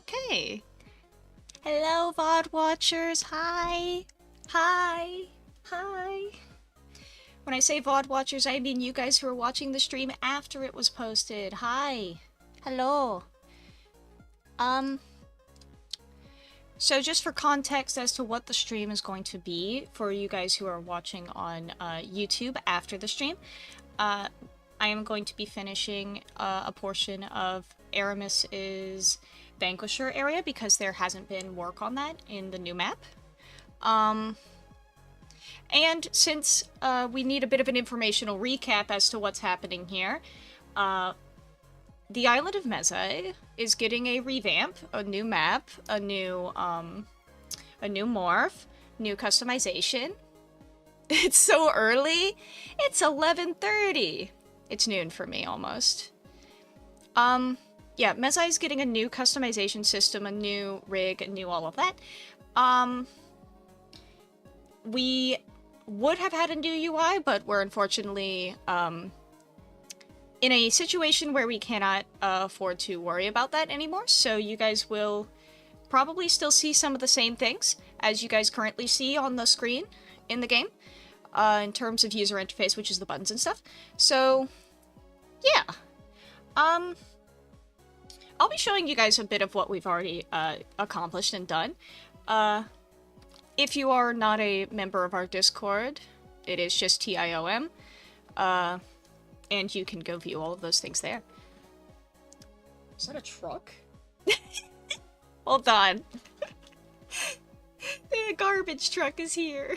Okay. Hello, VOD watchers. Hi. Hi. Hi. When I say VOD watchers, I mean you guys who are watching the stream after it was posted. Hi. Hello. So just for context as to what the stream is going to be for you guys who are watching on YouTube after the stream, I am going to be finishing a portion of Aramis's Vanquisher area because there hasn't been work on that in the new map. And since we need a bit of an informational recap as to what's happening here, the Island of Mezaai is getting a revamp, a new map, a new morph, new customization. It's so early. It's 11:30. It's noon for me, almost. Yeah, Mezaai's getting a new customization system, a new rig, a new all of that. We would have had a new UI, but we're unfortunately, in a situation where we cannot afford to worry about that anymore, so you guys will probably still see some of the same things as you guys currently see on the screen in the game, in terms of user interface, which is the buttons and stuff. So, yeah. I'll be showing you guys a bit of what we've already accomplished and done. If you are not a member of our Discord, it is just TIOM. And you can go view all of those things there. Is that a truck? Hold on. The garbage truck is here.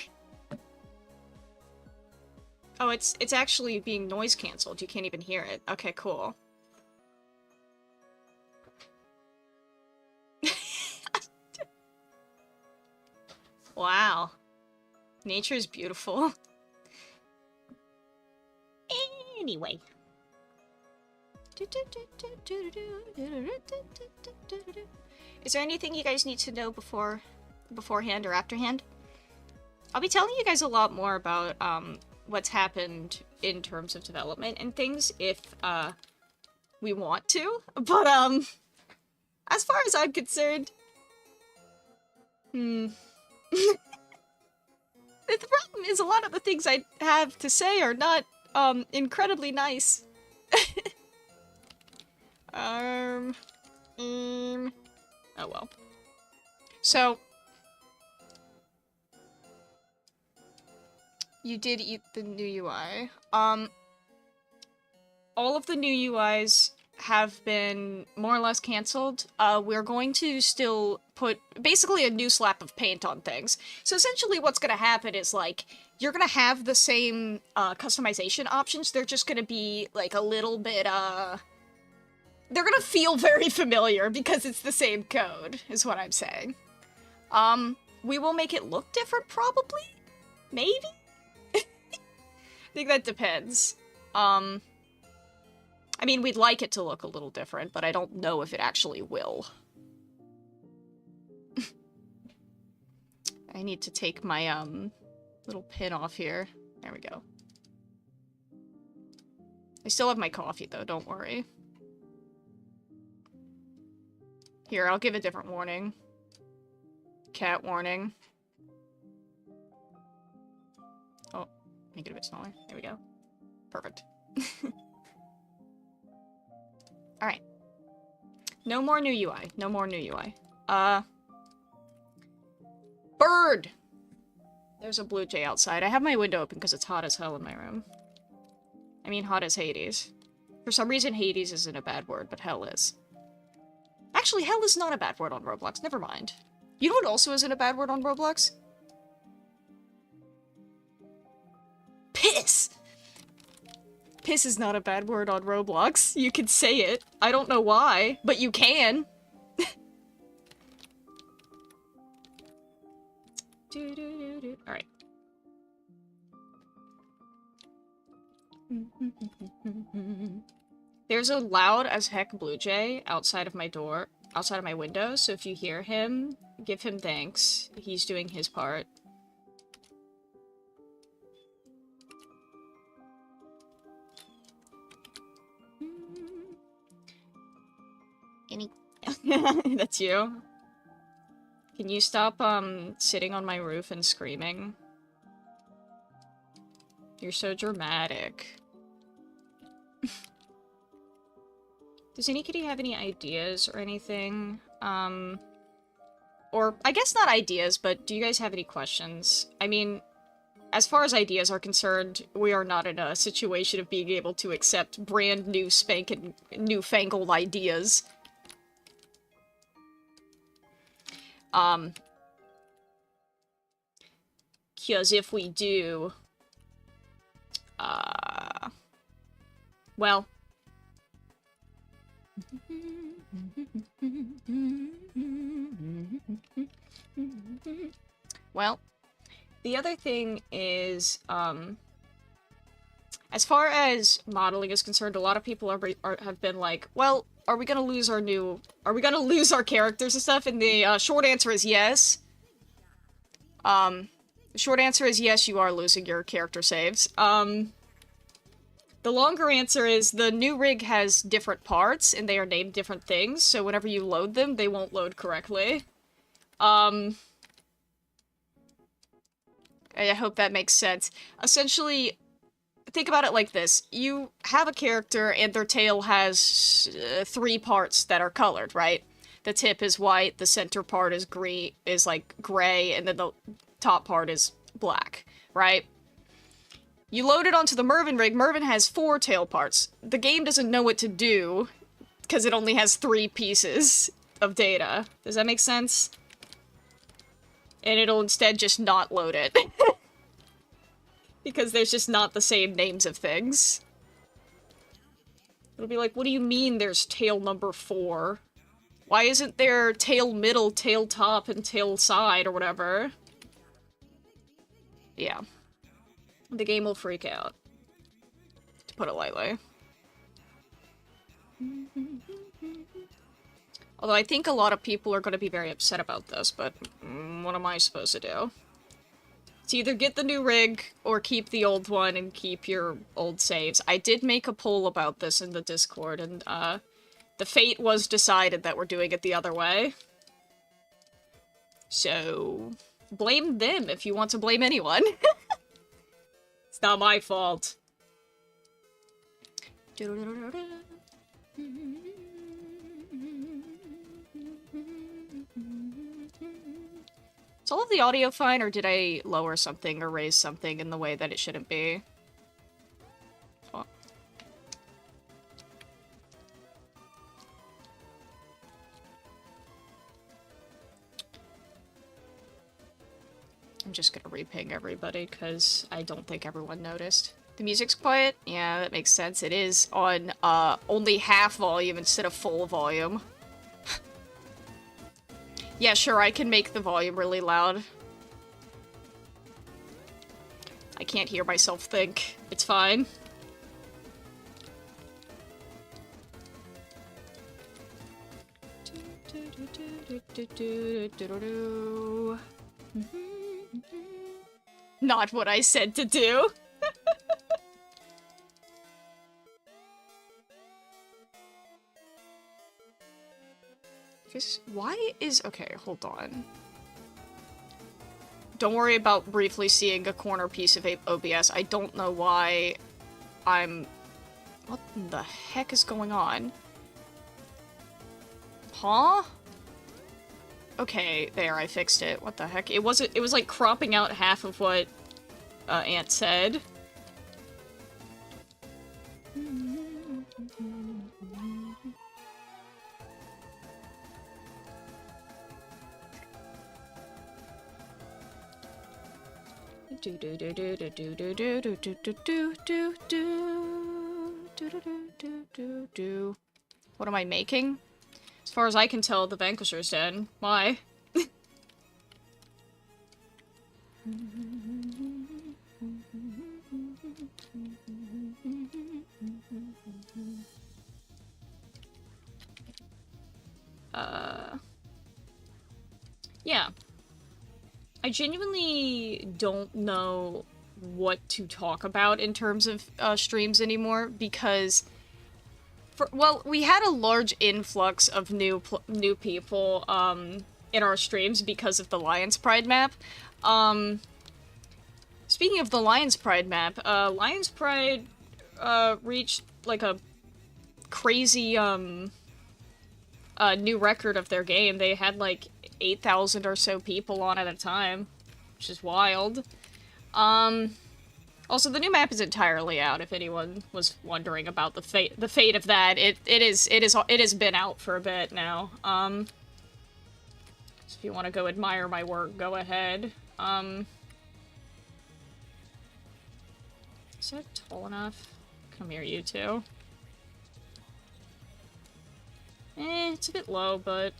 Oh, it's actually being noise canceled. You can't even hear it. Okay, cool. Wow. Nature is beautiful. Anyway. Is there anything you guys need to know beforehand or afterhand? I'll be telling you guys a lot more about what's happened in terms of development and things if we want to, but as far as I'm concerned, the problem is a lot of the things I have to say are not incredibly nice. Oh well. So, you did eat the new UI. All of the new UIs have been more or less cancelled. We're going to still put basically a new slap of paint on things. So essentially what's gonna happen is, like, you're gonna have the same customization options, they're just gonna be, like, a little bit, they're gonna feel very familiar because it's the same code, is what I'm saying. We will make it look different, probably? Maybe? I think that depends. I mean, we'd like it to look a little different, but I don't know if it actually will. I need to take my, little pin off here. There we go. I still have my coffee, though, don't worry. Here, I'll give a different warning. Cat warning. Oh, make it a bit smaller. There we go. Perfect. Alright. No more new UI. No more new UI. Bird! There's a blue jay outside. I have my window open because it's hot as hell in my room. I mean, hot as Hades. For some reason, Hades isn't a bad word, but hell is. Actually, hell is not a bad word on Roblox. Never mind. You know what also isn't a bad word on Roblox? Piss! Piss is not a bad word on Roblox. You can say it. I don't know why, but you can. Alright. There's a loud as heck blue jay outside of my door, outside of my window, so if you hear him, give him thanks. He's doing his part. That's you. Can you stop, sitting on my roof and screaming? You're so dramatic. Does anykitty have any ideas or anything? Or, I guess not ideas, but do you guys have any questions? I mean, as far as ideas are concerned, we are not in a situation of being able to accept brand new spankin' newfangled ideas. Because if we do, well, the other thing is, as far as modeling is concerned, a lot of people have been like, well, are we gonna lose our characters and stuff? And the, short answer is yes. The short answer is yes, you are losing your character saves. The longer answer is the new rig has different parts, and they are named different things, so whenever you load them, they won't load correctly. I hope that makes sense. Essentially, think about it like this. You have a character, and their tail has 3 parts that are colored, right? The tip is white, the center part is gray, and then the top part is black, right? You load it onto the Mervin rig. Mervin has 4 tail parts. The game doesn't know what to do, because it only has 3 pieces of data. Does that make sense? And it'll instead just not load it. Because there's just not the same names of things. It'll be like, what do you mean there's tail number 4? Why isn't there tail middle, tail top, and tail side, or whatever? Yeah. The game will freak out. To put it lightly. Although I think a lot of people are going to be very upset about this, but what am I supposed to do? It's either get the new rig, or keep the old one and keep your old saves. I did make a poll about this in the Discord, and the fate was decided that we're doing it the other way. So, blame them if you want to blame anyone. It's not my fault. Is all of the audio fine, or did I lower something or raise something in the way that it shouldn't be? Oh. I'm just gonna reping everybody, because I don't think everyone noticed. The music's quiet? Yeah, that makes sense. It is on, only half volume instead of full volume. Yeah, sure, I can make the volume really loud. I can't hear myself think. It's fine. Not what I said to do. Why is... Okay, hold on. Don't worry about briefly seeing a corner piece of OBS. I don't know why I'm... What the heck is going on? Huh? Okay, there, I fixed it. What the heck? It was like cropping out half of what Ant said. What am I making? As far as I can tell, the Vanquisher's dead. Why? Yeah. I genuinely don't know what to talk about in terms of streams anymore, because Well, we had a large influx of new people, in our streams because of the Lions Pride map. Um, Speaking of the Lions Pride map, Lions Pride, reached, like, a crazy, new record of their game. They had, like, 8,000 or so people on at a time, which is wild. Also, the new map is entirely out, if anyone was wondering about the fate of that. It has been out for a bit now. So if you want to go admire my work, go ahead. Is it tall enough? Come here, you two. It's a bit low, but...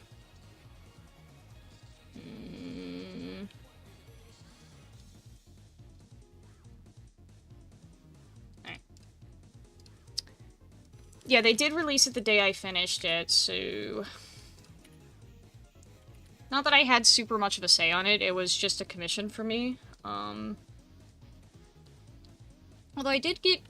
Alright. Yeah, they did release it the day I finished it, so... Not that I had super much of a say on it, it was just a commission for me. Although I did get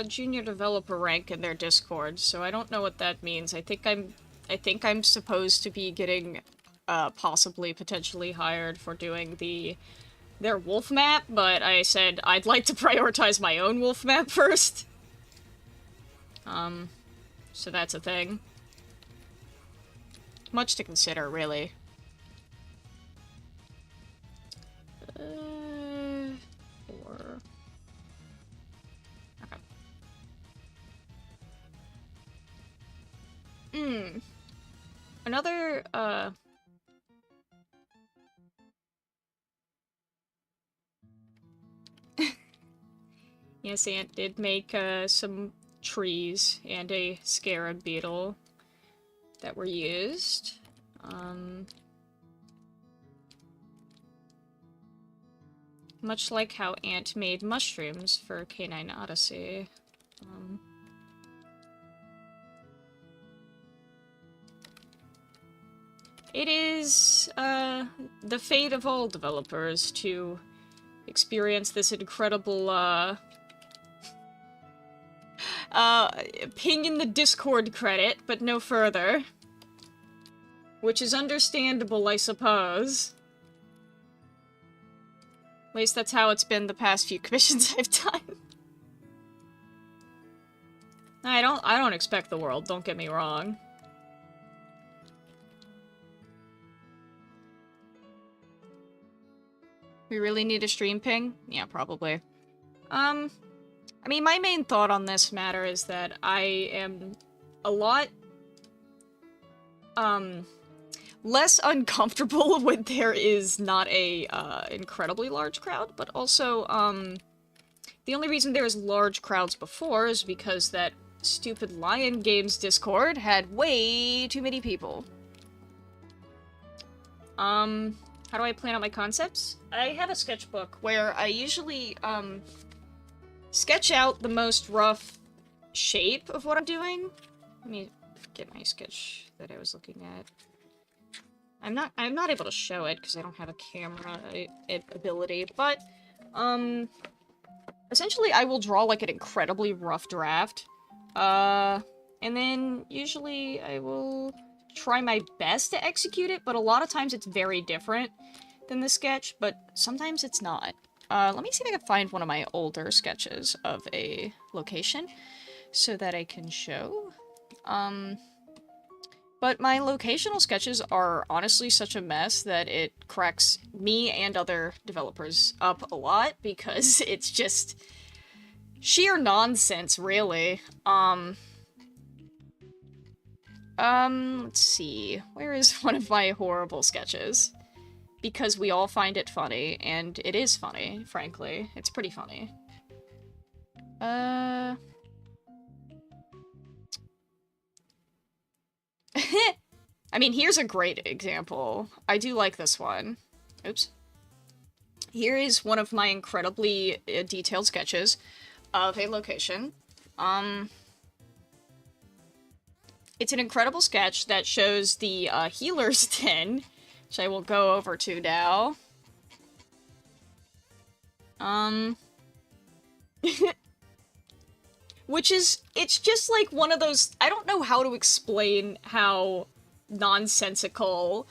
junior developer rank in their Discord, so I don't know what that means. I think I'm supposed to be getting possibly potentially hired for doing their wolf map, but I said I'd like to prioritize my own wolf map first. So that's a thing. Much to consider, really. Another, Yes, Ant did make, some trees and a scarab beetle that were used. Much like how Ant made mushrooms for Canine Odyssey. It is, the fate of all developers to experience this incredible, ping in the Discord credit, but no further. Which is understandable, I suppose. At least that's how it's been the past few commissions I've done. I don't expect the world, don't get me wrong. We really need a stream ping? Yeah, probably. I mean, my main thought on this matter is that I am a lot, less uncomfortable when there is not a, incredibly large crowd, but also, the only reason there was large crowds before is because that stupid Lion Games Discord had way too many people. How do I plan out my concepts? I have a sketchbook where I usually, sketch out the most rough shape of what I'm doing. Let me get my sketch that I was looking at. I'm not able to show it because I don't have a camera ability, but, essentially I will draw, like, an incredibly rough draft. And then usually I will try my best to execute it, but a lot of times it's very different than the sketch, but sometimes it's not. Let me see if I can find one of my older sketches of a location so that I can show. But my locational sketches are honestly such a mess that it cracks me and other developers up a lot because it's just sheer nonsense, really. Let's see. Where is one of my horrible sketches? Because we all find it funny, and it is funny, frankly. It's pretty funny. I mean, here's a great example. I do like this one. Oops. Here is one of my incredibly detailed sketches of a location. It's an incredible sketch that shows the healer's den, which I will go over to now. Which is, it's just like one of those, I don't know how to explain how nonsensical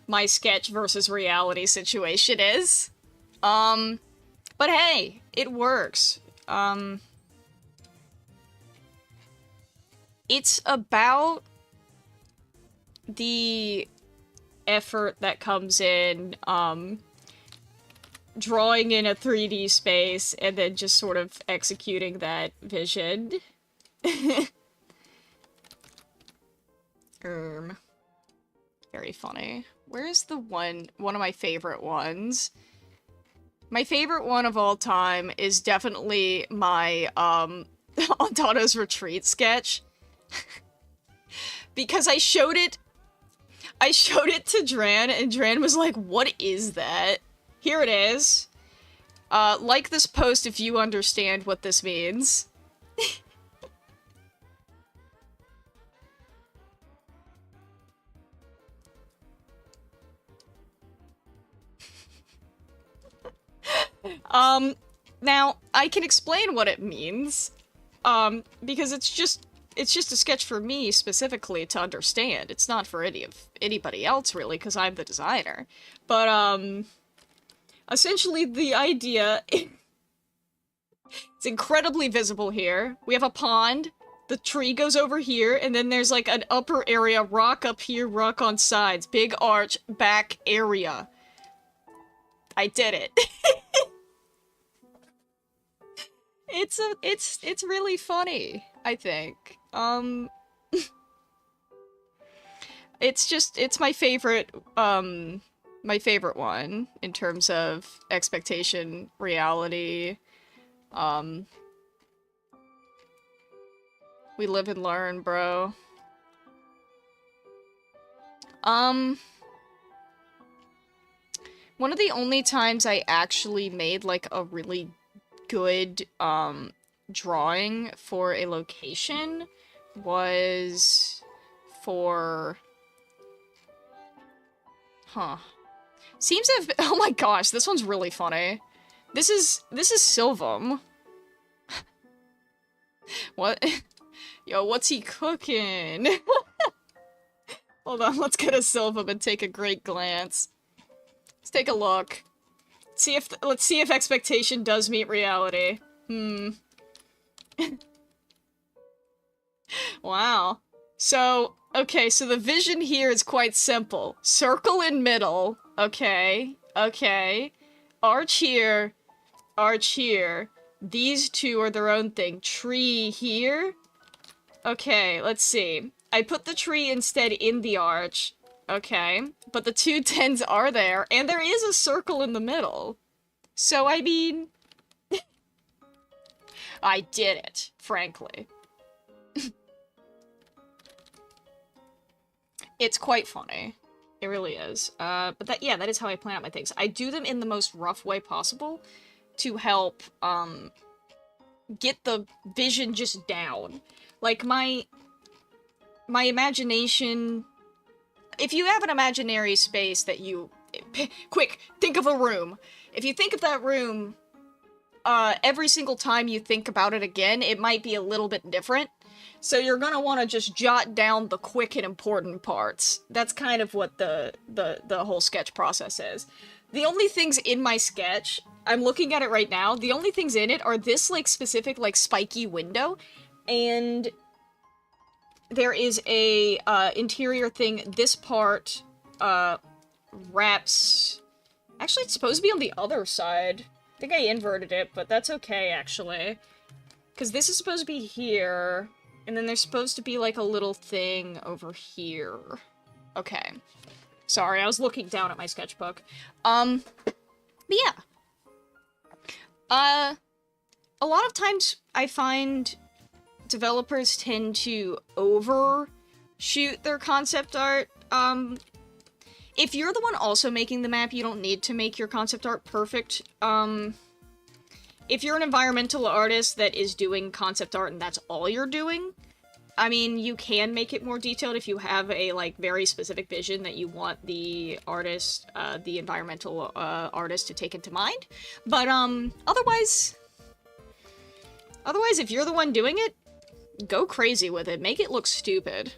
my sketch versus reality situation is. But hey, it works. It's about the effort that comes in, drawing in a 3D space and then just sort of executing that vision. Very funny. Where's the one of my favorite ones? My favorite one of all time is definitely my, Ontano's retreat sketch. Because I showed it to Dran, and Dran was like, what is that? Here it is. Like this post if you understand what this means. Now, I can explain what it means, because it's just a sketch for me specifically to understand. It's not for anybody else, really, because I'm the designer. But, essentially the idea, it's incredibly visible here. We have a pond, the tree goes over here, and then there's like an upper area, rock up here, rock on sides, big arch, back area. I did it. It's really funny, I think. It's my favorite one in terms of expectation, reality. We live and learn, bro. One of the only times I actually made, like, a really good, drawing for a location was for... Seems to have been... Oh my gosh, this one's really funny. This is Sylvam. What? Yo, what's he cooking? Hold on, let's go to Sylvam and take a great glance. Let's take a look. Let's see if expectation does meet reality. Wow. So, okay, so the vision here is quite simple. Circle in middle. Okay. Okay. Arch here. Arch here. These two are their own thing. Tree here. Okay, let's see. I put the tree instead in the arch. Okay. But the two tens are there, and there is a circle in the middle. So, I mean... I did it, frankly. It's quite funny. It really is. But that is how I plan out my things. I do them in the most rough way possible to help, get the vision just down. Like, my imagination... If you have an imaginary space that you... Quick, think of a room. If you think of that room, every single time you think about it again, it might be a little bit different. So you're gonna want to just jot down the quick and important parts. That's kind of what the whole sketch process is. The only things in my sketch, I'm looking at it right now, the only things in it are this, like, specific, like, spiky window, and there is a, interior thing. This part, wraps... Actually, it's supposed to be on the other side. I think I inverted it, but that's okay, actually. Because this is supposed to be here, and then there's supposed to be, like, a little thing over here. Okay. Sorry, I was looking down at my sketchbook. But yeah. A lot of times I find developers tend to overshoot their concept art. If you're the one also making the map, you don't need to make your concept art perfect. If you're an environmental artist that is doing concept art and that's all you're doing, I mean, you can make it more detailed if you have a, like, very specific vision that you want the artist, the environmental, artist to take into mind. But, otherwise, if you're the one doing it, Go crazy with it. Make it look stupid.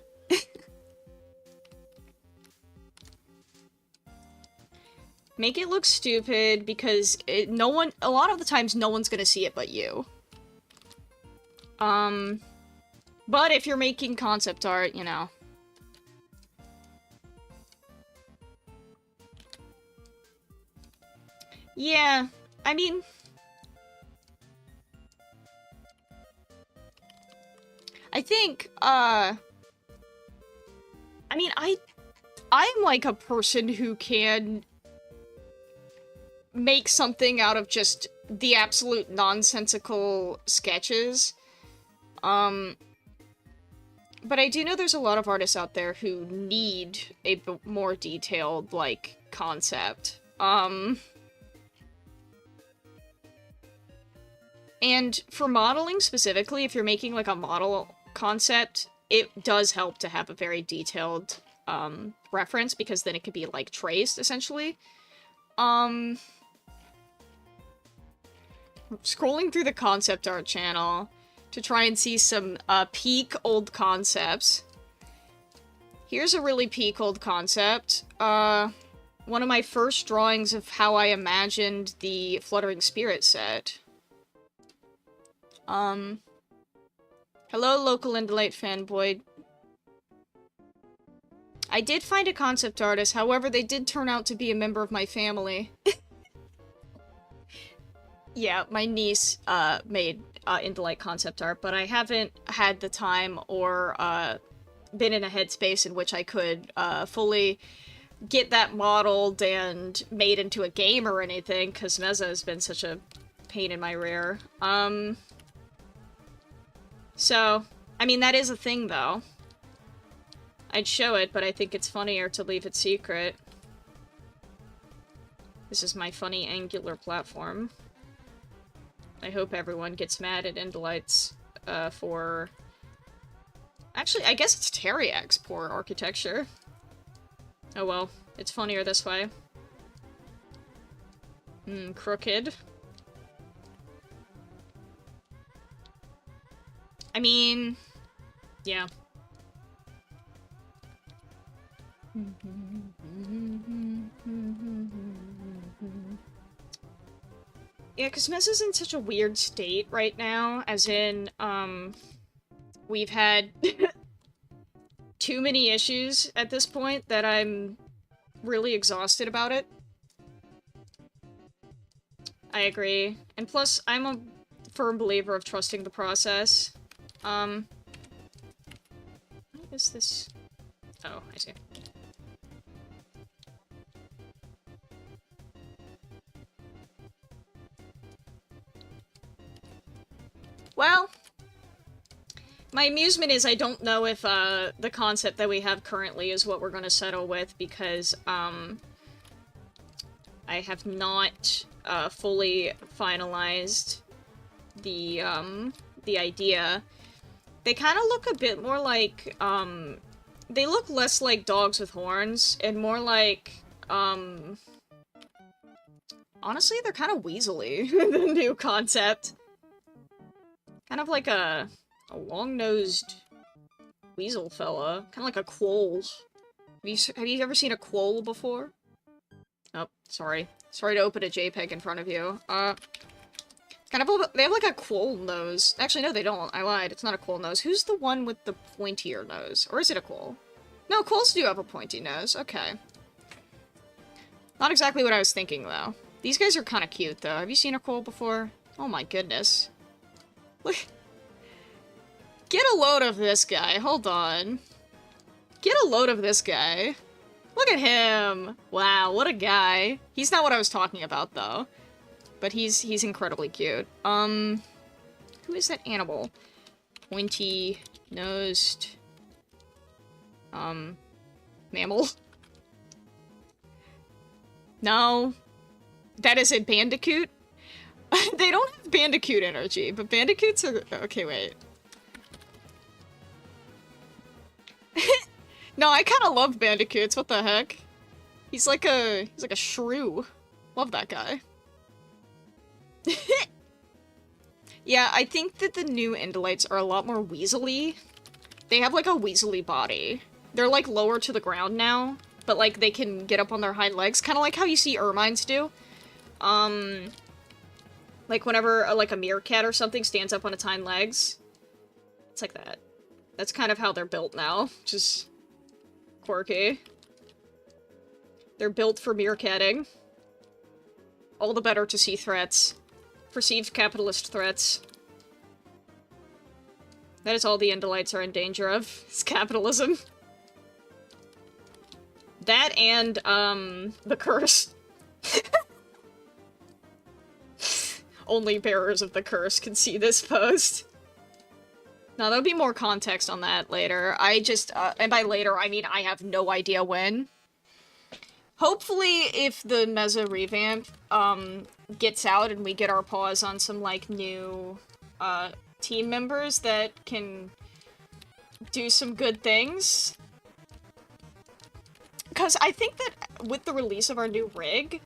Make it look stupid because a lot of the times no one's gonna see it but you. But if you're making concept art, you know. Yeah, I mean... I think, I mean, I'm like a person who can make something out of just the absolute nonsensical sketches. But I do know there's a lot of artists out there who need a more detailed, like, concept. And for modeling specifically, if you're making, like, a model concept, it does help to have a very detailed, reference, because then it can be, like, traced, essentially. Scrolling through the concept art channel to try and see some, peak old concepts. Here's a really peak old concept. One of my first drawings of how I imagined the Fluttering Spirit set. Hello, local Indolite fanboy. I did find a concept artist, however, they did turn out to be a member of my family. Yeah, my niece, made, Indolite concept art, but I haven't had the time or, been in a headspace in which I could, fully get that modeled and made into a game or anything, because Meza has been such a pain in my rear. So, I mean, that is a thing, though. I'd show it, but I think it's funnier to leave it secret. This is my funny angular platform. I hope everyone gets mad at Indolites, for... Actually, I guess it's Teriak's poor architecture. Oh well, it's funnier this way. Crooked. I mean... yeah. Yeah, because Meza's in such a weird state right now, as in, we've had too many issues at this point that I'm really exhausted about it. I agree. And plus, I'm a firm believer of trusting the process. What is this? Oh, I see. Well, my amusement is I don't know if, the concept that we have currently is what we're gonna settle with, because, I have not, fully finalized the idea. They kind of look a bit more like, they look less like dogs with horns, and more like, honestly, they're kind of weaselly, the new concept. Kind of like a long-nosed weasel fella. Kind of like a quoll. Have you ever seen a quoll before? Oh, sorry. Sorry to open a JPEG in front of you. Kind of they have like a quoll nose. Actually, no, they don't. I lied. It's not a quoll nose. Who's the one with the pointier nose? Or is it a quoll? No, quolls do have a pointy nose. Okay. Not exactly what I was thinking, though. These guys are kind of cute, though. Have you seen a quoll before? Oh my goodness. Look. Get a load of this guy. Hold on. Get a load of this guy. Look at him. Wow, what a guy. He's not what I was talking about, though. But he's incredibly cute. Who is that animal? Pointy-nosed... mammal? No. That is a bandicoot? They don't have bandicoot energy, but bandicoots are... Okay, wait. No, I kind of love bandicoots. What the heck? He's like a shrew. Love that guy. Yeah, I think that the new Indolites are a lot more weaselly. They have, like, a weaselly body. They're, like, lower to the ground now, but, like, they can get up on their hind legs, kind of like how you see Ermines do. Like, whenever, like, a meerkat or something stands up on its hind legs. It's like that. That's kind of how they're built now, which is quirky. They're built for meerkatting. All the better to see threats. Perceived capitalist threats. That is all the Indolites are in danger of, is capitalism. That and, the curse. Only bearers of the curse can see this post. Now, there'll be more context on that later. I just, and by later, I mean I have no idea when. Hopefully, if the Mezaai revamp, gets out and we get our paws on some, like, new, team members that can do some good things. Because I think that with the release of our new rig,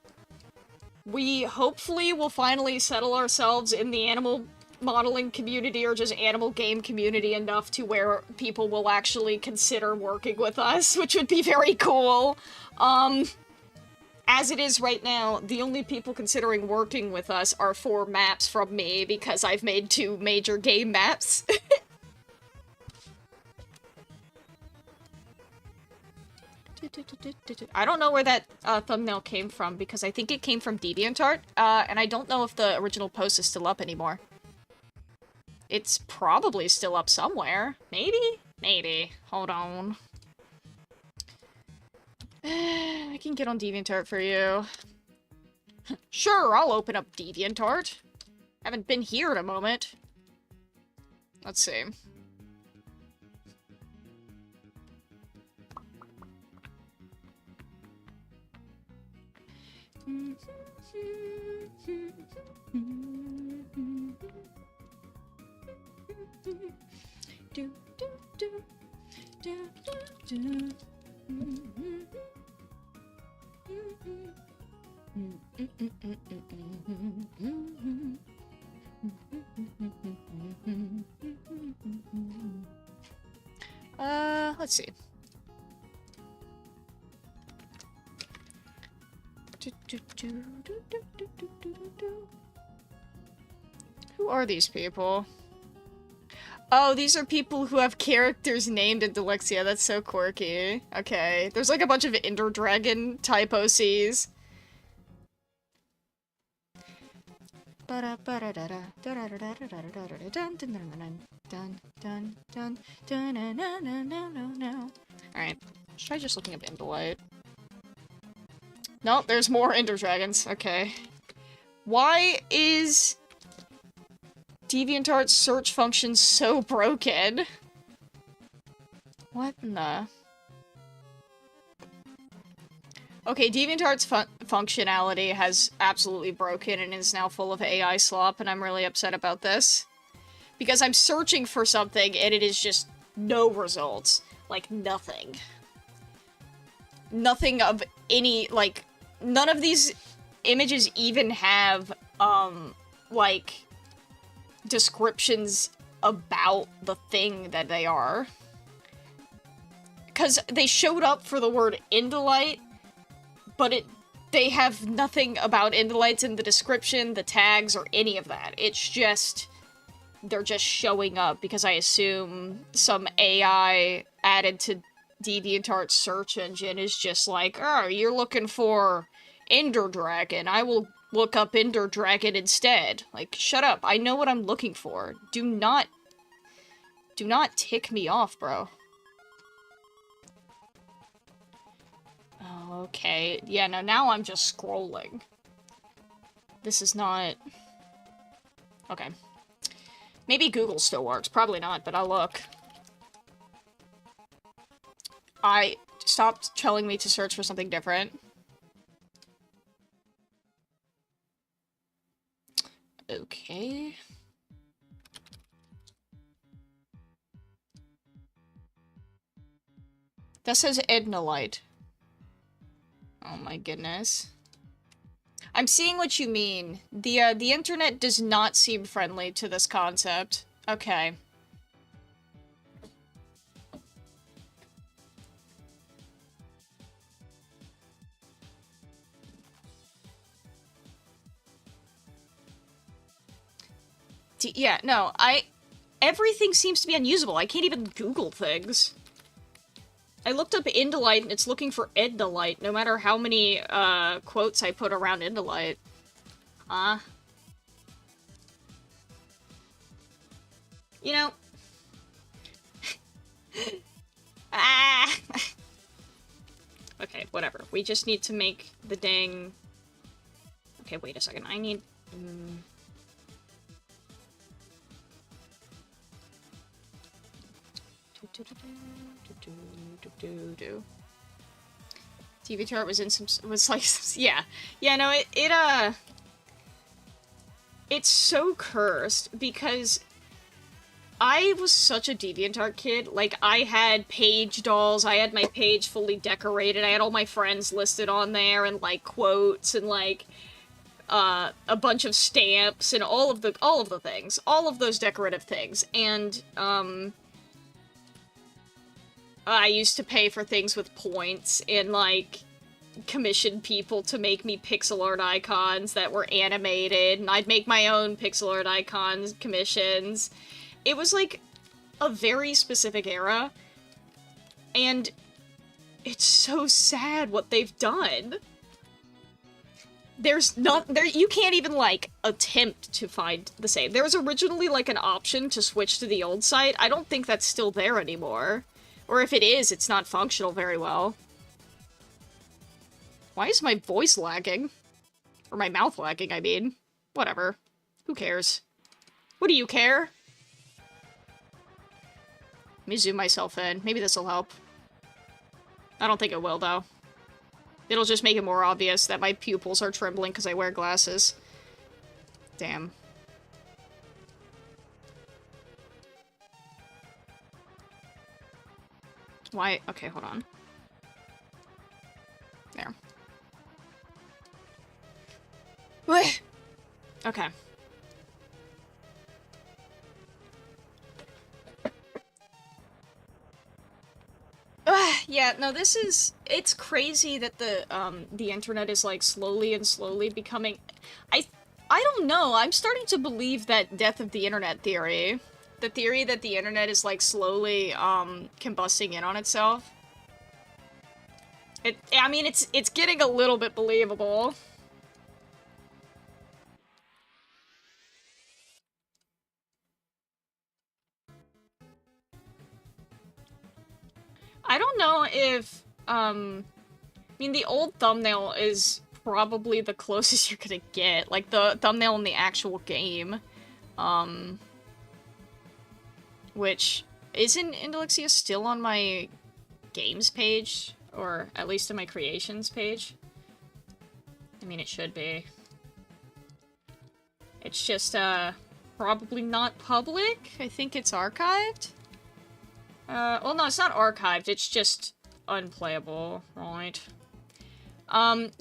we hopefully will finally settle ourselves in the animal modeling community or just animal game community enough to where people will actually consider working with us, which would be very cool. As it is right now, the only people considering working with us are 4 maps from me, because I've made 2 major game maps. I don't know where that thumbnail came from, because I think it came from DeviantArt, and I don't know if the original post is still up anymore. It's probably still up somewhere. Maybe? Maybe. Hold on. I can get on DeviantArt for you. Sure, I'll open up DeviantArt. Haven't been here in a moment. Let's see. Let's see. Who are these people? Oh, these are people who have characters named in Delexia. That's so quirky. Okay. There's like a bunch of Ender Dragon type OCs. Alright. Try just looking up Indolite. Nope, there's more Ender Dragons. Okay. Why is DeviantArt's search function so broken? What in the... Okay, DeviantArt's functionality has absolutely broken and is now full of AI slop, and I'm really upset about this. Because I'm searching for something, and it is just no results. Like, nothing. Nothing of any, like... None of these images even have, like, descriptions about the thing that they are. Because they showed up for the word Indolite, but they have nothing about Indolites in the description, the tags, or any of that. It's just, they're just showing up because I assume some AI added to DeviantArt's search engine is just like, oh, you're looking for Ender Dragon. I will look up Ender Dragon instead. Like, shut up. I know what I'm looking for. Do not tick me off, bro. Okay. Yeah, no, now I'm just scrolling. This is not... Okay. Maybe Google still works. Probably not, but I'll look. I stopped telling me to search for something different. Okay. That says Ednolite. Oh my goodness. I'm seeing what you mean. The internet does not seem friendly to this concept. Okay. Yeah, no, everything seems to be unusable. I can't even Google things. I looked up Indolite and it's looking for Ednolite, no matter how many, quotes I put around Indolite. Huh? You know... ah! Okay, whatever. We just need to make the dang... Okay, wait a second. I need... TV chart was in some... was like... yeah. Yeah, no, it's so cursed, because I was such a DeviantArt kid. Like, I had page dolls, I had my page fully decorated, I had all my friends listed on there, and, like, quotes, and, like, a bunch of stamps, and all of the things. All of those decorative things. And, I used to pay for things with points, and, like, commission people to make me pixel art icons that were animated, and I'd make my own pixel art icons commissions. It was, like, a very specific era, and it's so sad what they've done. There's you can't even, like, attempt to find the same. There was originally, like, an option to switch to the old site. I don't think that's still there anymore. Or if it is, it's not functional very well. Why is my voice lagging? Or my mouth lagging, I mean. Whatever. Who cares? What do you care? Let me zoom myself in. Maybe this'll help. I don't think it will, though. It'll just make it more obvious that my pupils are trembling because I wear glasses. Damn. Why? Okay, hold on. There. Okay. Yeah, no, this is... It's crazy that the internet is, like, slowly and slowly becoming... I don't know, I'm starting to believe that death of the internet theory. The theory that the internet is, like, slowly, combusting in on itself. I mean, it's getting a little bit believable. I don't know if, I mean, the old thumbnail is probably the closest you're gonna get. Like, the thumbnail in the actual game. Which, isn't Indolixia still on my games page? Or at least in my creations page? I mean, it should be. It's just, probably not public. I think it's archived. Well, no, it's not archived, it's just unplayable, right?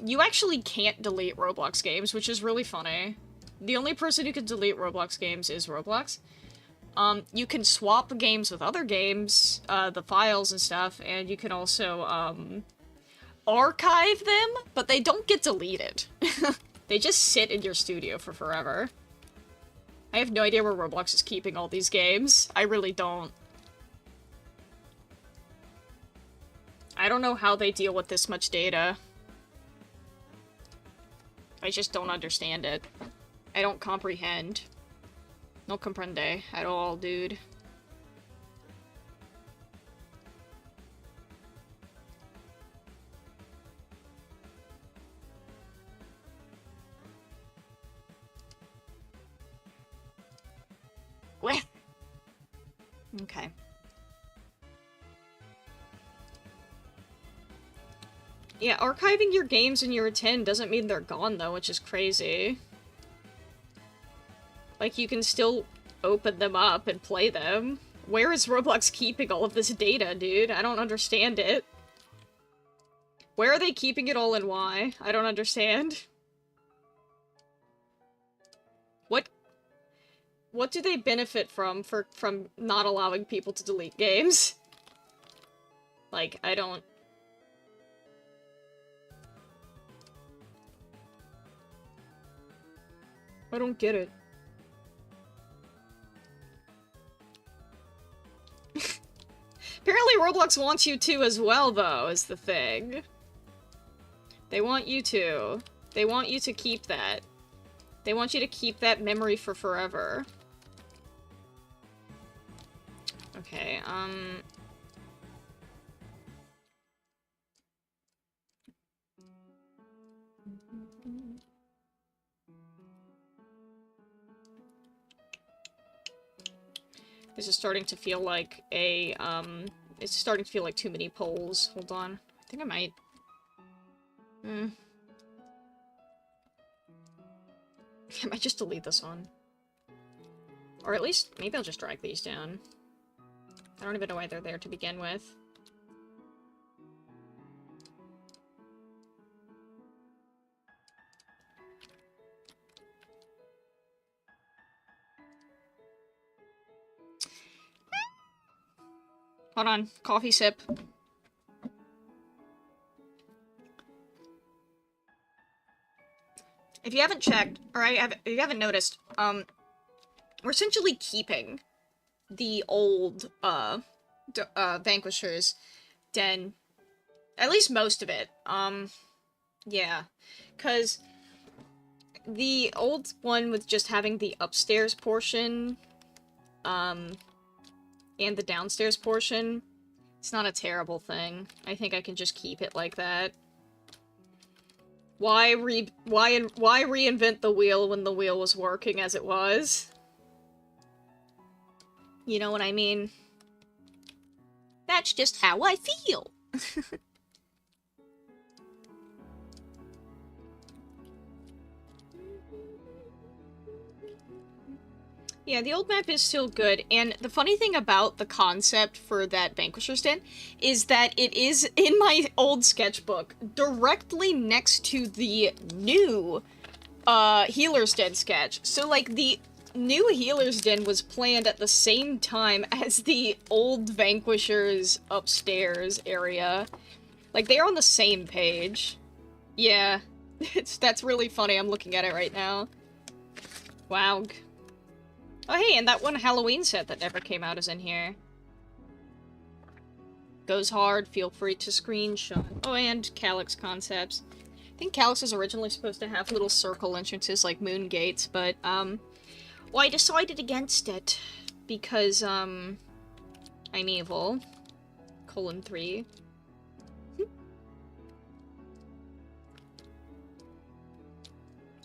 You actually can't delete Roblox games, which is really funny. The only person who can delete Roblox games is Roblox. You can swap games with other games, the files and stuff, and you can also, archive them, but they don't get deleted. They just sit in your studio for forever. I have no idea where Roblox is keeping all these games. I really don't. I don't know how they deal with this much data. I just don't understand it. I don't comprehend. No comprende at all, dude. What? Okay. Yeah, archiving your games in your 10 doesn't mean they're gone, though, which is crazy. Like, you can still open them up and play them. Where is Roblox keeping all of this data, dude? I don't understand it. Where are they keeping it all and why? I don't understand. What do they benefit from not allowing people to delete games? Like, I don't... I don't get it. Apparently Roblox wants you to as well, though, is the thing. They want you to. They want you to keep that. They want you to keep that memory for forever. Okay, this is starting to feel like a, it's starting to feel like too many polls. Hold on. I think I might... I might just delete this one. Or at least, maybe I'll just drag these down. I don't even know why they're there to begin with. Hold on. Coffee sip. If you haven't checked, or if you haven't noticed, we're essentially keeping the old, Vanquisher's den. At least most of it. Yeah. 'Cause the old one with just having the upstairs portion, and the downstairs portion, it's not a terrible thing. I think I can just keep it like that. Why reinvent the wheel when the wheel was working as it was? You know what I mean? That's just how I feel. Yeah, the old map is still good, and the funny thing about the concept for that Vanquisher's Den is that it is in my old sketchbook, directly next to the new, Healer's Den sketch. So, like, the new Healer's Den was planned at the same time as the old Vanquisher's upstairs area. Like, they're on the same page. Yeah, that's really funny, I'm looking at it right now. Wow. Oh hey, and that one Halloween set that never came out is in here. Goes hard, feel free to screenshot. Oh, and Calyx concepts. I think Calyx was originally supposed to have little circle entrances like moon gates, but, well, I decided against it. Because, I'm evil. :3.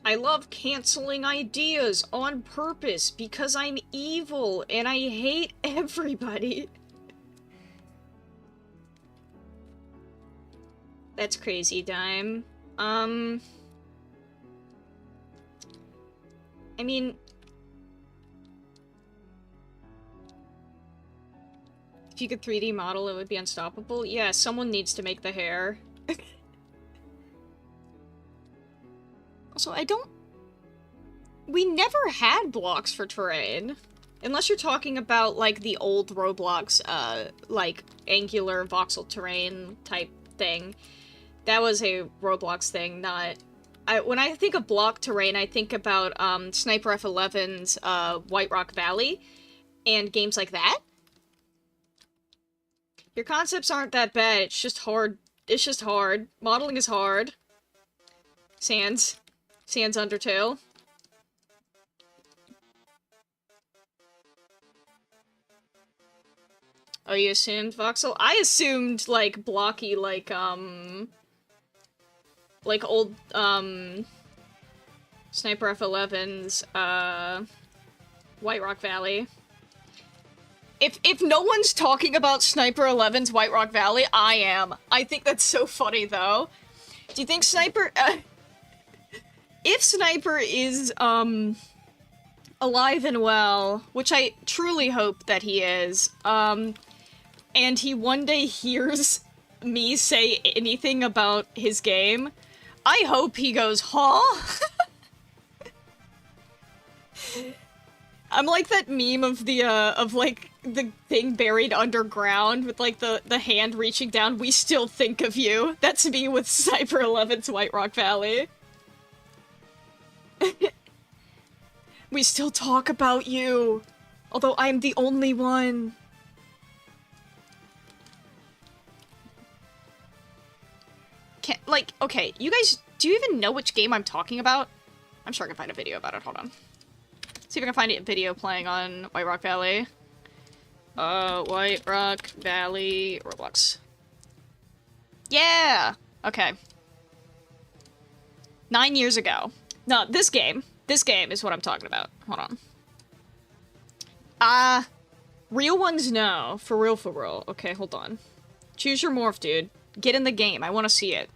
I love canceling ideas on purpose because I'm evil and I hate everybody. That's crazy, Dime. I mean... if you could 3D model, it would be unstoppable. Yeah, someone needs to make the hair. Also, we never had blocks for terrain. Unless you're talking about, like, the old Roblox, like, angular voxel terrain type thing. That was a Roblox thing, not... when I think of block terrain, I think about, Sniper F11's, White Rock Valley, and games like that. Your concepts aren't that bad, it's just hard. It's just hard. Modeling is hard. Sans Undertale. Oh, you assumed voxel? I assumed, like, blocky, like old, Sniper F11's, White Rock Valley. If no one's talking about Sniper 11's White Rock Valley, I am. I think that's so funny, though. Do you think Sniper, if Sniper is, alive and well, which I truly hope that he is, and he one day hears me say anything about his game, I hope he goes, huh? I'm like that meme of the, like, the thing buried underground with, like, the hand reaching down. We still think of you. That's me with Cyber 11's White Rock Valley. We still talk about you. Although I'm the only one. Can't, like, okay, you guys, do you even know which game I'm talking about? I'm sure I can find a video about it, hold on. See if I can find a video playing on White Rock Valley. White Rock Valley Roblox. Yeah! Okay. 9 years ago. No, this game. This game is what I'm talking about. Hold on. Real ones, no. For real, for real. Okay, hold on. Choose your morph, dude. Get in the game. I want to see it.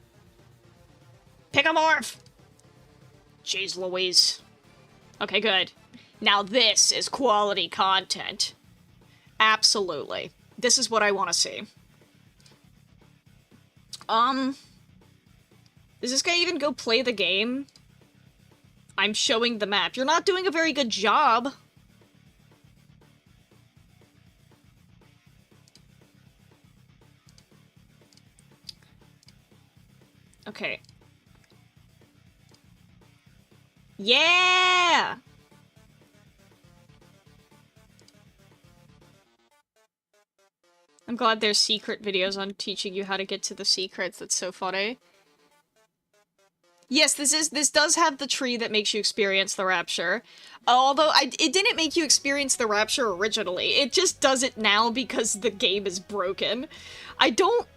Pick a morph! Jeez Louise. Okay, good. Now this is quality content. Absolutely. This is what I want to see. Does this guy even go play the game? I'm showing the map. You're not doing a very good job. Okay. Yeah! I'm glad there's secret videos on teaching you how to get to the secrets. That's so funny. Yes, this does have the tree that makes you experience the rapture. Although it didn't make you experience the rapture originally. It just does it now because the game is broken. I don't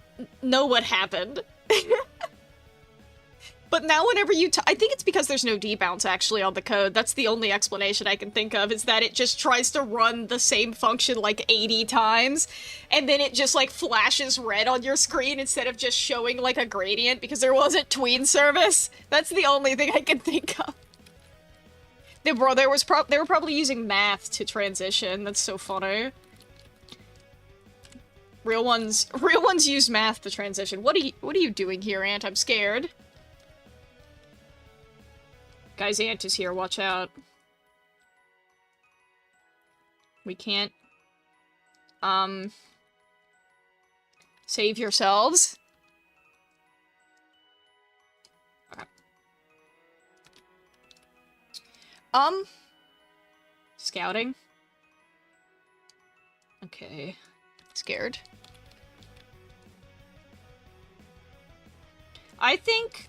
know what happened. But now whenever you I think it's because there's no debounce actually on the code. That's the only explanation I can think of, is that it just tries to run the same function like 80 times, and then it just like flashes red on your screen instead of just showing like a gradient because there wasn't tween service. That's the only thing I can think of. They were probably using math to transition. That's so funny. Real ones use math to transition. What are you doing here, Ant? I'm scared. Guys, Ant is here, watch out. We can't... Save yourselves. Okay. Scouting. Okay. Scared. I think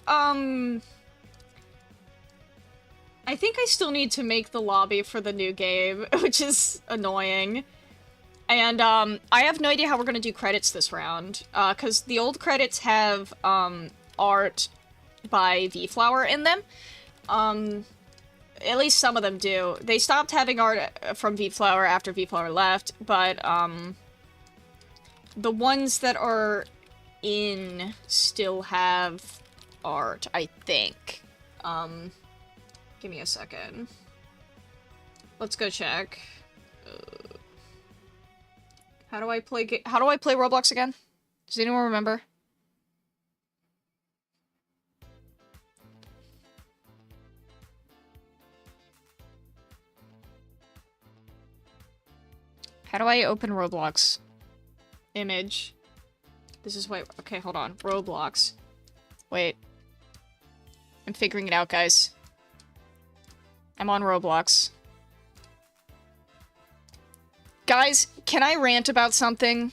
I still need to make the lobby for the new game, which is annoying. And, I have no idea how we're gonna do credits this round, because the old credits have, art by VFlower in them. At least some of them do. They stopped having art from VFlower after VFlower left, but, the ones that are in still have art, I think. Give me a second. Let's go check. How do I play Roblox again? Does anyone remember? How do I open Roblox? Image. This is wait. Okay, hold on. Roblox. Wait. I'm figuring it out, guys. I'm on Roblox. Guys, can I rant about something?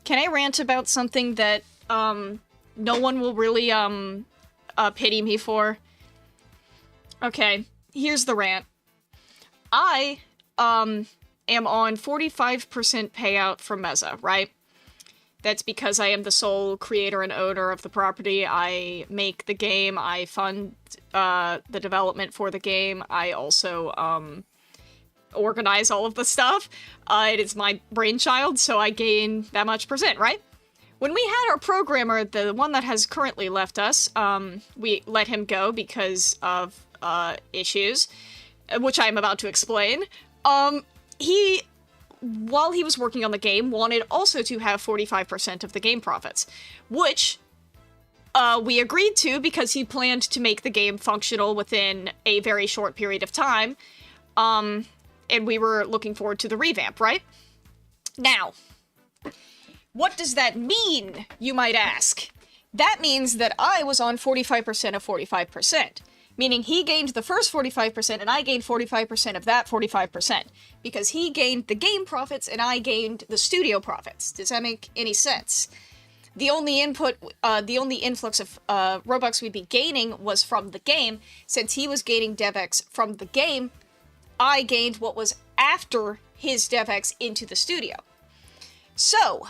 Can I rant about something that, no one will really, pity me for? Okay, here's the rant. I, am on 45% payout from Meza, right? That's because I am the sole creator and owner of the property. I make the game, I fund, the development for the game. I also, organize all of the stuff. It is my brainchild, so I gain that much percent, right? When we had our programmer, the one that has currently left us, we let him go because of, issues, which I am about to explain. He, while he was working on the game, wanted also to have 45% of the game profits, which, we agreed to because he planned to make the game functional within a very short period of time. and we were looking forward to the revamp, right? Now, what does that mean, you might ask? That means that I was on 45% of 45%, meaning he gained the first 45% and I gained 45% of that 45%, because he gained the game profits and I gained the studio profits. Does that make any sense? The only influx of Robux we'd be gaining was from the game. Since he was gaining DevX from the game, I gained what was after his DevX into the studio. So,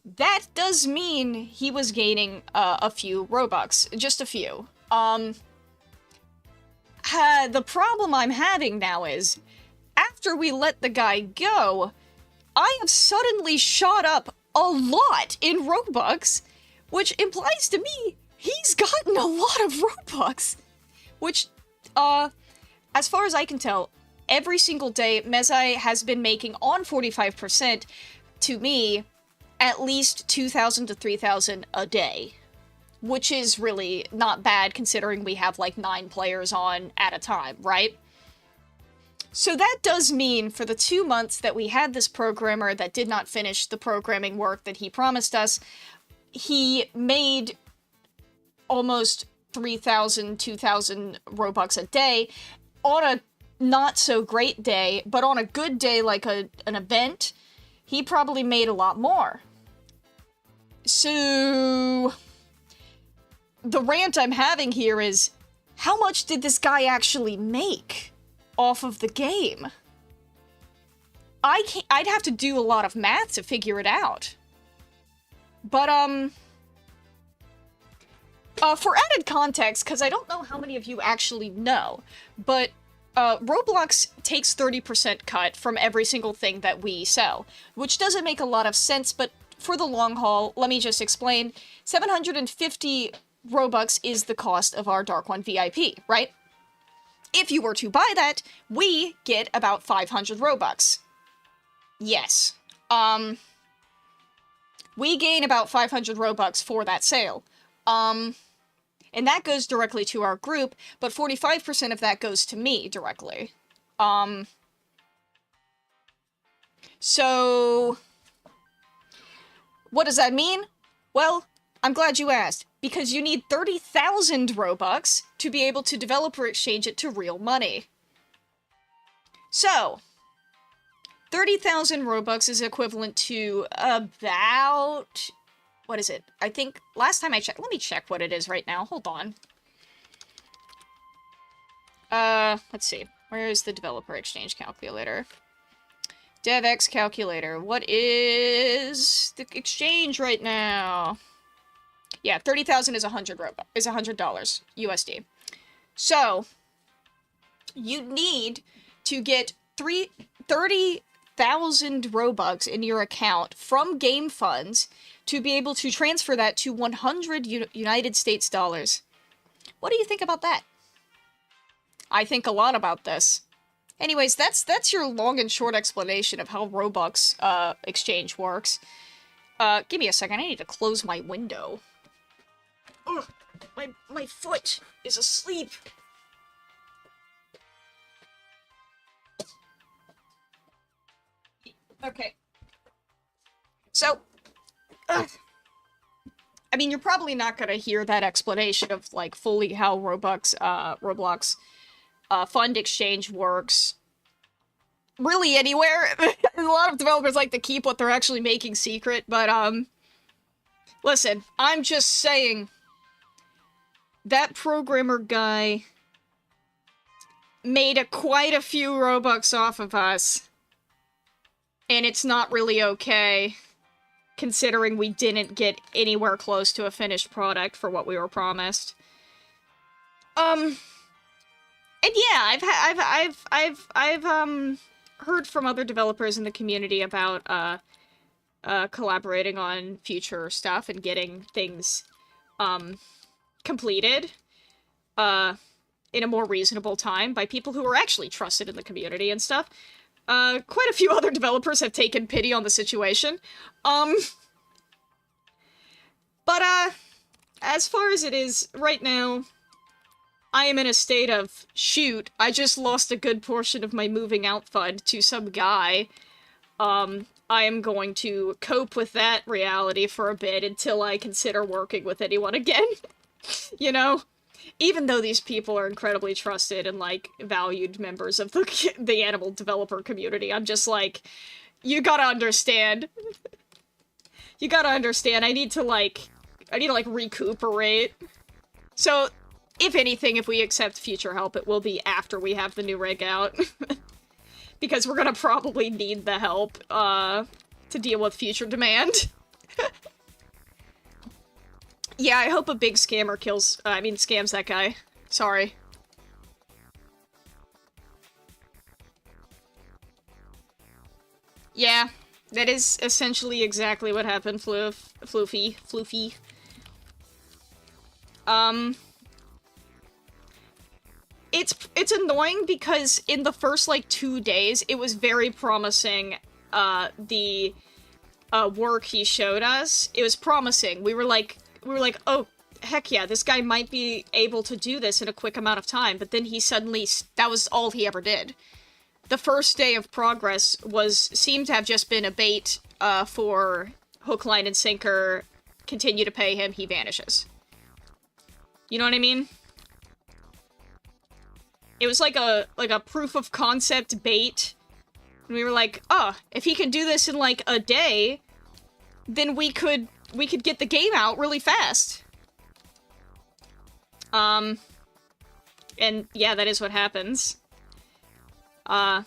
that does mean he was gaining a few Robux. Just a few. The problem I'm having now is, after we let the guy go, I have suddenly shot up a lot in Robux, which implies to me he's gotten a lot of Robux. Which, as far as I can tell, every single day Mezaai has been making on 45% to me at least 2,000 to 3,000 a day. Which is really not bad considering we have like 9 players on at a time, right? So that does mean for the 2 months that we had this programmer that did not finish the programming work that he promised us, he made almost 3,000, 2,000 Robux a day on a not so great day, but on a good day like an event, he probably made a lot more. So the rant I'm having here is, how much did this guy actually make off of the game? I'd have to do a lot of math to figure it out. But, for added context, because I don't know how many of you actually know, but, Roblox takes 30% cut from every single thing that we sell, which doesn't make a lot of sense, but for the long haul, let me just explain. 750 Robux is the cost of our Dark One VIP, right? If you were to buy that, we get about 500 Robux. Yes. We gain about 500 Robux for that sale. And that goes directly to our group, but 45% of that goes to me directly. So what does that mean? Well, I'm glad you asked, because you need 30,000 Robux to be able to developer exchange it to real money. So, 30,000 Robux is equivalent to about... what is it? I think last time I checked... let me check what it is right now. Hold on. Let's see. Where is the developer exchange calculator? DevX calculator. What is the exchange right now? Yeah, 30,000 is $100 USD. So, you need to get 30,000 Robux in your account from game funds to be able to transfer that to 100 United States dollars. What do you think about that? I think a lot about this. Anyways, that's your long and short explanation of how Robux exchange works. Give me a second, I need to close my window. Ugh, my foot is asleep. Okay. So, I mean, you're probably not gonna hear that explanation of, like, fully how Roblox fund exchange works really anywhere. A lot of developers like to keep what they're actually making secret, but, listen, I'm just saying, that programmer guy made quite a few Robux off of us, and it's not really okay, considering we didn't get anywhere close to a finished product for what we were promised. And yeah, I've heard from other developers in the community about, collaborating on future stuff and getting things, completed, in a more reasonable time by people who are actually trusted in the community and stuff. Quite a few other developers have taken pity on the situation. But, as far as it is right now, I am in a state of, shoot, I just lost a good portion of my moving out fund to some guy. I am going to cope with that reality for a bit until I consider working with anyone again. You know? Even though these people are incredibly trusted and, like, valued members of the animal developer community, I'm just like, you gotta understand. You gotta understand, I need to, like, recuperate. So, if anything, if we accept future help, it will be after we have the new rig out. Because we're gonna probably need the help, to deal with future demand. Yeah, I hope a big scammer scams that guy. Sorry. Yeah, that is essentially exactly what happened, Floofy. It's annoying because in the first, like, 2 days, it was very promising, the work he showed us. It was promising. We were like, oh, heck yeah, this guy might be able to do this in a quick amount of time, but then he suddenly, that was all he ever did. The first day of progress seemed to have just been a bait, for hook, line, and sinker, continue to pay him, he vanishes. You know what I mean? It was like a proof of concept bait. And we were like, oh, if he can do this in, like, a day, then we could get the game out really fast. And yeah, that is what happens. Long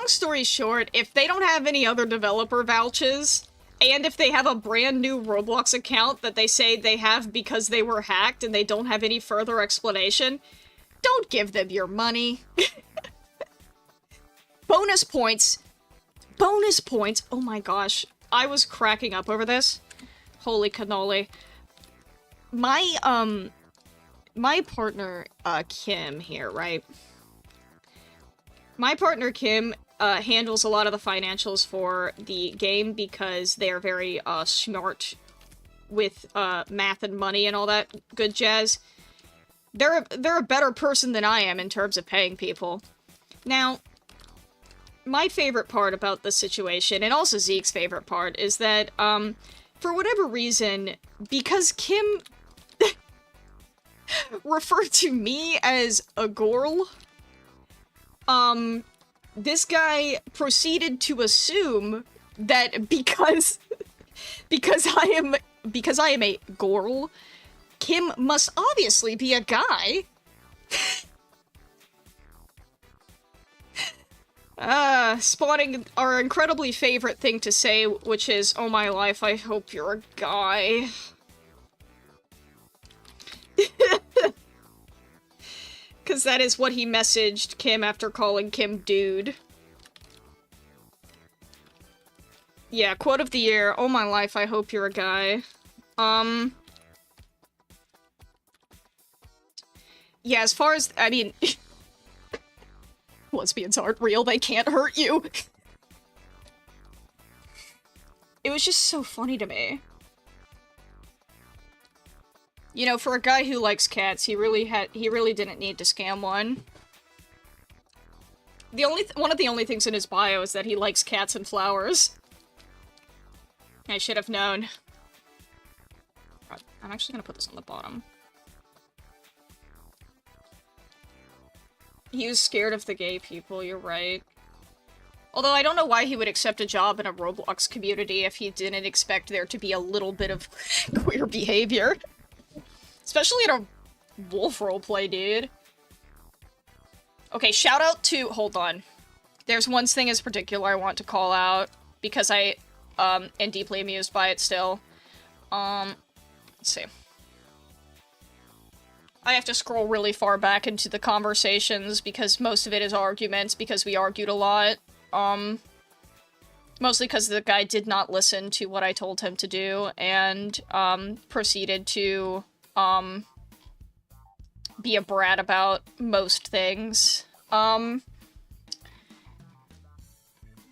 story short, if they don't have any other developer vouchers, and if they have a brand new Roblox account that they say they have because they were hacked and they don't have any further explanation, don't give them your money. Bonus points. Bonus points. Oh my gosh. I was cracking up over this. Holy cannoli. My partner, Kim here, right? My partner, Kim, handles a lot of the financials for the game because they are very, smart with, math and money and all that good jazz. They're a better person than I am in terms of paying people. Now, my favorite part about the situation, and also Zeke's favorite part, is that, for whatever reason, because Kim referred to me as a girl, this guy proceeded to assume that because I am a girl, Kim must obviously be a guy. Spawning our incredibly favorite thing to say, which is, oh my life, I hope you're a guy. Because that is what he messaged Kim after calling Kim dude. Yeah, quote of the year, oh my life, I hope you're a guy. Yeah, as far as, I mean... lesbians aren't real, they can't hurt you. It was just so funny to me. You know, for a guy who likes cats, he really didn't need to scam one. One of the only things in his bio is that he likes cats and flowers. I should have known. I'm actually gonna put this on the bottom. He was scared of the gay people, you're right. Although I don't know why he would accept a job in a Roblox community if he didn't expect there to be a little bit of queer behavior. Especially in a wolf roleplay, dude. Okay, shout out to... hold on. There's one thing in particular I want to call out, because I, am deeply amused by it still. Let's see. I have to scroll really far back into the conversations, because most of it is arguments, because we argued a lot. Mostly because the guy did not listen to what I told him to do, and, proceeded to, be a brat about most things. But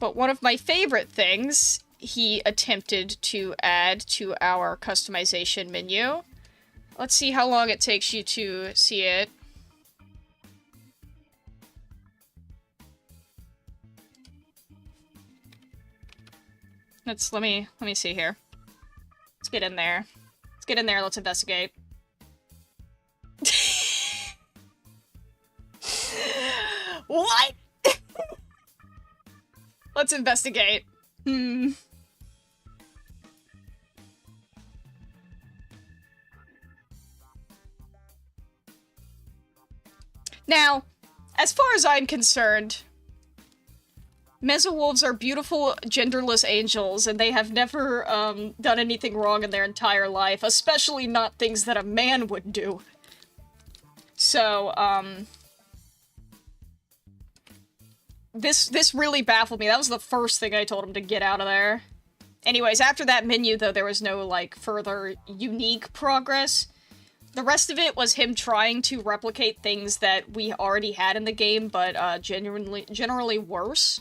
one of my favorite things he attempted to add to our customization menu Let's see how long it takes you to see it. Let me see here. Let's get in there. Let's get in there, let's investigate. What? Let's investigate. Now, as far as I'm concerned, Meza wolves are beautiful, genderless angels, and they have never, done anything wrong in their entire life, especially not things that a man would do. So, This really baffled me. That was the first thing I told him to get out of there. Anyways, after that menu, though, there was no, like, further unique progress. The rest of it was him trying to replicate things that we already had in the game, but, generally worse.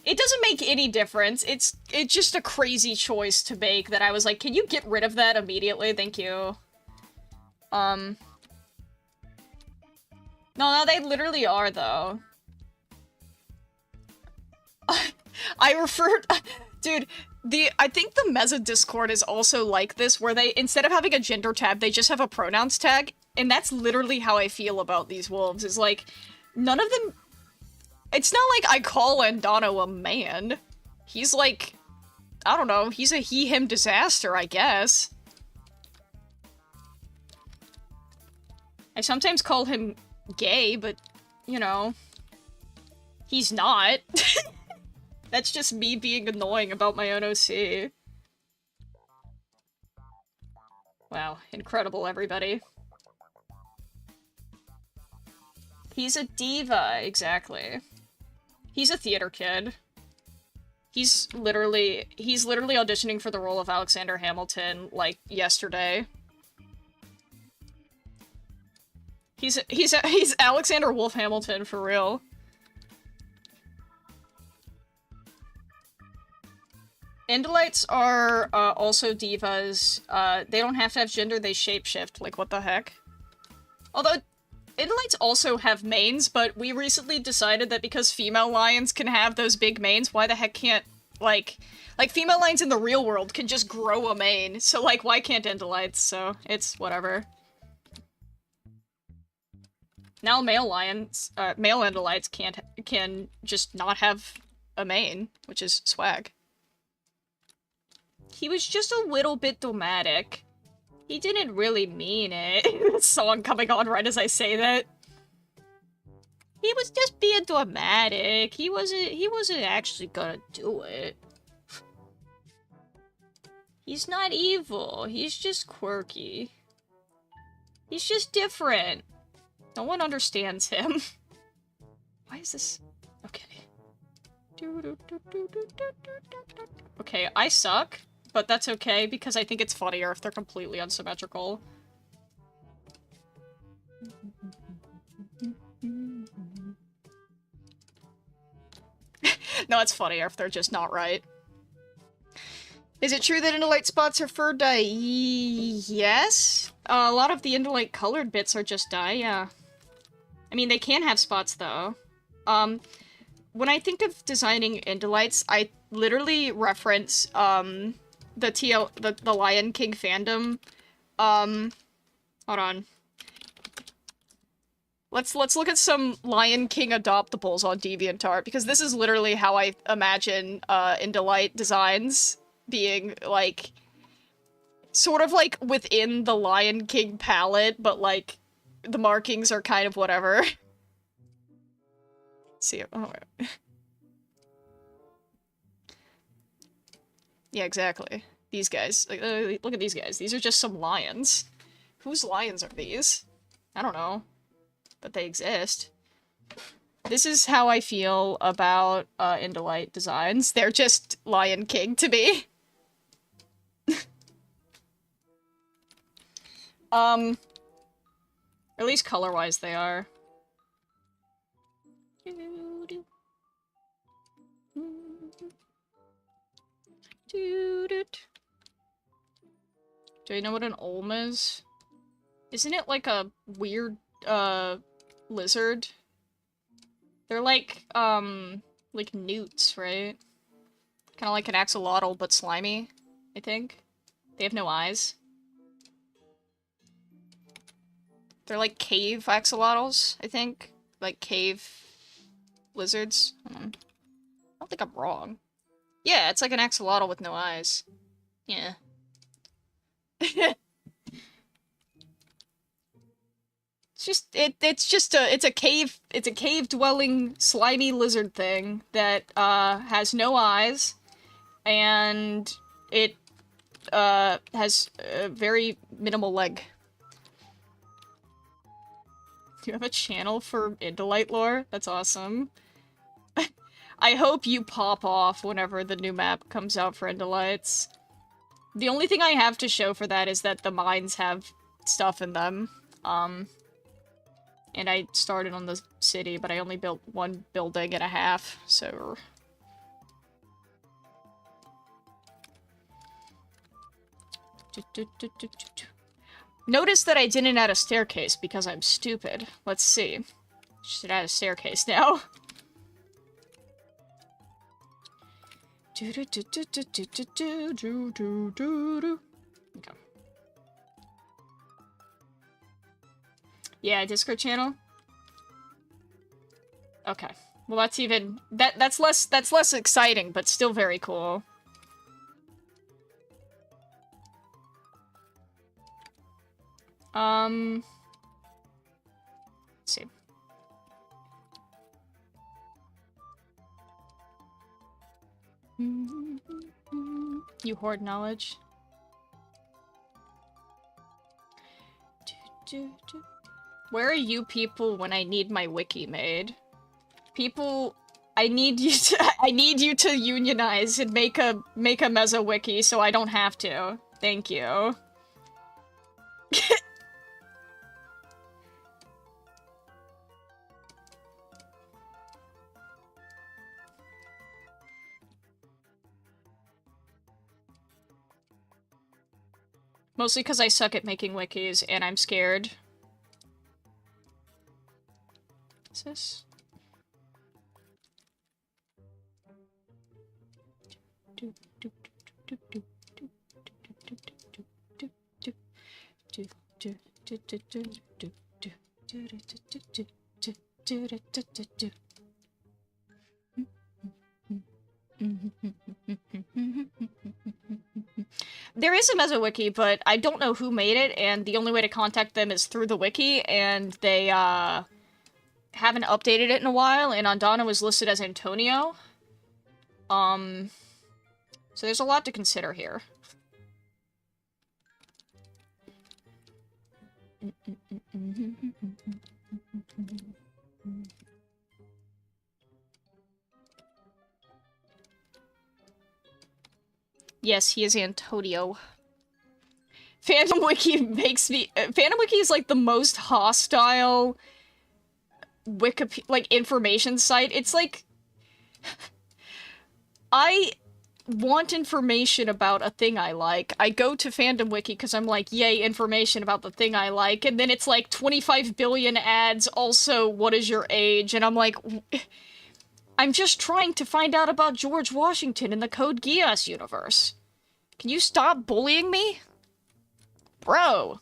It doesn't make any difference. It's just a crazy choice to make that I was like, can you get rid of that immediately? Thank you. No, they literally are, though. I referred... Dude, I think the Meza Discord is also like this, where they, instead of having a gender tab, they just have a pronouns tag, and that's literally how I feel about these wolves, is like, none of them... It's not like I call Andano a man. He's like... I don't know, he's a he-him disaster, I guess. I sometimes call him gay, but, you know... He's not. That's just me being annoying about my own OC. Wow, incredible, everybody. He's a diva, exactly. He's a theater kid. He's literally auditioning for the role of Alexander Hamilton, like, yesterday. He's Alexander Wolf Hamilton, for real. Indolites are, also divas. They don't have to have gender, they shapeshift. Like, what the heck? Although, Indolites also have manes, but we recently decided that because female lions can have those big manes, why the heck can't, like, female lions in the real world can just grow a mane, so, like, why can't Indolites? So, it's whatever. Now male Indolites can just not have a mane, which is swag. He was just a little bit dramatic. He didn't really mean it. Song coming on right as I say that. He was just being dramatic. He wasn't actually gonna do it. He's not evil. He's just quirky. He's just different. No one understands him. Why is this... Okay. Okay, I suck. But that's okay, because I think it's funnier if they're completely unsymmetrical. No, it's funnier if they're just not right. Is it true that Indolite spots are fur dye? Yes. A lot of the Indolite colored bits are just dye, yeah. I mean, they can have spots, though. When I think of designing Indolites, I literally reference, the Lion King fandom. Hold on. Let's look at some Lion King adoptables on DeviantArt, because this is literally how I imagine, Indolite designs being, like, sort of, like, within the Lion King palette, but, like, the markings are kind of whatever. Let's see, oh, wait. Yeah, exactly. These guys. Like, look at these guys. These are just some lions. Whose lions are these? I don't know. But they exist. This is how I feel about, Indolite designs. They're just Lion King to me. At least color-wise they are. Do you know what an olm is? Isn't it like a weird, lizard? They're like newts, right? Kind of like an axolotl, but slimy, I think. They have no eyes. They're like cave axolotls, I think. Like cave lizards. I don't think I'm wrong. Yeah, it's like an axolotl with no eyes. Yeah. It's a cave dwelling slimy lizard thing that has no eyes, and it has a very minimal leg. Do you have a channel for Indolite lore? That's awesome. I hope you pop off whenever the new map comes out for Indolites. The only thing I have to show for that is that the mines have stuff in them. And I started on the city, but I only built one building and a half, so... Notice that I didn't add a staircase because I'm stupid. Let's see. Should add a staircase now. Okay. Yeah, Discord channel? Okay. Well, that's even... That's less exciting, but still very cool. Let's see. You hoard knowledge. Where are you people when I need my wiki made? People, I need you to unionize and make a Meza wiki so I don't have to. Thank you. Mostly because I suck at making wikis and I'm scared. What's this? There is a Meza wiki, but I don't know who made it, and the only way to contact them is through the wiki, and they, haven't updated it in a while, and Andana was listed as Antonio. So there's a lot to consider here. Yes, he is Antonio. Phantom Wiki makes me... Phantom Wiki is, like, the most hostile information site. It's, like... I want information about a thing I like. I go to Fandom Wiki because I'm like, yay, information about the thing I like, and then it's, like, 25 billion ads, also, what is your age? And I'm like... I'm just trying to find out about George Washington in the Code Geass universe. Can you stop bullying me? Bro.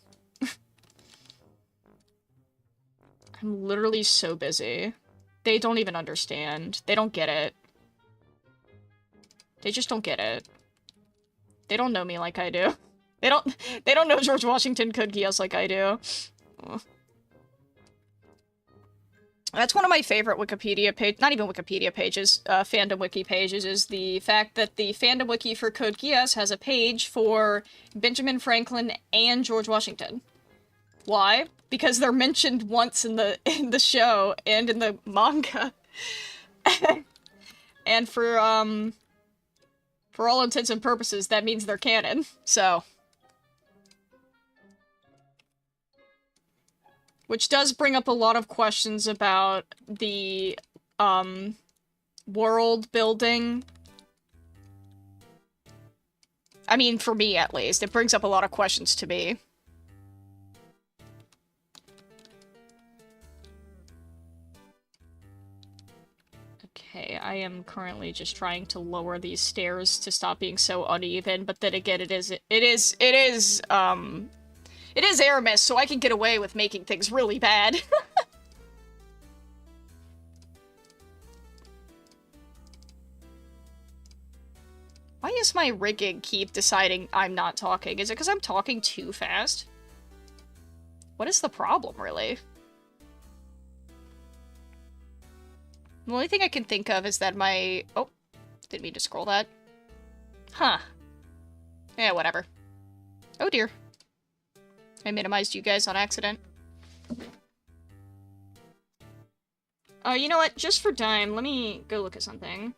I'm literally so busy. They don't even understand. They don't get it. They just don't get it. They don't know me like I do. They don't know George Washington Code Geass like I do. Ugh. That's one of my favorite Wikipedia not even Wikipedia pages, Fandom Wiki pages, is the fact that the Fandom Wiki for Code Geass has a page for Benjamin Franklin and George Washington. Why? Because they're mentioned once in the show and in the manga. And for all intents and purposes, that means they're canon, so... Which does bring up a lot of questions about the, world building. I mean, for me, at least. It brings up a lot of questions to me. Okay, I am currently just trying to lower these stairs to stop being so uneven, but then again, it is air mist, so I can get away with making things really bad. Why does my rigging keep deciding I'm not talking? Is it because I'm talking too fast? What is the problem, really? The only thing I can think of is that my... Oh, didn't mean to scroll that. Huh. Yeah, whatever. Oh dear. I minimized you guys on accident. You know what? Just for time, let me go look at something.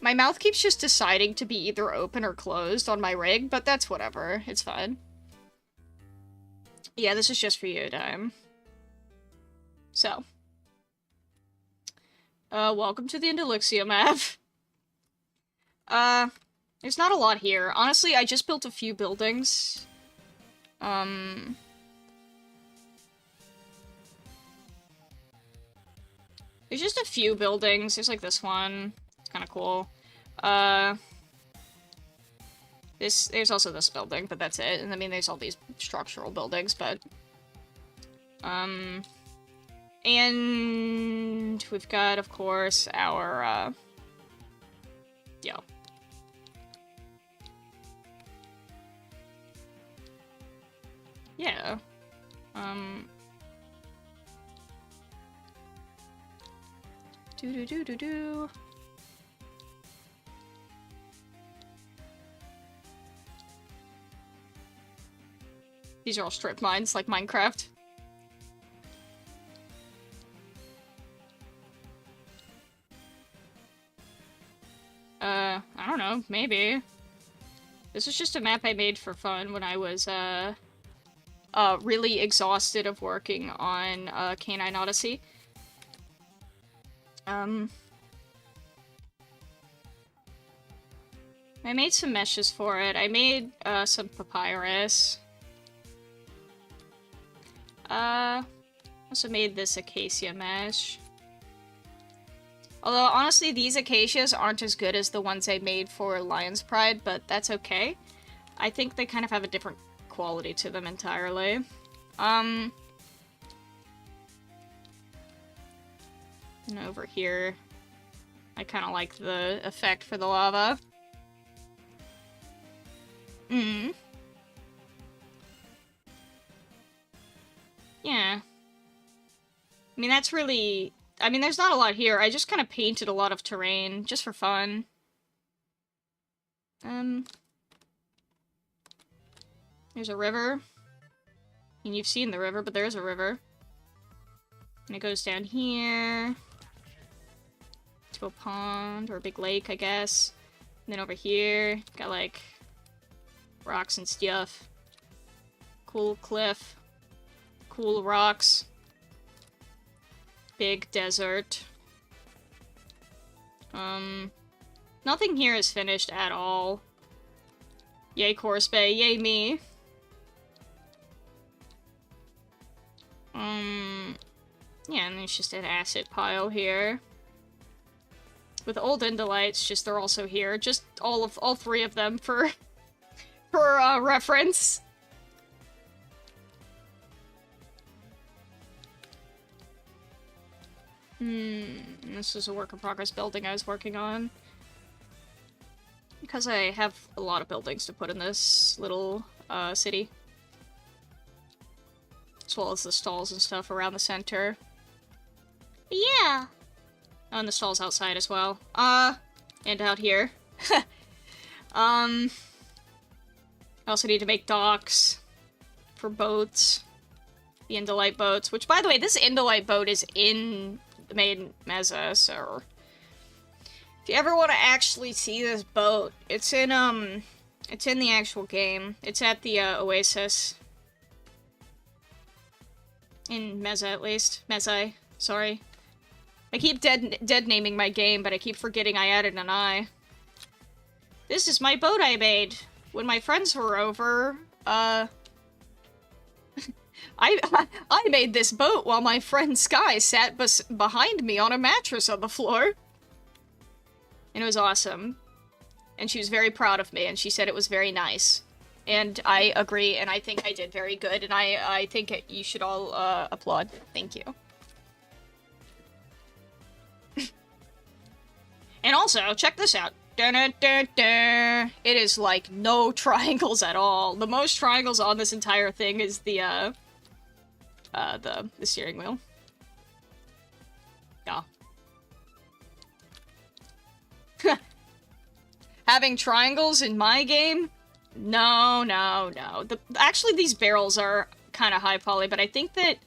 My mouth keeps just deciding to be either open or closed on my rig, but that's whatever. It's fine. Yeah, this is just for you, Dime. So. Welcome to the Indolixia map. There's not a lot here. Honestly, I just built a few buildings. There's just a few buildings. There's like this one. It's kind of cool. There's also this building, but that's it. And I mean, there's all these structural buildings, but... And we've got, of course, our, yeah. Yeah. Do-do-do-do-do. These are all strip mines, like Minecraft. I don't know, maybe. This is just a map I made for fun when I was, really exhausted of working on, Canine Odyssey. I made some meshes for it. I made, some papyrus. Also made this acacia mesh. Although, honestly, these acacias aren't as good as the ones I made for Lion's Pride, but that's okay. I think they kind of have a different quality to them entirely. And over here, I kind of like the effect for the lava. Yeah. I mean, that's really... I mean, there's not a lot here. I just kind of painted a lot of terrain, just for fun. There's a river. I mean, you've seen the river, but there is a river. And it goes down here. To a pond, or a big lake, I guess. And then over here, got, like, rocks and stuff. Cool cliff. Cool rocks. Big desert. Nothing here is finished at all. Yay, Course Bay. Yay, me. Yeah, and there's just an acid pile here. With old Indolites, just they're also here. Just all three of them for reference. This is a work in progress building I was working on. Because I have a lot of buildings to put in this little, city. As well as the stalls and stuff around the center. Yeah! Oh, and the stalls outside as well. And out here. I also need to make docks for boats. The Indolite boats, which, by the way, this Indolite boat is in the main Meza, so... If you ever want to actually see this boat, it's in the actual game. It's at the, Oasis. In Meza, at least. Mezaai. Sorry. I keep dead naming my game, but I keep forgetting I added an I. This is my boat I made. When my friends were over, I made this boat while my friend Sky sat behind me on a mattress on the floor. And it was awesome. And she was very proud of me, and she said it was very nice. And I agree, and I think I did very good, and I think you should all applaud. Thank you. And also, check this out. It is like no triangles at all. The most triangles on this entire thing is the steering wheel. Yeah. Having triangles in my game? No, no, no. Actually, these barrels are kind of high poly, but I think that...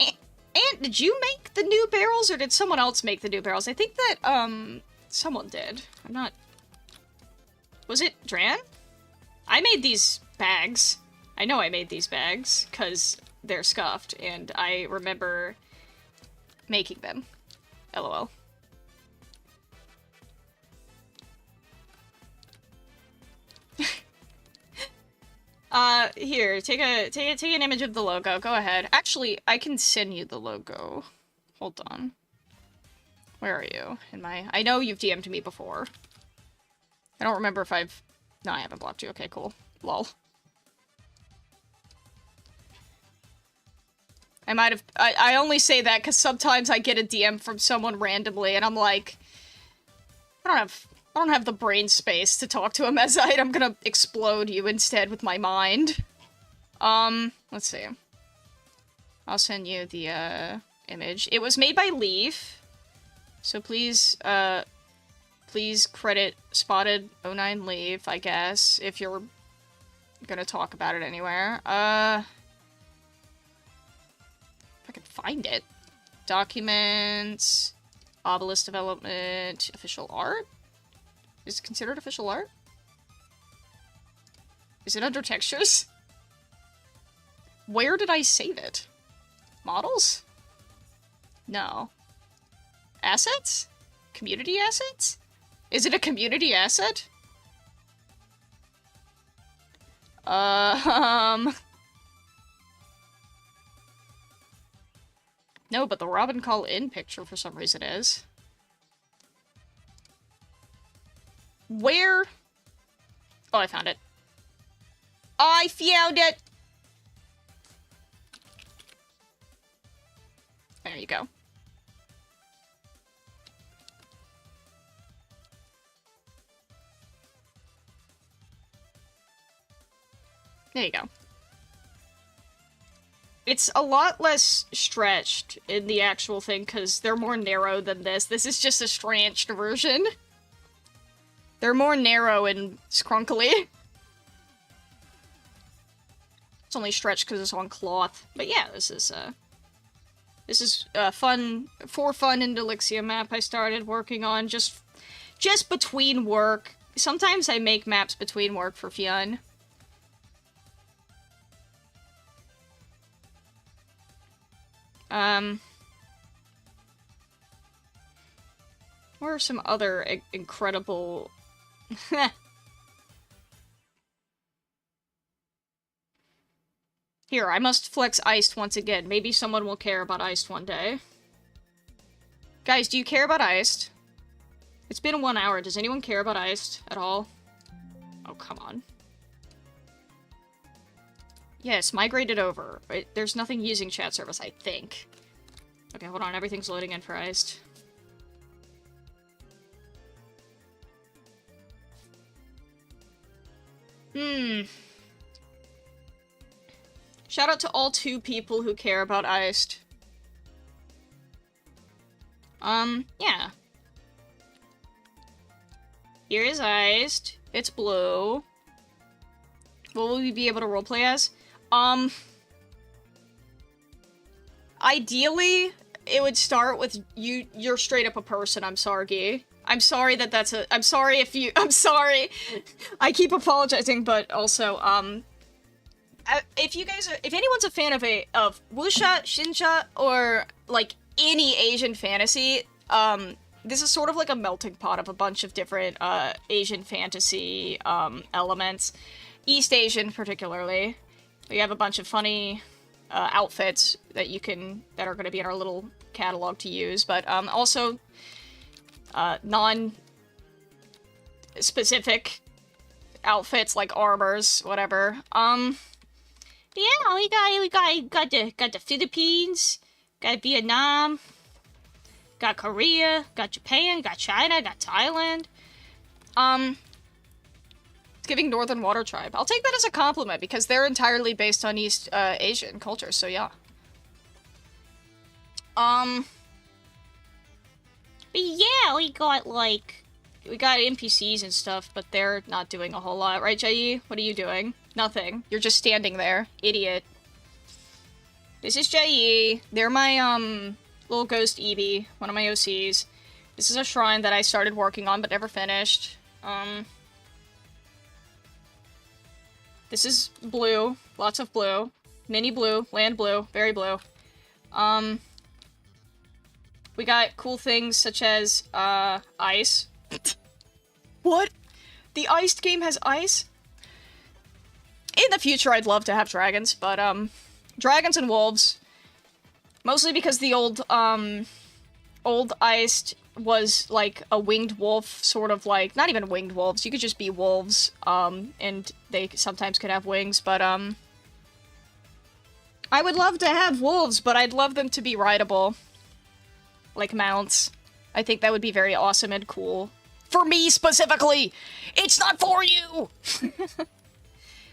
Ant, did you make the new barrels, or did someone else make the new barrels? I think that, someone did. I'm not... Was it Dran? I made these bags. I know I made these bags, because they're scuffed, and I remember making them. LOL. Here, take an image of the logo. Go ahead. Actually, I can send you the logo. Hold on. Where are you? I know you've DM'd me before. I don't remember if I've... No, I haven't blocked you. Okay, cool. Lol. I might have... I only say that because sometimes I get a DM from someone randomly, and I'm like... I don't have the brain space to talk to a Mezaai. I'm gonna explode you instead with my mind. Let's see. I'll send you the, image. It was made by Leaf. So please, please credit Spotted09 Leaf, I guess, if you're gonna talk about it anywhere. If I can find it. Documents, Obelisk Development, Official Art? Is it considered official art? Is it under textures? Where did I save it? Models? No. Assets? Community assets? Is it a community asset? No, but the Robin Call In picture for some reason is. Where? Oh, I found it. I found it! There you go. There you go. It's a lot less stretched in the actual thing, because they're more narrow than this. This is just a stretched version. They're more narrow and scrunkly. It's only stretched because it's on cloth. But yeah, this is fun, for fun in Delixia map I started working on just between work. Sometimes I make maps between work for fun. What are some other incredible... Here, I must flex Iced once again. Maybe someone will care about Iced one day. Guys, do you care about Iced? It's been 1 hour. Does anyone care about Iced at all? Oh, come on. Yes, migrated over. There's nothing using chat service, I think. Okay, hold on. Everything's loading in for Iced. Shout out to all 2 people who care about Iced. Yeah. Here is Iced. It's blue. What will we be able to roleplay as? Ideally, it would start with you're straight up a person, I'm sorry. I'm sorry that that's a- I'm sorry if you- I'm sorry! I keep apologizing, but also, if anyone's a fan of wuxia, xinxia, or like any Asian fantasy, this is sort of like a melting pot of a bunch of different Asian fantasy elements. East Asian particularly. We have a bunch of funny outfits that are going to be in our little catalog to use, but also non-specific outfits like armors, whatever. Yeah, we got the Philippines, got Vietnam, got Korea, got Japan, got China, got Thailand. It's giving Northern Water Tribe. I'll take that as a compliment because they're entirely based on East Asian culture, so yeah. But yeah, we got NPCs and stuff, but they're not doing a whole lot, right, Jai? What are you doing? Nothing. You're just standing there. Idiot. This is Jai. They're my, little ghost Eevee, one of my OCs. This is a shrine that I started working on but never finished. This is blue. Lots of blue. Mini blue. Land blue. Very blue. We got cool things such as, ice. What? The iced game has ice? In the future, I'd love to have dragons, but, dragons and wolves. Mostly because the old iced was, like, a winged wolf, sort of like, not even winged wolves, you could just be wolves, and they sometimes could have wings, but, I would love to have wolves, but I'd love them to be rideable. Like mounts. I think that would be very awesome and cool. For me, specifically! It's not for you!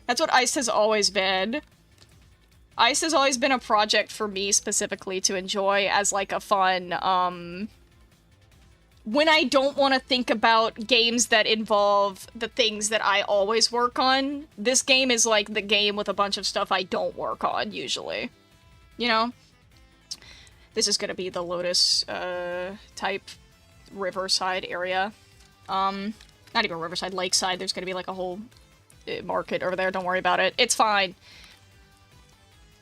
That's what Iced has always been. Iced has always been a project for me, specifically, to enjoy as, like, a fun, when I don't want to think about games that involve the things that I always work on, this game is, like, the game with a bunch of stuff I don't work on, usually. You know? This is gonna be the Lotus, type riverside area. Not even riverside, lakeside. There's gonna be, like, a whole market over there. Don't worry about it. It's fine.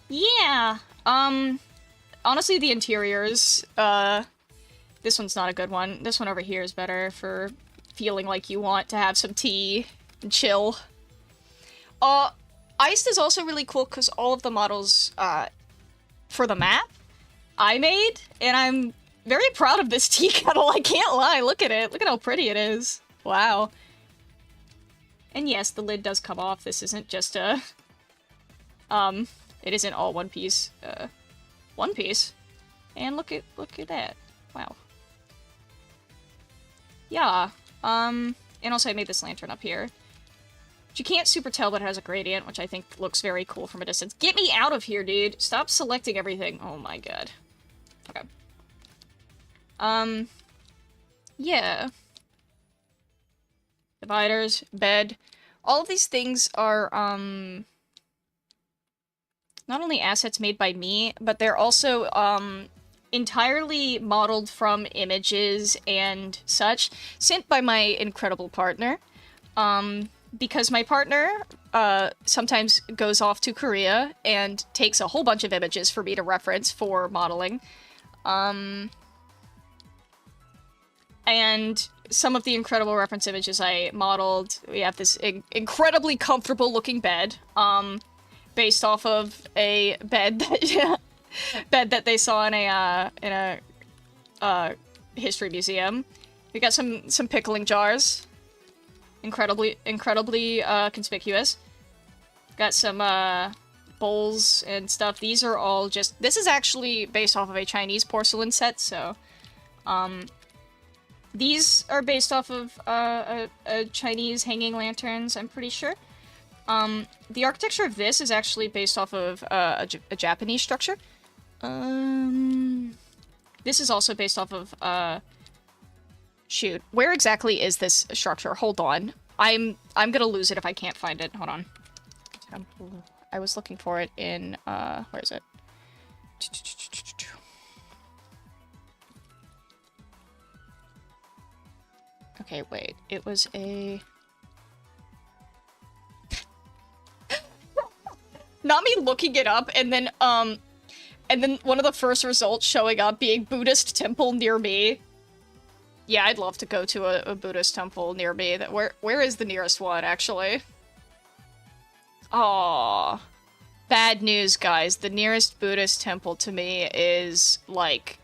Yeah. Honestly, the interiors, this one's not a good one. This one over here is better for feeling like you want to have some tea and chill. Iced is also really cool because all of the models, for the map I made, and I'm very proud of this tea kettle, I can't lie. Look at it. Look at how pretty it is. Wow. And yes, the lid does come off. This isn't just a, it isn't all one piece. One piece. And look at that. Wow. Yeah. And also I made this lantern up here. Which you can't super tell, but it has a gradient, which I think looks very cool from a distance. Get me out of here, dude! Stop selecting everything. Oh my god. Okay. Yeah. Dividers, bed. All of these things are, not only assets made by me, but they're also, entirely modeled from images and such, sent by my incredible partner. Because my partner, sometimes goes off to Korea and takes a whole bunch of images for me to reference for modeling. And some of the incredible reference images I modeled, we have this incredibly comfortable looking bed, based off of a bed that, bed that they saw in a history museum. We got some pickling jars. Incredibly conspicuous. Got some, bowls and stuff. These are all just... This is actually based off of a Chinese porcelain set, so... These are based off of, a Chinese hanging lanterns, I'm pretty sure. The architecture of this is actually based off of, a Japanese structure. This is also based off of, shoot. Where exactly is this structure? Hold on. I'm gonna lose it if I can't find it. Hold on. I was looking for it in, where is it? Okay, wait. It was a... Not me looking it up and then one of the first results showing up being Buddhist temple near me. Yeah, I'd love to go to a Buddhist temple near me. Where is the nearest one, actually? Aww. Bad news, guys. The nearest Buddhist temple to me is, like,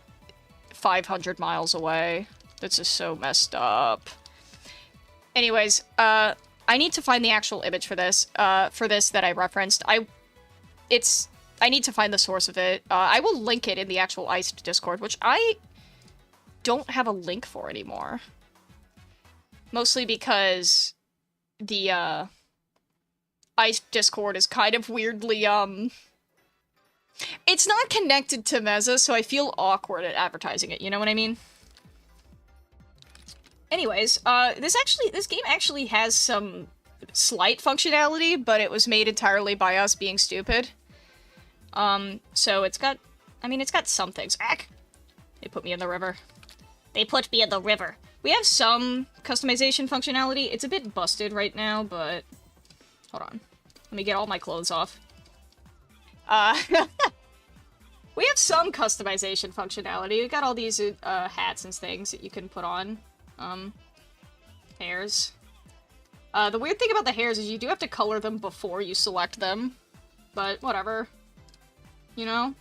500 miles away. That's just so messed up. Anyways, I need to find the actual image for this that I referenced. I need to find the source of it. I will link it in the actual Iced Discord, which I don't have a link for anymore. Mostly because the, Iced Discord is kind of weirdly, it's not connected to Meza, so I feel awkward at advertising it, you know what I mean? Anyways, this game actually has some slight functionality, but it was made entirely by us being stupid. So it's got some things. Ack! They put me in the river. They put me in the river. We have some customization functionality. It's a bit busted right now, but... Hold on. Let me get all my clothes off. We have some customization functionality. We got all these, hats and things that you can put on. Hairs. The weird thing about the hairs is you do have to color them before you select them. But, whatever. You know?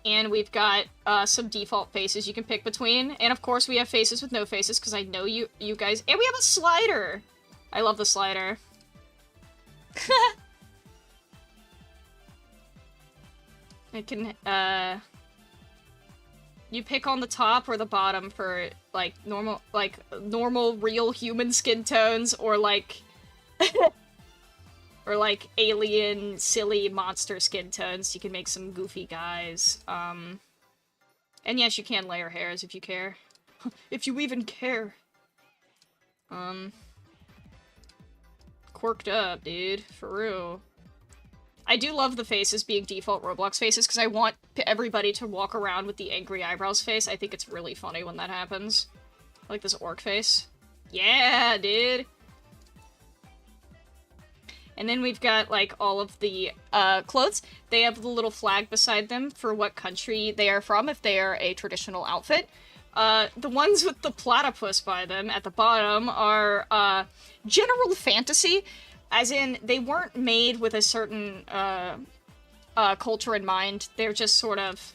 And we've got, some default faces you can pick between. And, of course, we have faces with no faces, because I know you guys... And we have a slider! I love the slider. It can, you pick on the top or the bottom for, like, normal, real human skin tones, or, like... or, like, alien, silly monster skin tones. You can make some goofy guys. And yes, you can layer hairs if you care. If you even care. Quirked up, dude. For real. I do love the faces being default Roblox faces, because I want everybody to walk around with the angry eyebrows face. I think it's really funny when that happens. I like this orc face. Yeah, dude! And then we've got, like, all of the, clothes. They have the little flag beside them for what country they are from, if they are a traditional outfit. The ones with the platypus by them at the bottom are, general fantasy. As in, they weren't made with a certain, culture in mind. They're just sort of,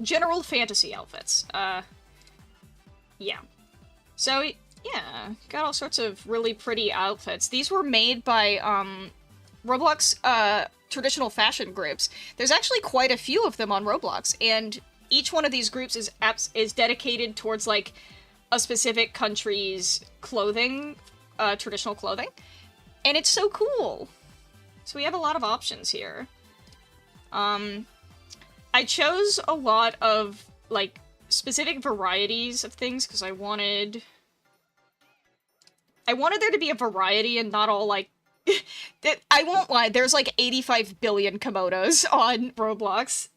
general fantasy outfits. Yeah. So, yeah, got all sorts of really pretty outfits. These were made by, Roblox, traditional fashion groups. There's actually quite a few of them on Roblox, and each one of these groups is dedicated towards, like, a specific country's clothing, traditional clothing. And it's so cool! So we have a lot of options here. I chose a lot of, like, specific varieties of things, because I wanted there to be a variety and not all, like... I won't lie, there's, like, 85 billion kimonos on Roblox.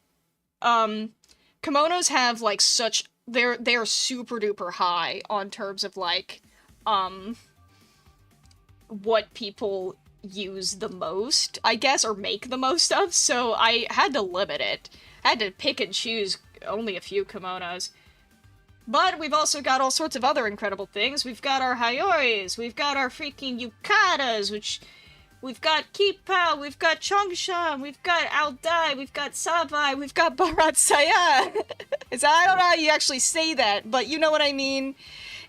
Kimonos have, like, such... They're super duper high on terms of, like, what people use the most, I guess, or make the most of, so I had to limit it. I had to pick and choose only a few kimonos. But we've also got all sorts of other incredible things. We've got our Hayoris, we've got our freaking Yukatas, which... We've got Kipa, we've got Chongshan, we've got Aldai, we've got Savai, we've got Bharat Saya. I don't know how you actually say that, but you know what I mean.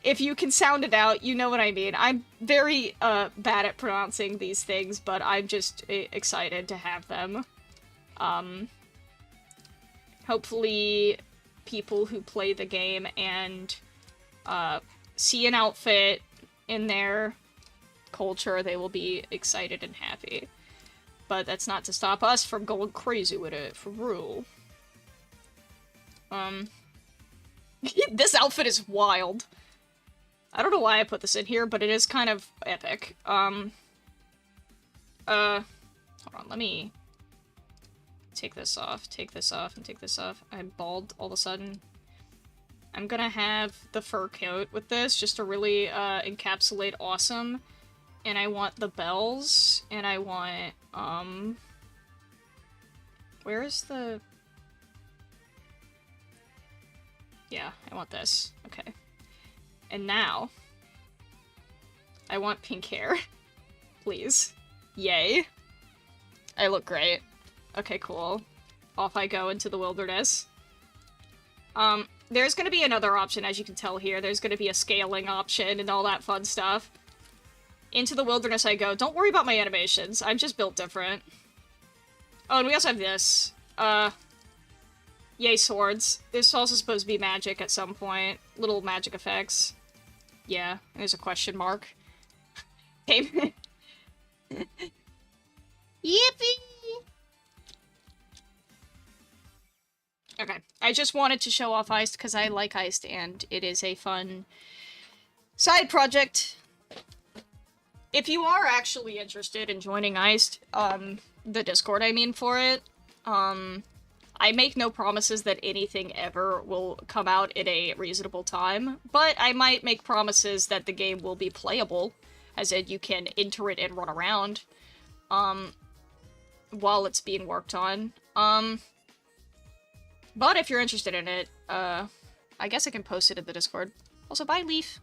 If you can sound it out, you know what I mean. I'm very bad at pronouncing these things, but I'm just excited to have them. Hopefully people who play the game and see an outfit in their culture, they will be excited and happy. But that's not to stop us from going crazy with it, for real. This outfit is wild. I don't know why I put this in here, but it is kind of epic. Hold on, let me take this off, and take this off. I'm bald all of a sudden. I'm gonna have the fur coat with this, just to really, encapsulate awesome. and I want the bells, and I want, where is the... Yeah, I want this. Okay. And now, I want pink hair. Please. Yay. I look great. Okay, cool. Off I go into the wilderness. There's gonna be another option, as you can tell here. There's gonna be a scaling option and all that fun stuff. Into the wilderness I go. Don't worry about my animations. I'm just built different. Oh, and we also have this. Yay, swords. This is also supposed to be magic at some point. Little magic effects. Yeah, there's a question mark. Okay. Yippee! Okay, I just wanted to show off Iced because I like Iced and it is a fun side project. If you are actually interested in joining Iced, the Discord I mean for it, I make no promises that anything ever will come out in a reasonable time, but I might make promises that the game will be playable, as in you can enter it and run around, while it's being worked on. But if you're interested in it, I guess I can post it in the Discord. Also, bye, Leaf.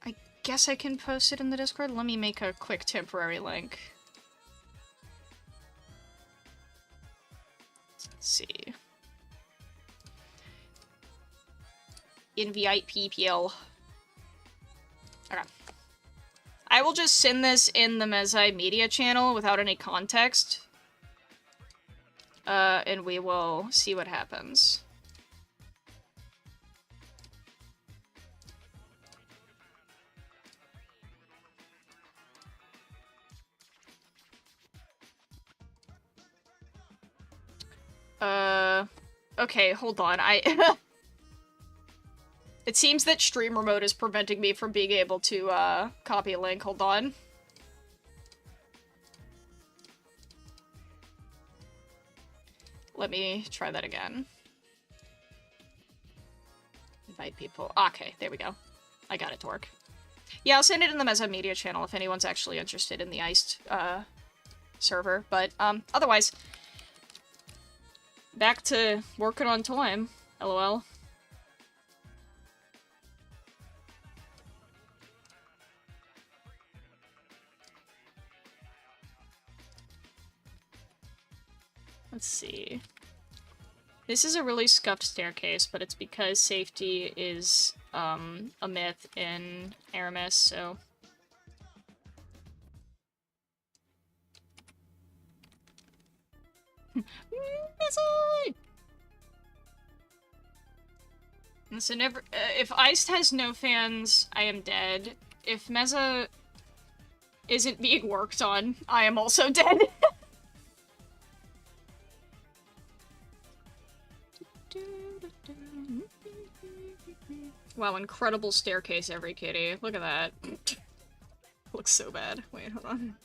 I guess I can post it in the Discord. Let me make a quick temporary link. Let's see. Invite PPL. Okay. I will just send this in the Mezaai media channel without any context. And we will see what happens. Okay, hold on. It seems that streamer mode is preventing me from being able to, copy a link. Hold on. Let me try that again. Invite people. Okay, there we go. I got it to work. Yeah, I'll send it in the Mezaai media channel if anyone's actually interested in the Iced, server. But, otherwise, back to working on time. LOL. Let's see. This is a really scuffed staircase, but it's because safety is, a myth in Aramis, so... Mezaai! Listen, if Iced has no fans, I am dead. If Meza isn't being worked on, I am also dead. Wow, incredible staircase, every kitty. Look at that. Looks so bad. Wait, hold on.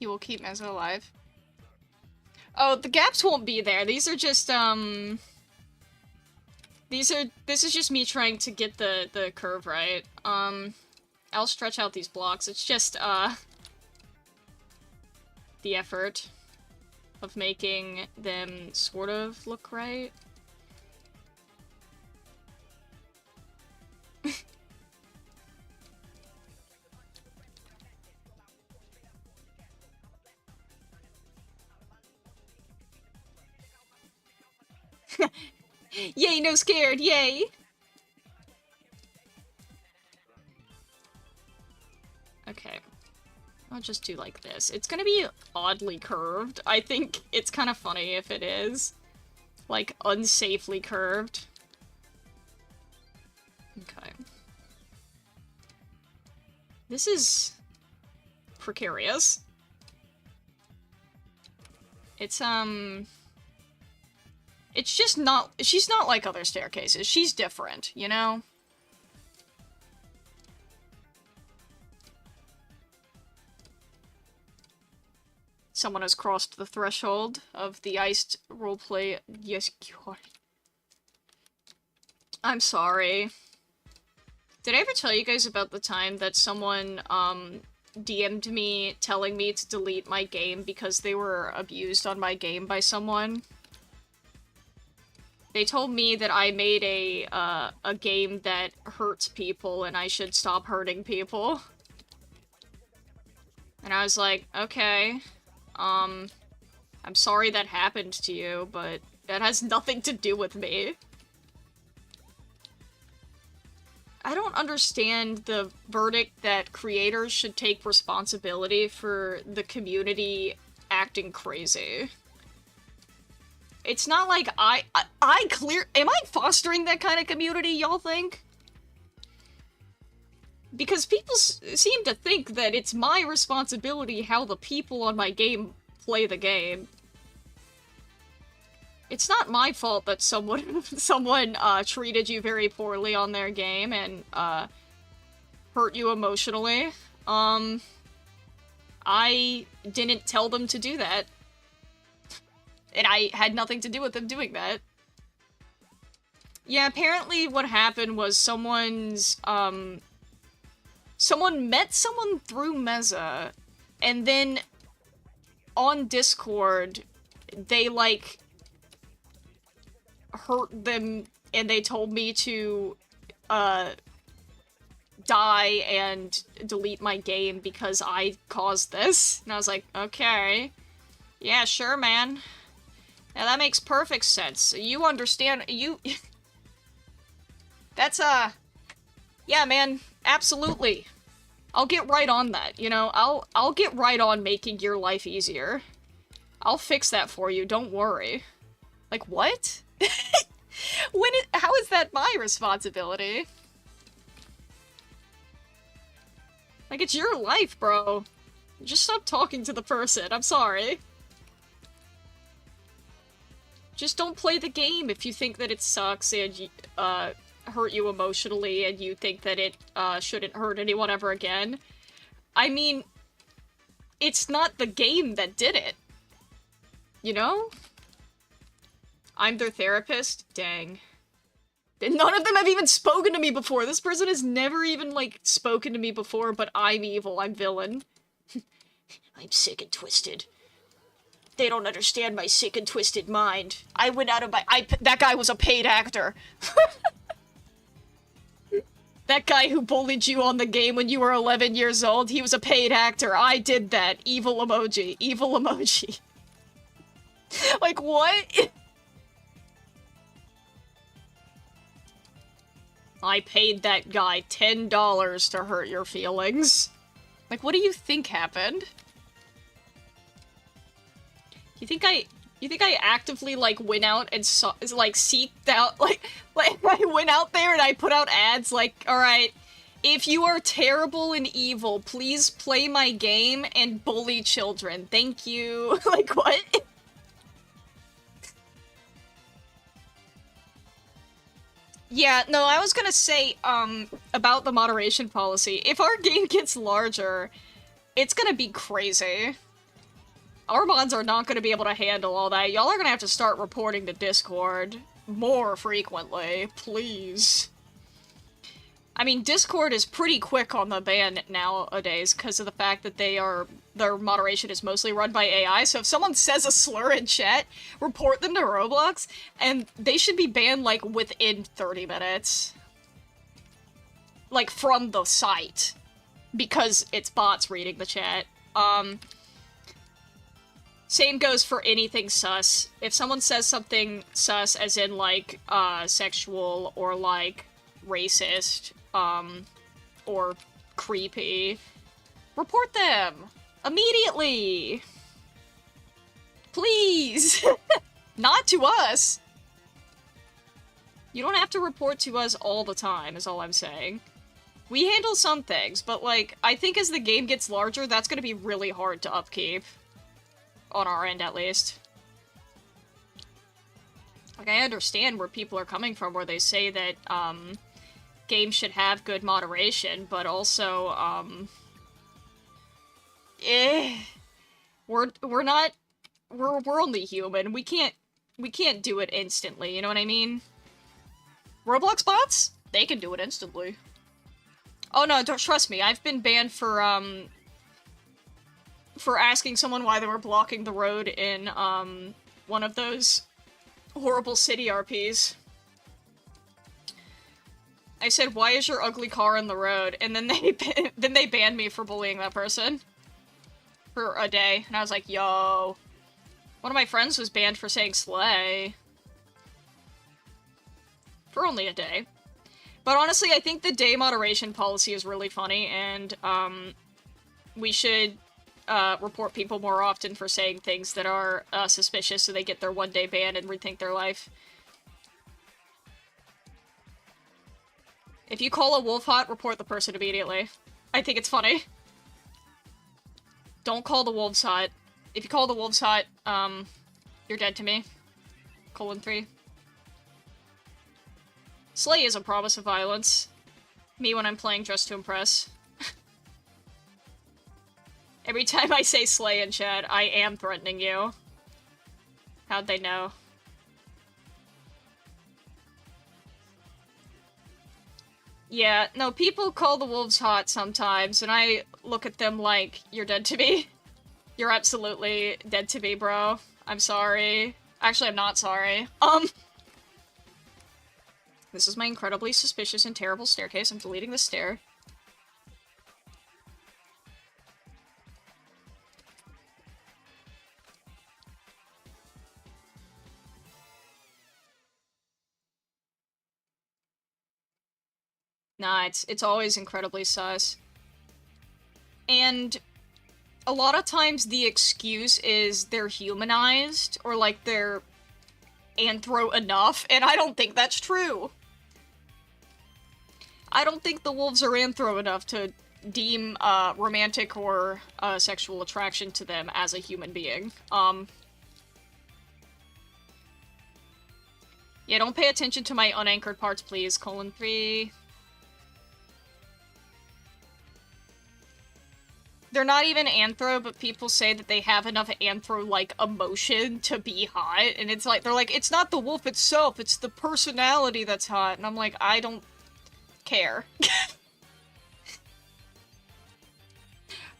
You will keep Meza alive. Oh, the gaps won't be there. These are just, this is just me trying to get the curve right. I'll stretch out these blocks. It's just, the effort of making them sort of look right. Yay, no scared, yay! Okay. I'll just do like this. It's gonna be oddly curved. I think it's kind of funny if it is. Like, unsafely curved. Okay. This is... precarious. It's just not, she's not like other staircases. She's different, you know? Someone has crossed the threshold of the iced roleplay. Yes, God. I'm sorry. Did I ever tell you guys about the time that someone, DM'd me telling me to delete my game because they were abused on my game by someone? They told me that I made a game that hurts people and I should stop hurting people. And I was like, okay, I'm sorry that happened to you, but that has nothing to do with me. I don't understand the verdict that creators should take responsibility for the community acting crazy. It's not like am I fostering that kind of community, y'all think? Because people seem to think that it's my responsibility how the people on my game play the game. It's not my fault that someone treated you very poorly on their game and hurt you emotionally. I didn't tell them to do that. And I had nothing to do with them doing that. Yeah, apparently what happened was someone met someone through Meza, and then on Discord, they, like, hurt them, and they told me to, die and delete my game because I caused this. And I was like, okay. Yeah, sure, man. Yeah, that makes perfect sense. You understand, That's, yeah, man, absolutely. I'll get right on that, you know? I'll get right on making your life easier. I'll fix that for you, don't worry. Like, what? How is that my responsibility? Like, it's your life, bro. Just stop talking to the person, I'm sorry. Just don't play the game if you think that it sucks and hurt you emotionally and you think that it shouldn't hurt anyone ever again. I mean, it's not the game that did it. You know? I'm their therapist? Dang. None of them have even spoken to me before. This person has never even, like, spoken to me before, but I'm evil. I'm villain. I'm sick and twisted. They don't understand my sick and twisted mind. I went out of my- that guy was a paid actor. That guy who bullied you on the game when you were 11 years old, he was a paid actor. I did that. Evil emoji. Evil emoji. Like, what? I paid that guy $10 to hurt your feelings. Like, what do you think happened? You think I actively, like, went out and seeked out, like, I went out there and I put out ads, like, alright, if you are terrible and evil, please play my game and bully children. Thank you. Like, what? Yeah, no, I was gonna say, about the moderation policy. If our game gets larger, it's gonna be crazy. Our mods are not going to be able to handle all that. Y'all are going to have to start reporting to Discord more frequently, please. I mean, Discord is pretty quick on the ban nowadays because of the fact that their moderation is mostly run by AI, so if someone says a slur in chat, report them to Roblox, and they should be banned, like, within 30 minutes. Like, from the site. Because it's bots reading the chat. Same goes for anything sus. If someone says something sus, as in, like, sexual, or, like, racist, or creepy, report them! Immediately! Please! Not to us! You don't have to report to us all the time, is all I'm saying. We handle some things, but, like, I think as the game gets larger, that's gonna be really hard to upkeep. On our end, at least. Like, I understand where people are coming from, where they say that, games should have good moderation, but also, we're not, we're only human. We can't do it instantly, you know what I mean? Roblox bots? They can do it instantly. Oh no, don't trust me. I've been banned for asking someone why they were blocking the road in, one of those horrible city RPs. I said, why is your ugly car in the road? And then they banned me for bullying that person. For a day. And I was like, yo. One of my friends was banned for saying slay. For only a day. But honestly, I think the day moderation policy is really funny, and, we should, report people more often for saying things that are, suspicious so they get their one-day ban and rethink their life. If you call a wolf hot, report the person immediately. I think it's funny. Don't call the wolves hot. If you call the wolves hot, you're dead to me. :3. Slay is a promise of violence. Me when I'm playing Dress to Impress. Every time I say slay in chat, I am threatening you. How'd they know? Yeah, no, people call the wolves hot sometimes, and I look at them like, you're dead to me. You're absolutely dead to me, bro. I'm sorry. Actually, I'm not sorry. This is my incredibly suspicious and terrible staircase. I'm deleting the stair. Nah, it's always incredibly sus. And a lot of times the excuse is they're humanized, or like they're anthro enough, and I don't think that's true. I don't think the wolves are anthro enough to deem romantic or sexual attraction to them as a human being. Yeah, don't pay attention to my unanchored parts, please. :3. They're not even anthro, but people say that they have enough anthro-like emotion to be hot, and it's like, they're like, it's not the wolf itself, it's the personality that's hot, and I'm like, I don't care.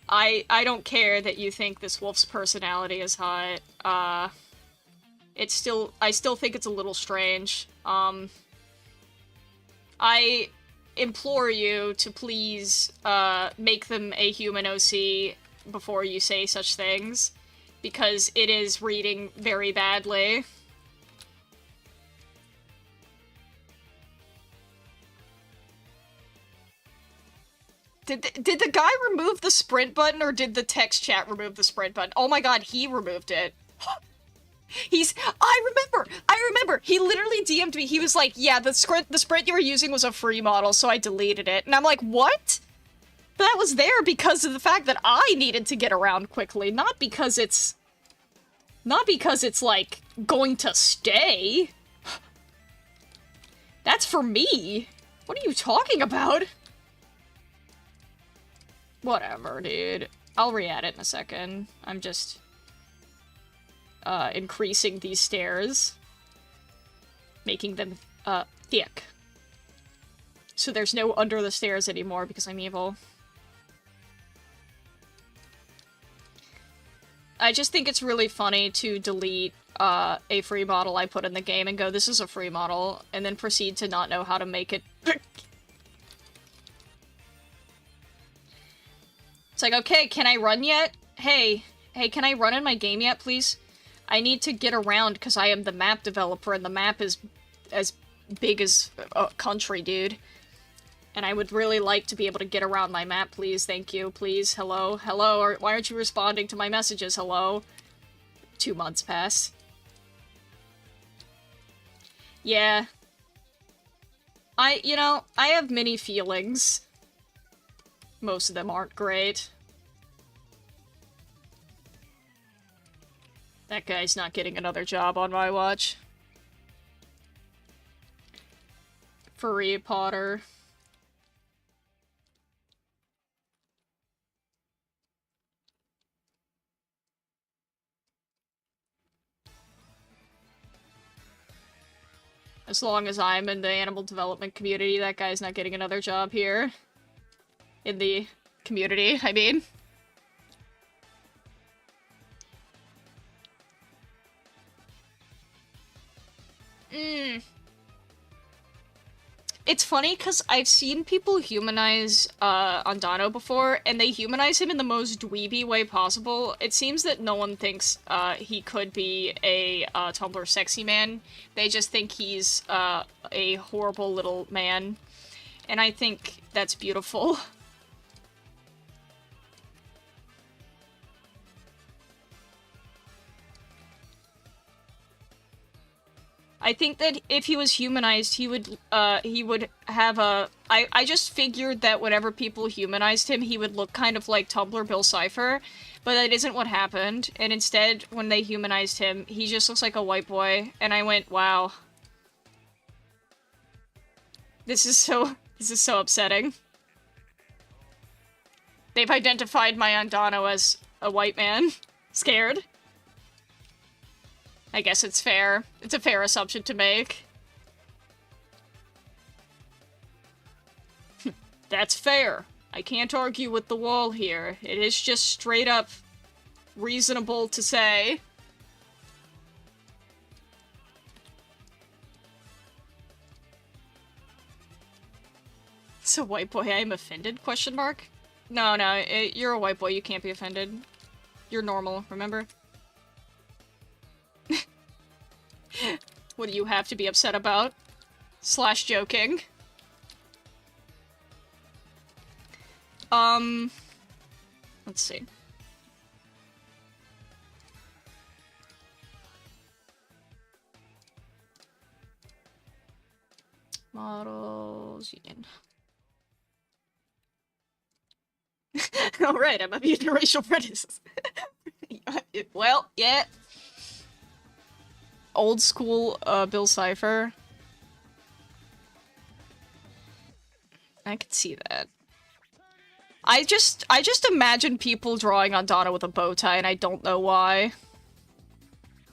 I don't care that you think this wolf's personality is hot. I still think it's a little strange. I implore you to please, make them a human OC before you say such things, because it is reading very badly. Did the guy remove the sprint button, or did the text chat remove the sprint button? Oh my god, he removed it. I remember! He literally DM'd me, he was like, yeah, the sprint you were using was a free model, so I deleted it. And I'm like, what? That was there because of the fact that I needed to get around quickly, not because it's, like, going to stay. That's for me. What are you talking about? Whatever, dude. I'll re-add it in a second. I'm just increasing these stairs. Making them, thick. So there's no under the stairs anymore because I'm evil. I just think it's really funny to delete, a free model I put in the game and go, this is a free model, and then proceed to not know how to make it. It's like, okay, can I run yet? Hey, can I run in my game yet, please? I need to get around because I am the map developer and the map is as big as a country, dude. And I would really like to be able to get around my map, please. Thank you, please. Hello? Hello? Or why aren't you responding to my messages? Hello? 2 months pass. Yeah. I have many feelings. Most of them aren't great. That guy's not getting another job on my watch. Furry Potter. As long as I'm in the animal development community, that guy's not getting another job here. In the community, I mean. It's funny, because I've seen people humanize, Andano before, and they humanize him in the most dweeby way possible. It seems that no one thinks, he could be a, Tumblr sexy man. They just think he's, a horrible little man. And I think that's beautiful. I think that if he was humanized, he would have a... I just figured that whenever people humanized him, he would look kind of like Tumblr Bill Cipher, but that isn't what happened, and instead, when they humanized him, he just looks like a white boy, and I went, wow. This is so upsetting. They've identified my Andano as a white man. Scared. I guess it's fair. It's a fair assumption to make. That's fair. I can't argue with the wall here. It is just straight up reasonable to say. It's a white boy. I'm offended? Question mark? No, you're a white boy. You can't be offended. You're normal, remember? What do you have to be upset about? Slash joking. Let's see. Models, union. Alright, I'm a mutant racial prejudice. Well, yeah. Old school, Bill Cipher. I could see that. I just imagine people drawing on Donna with a bow tie, and I don't know why.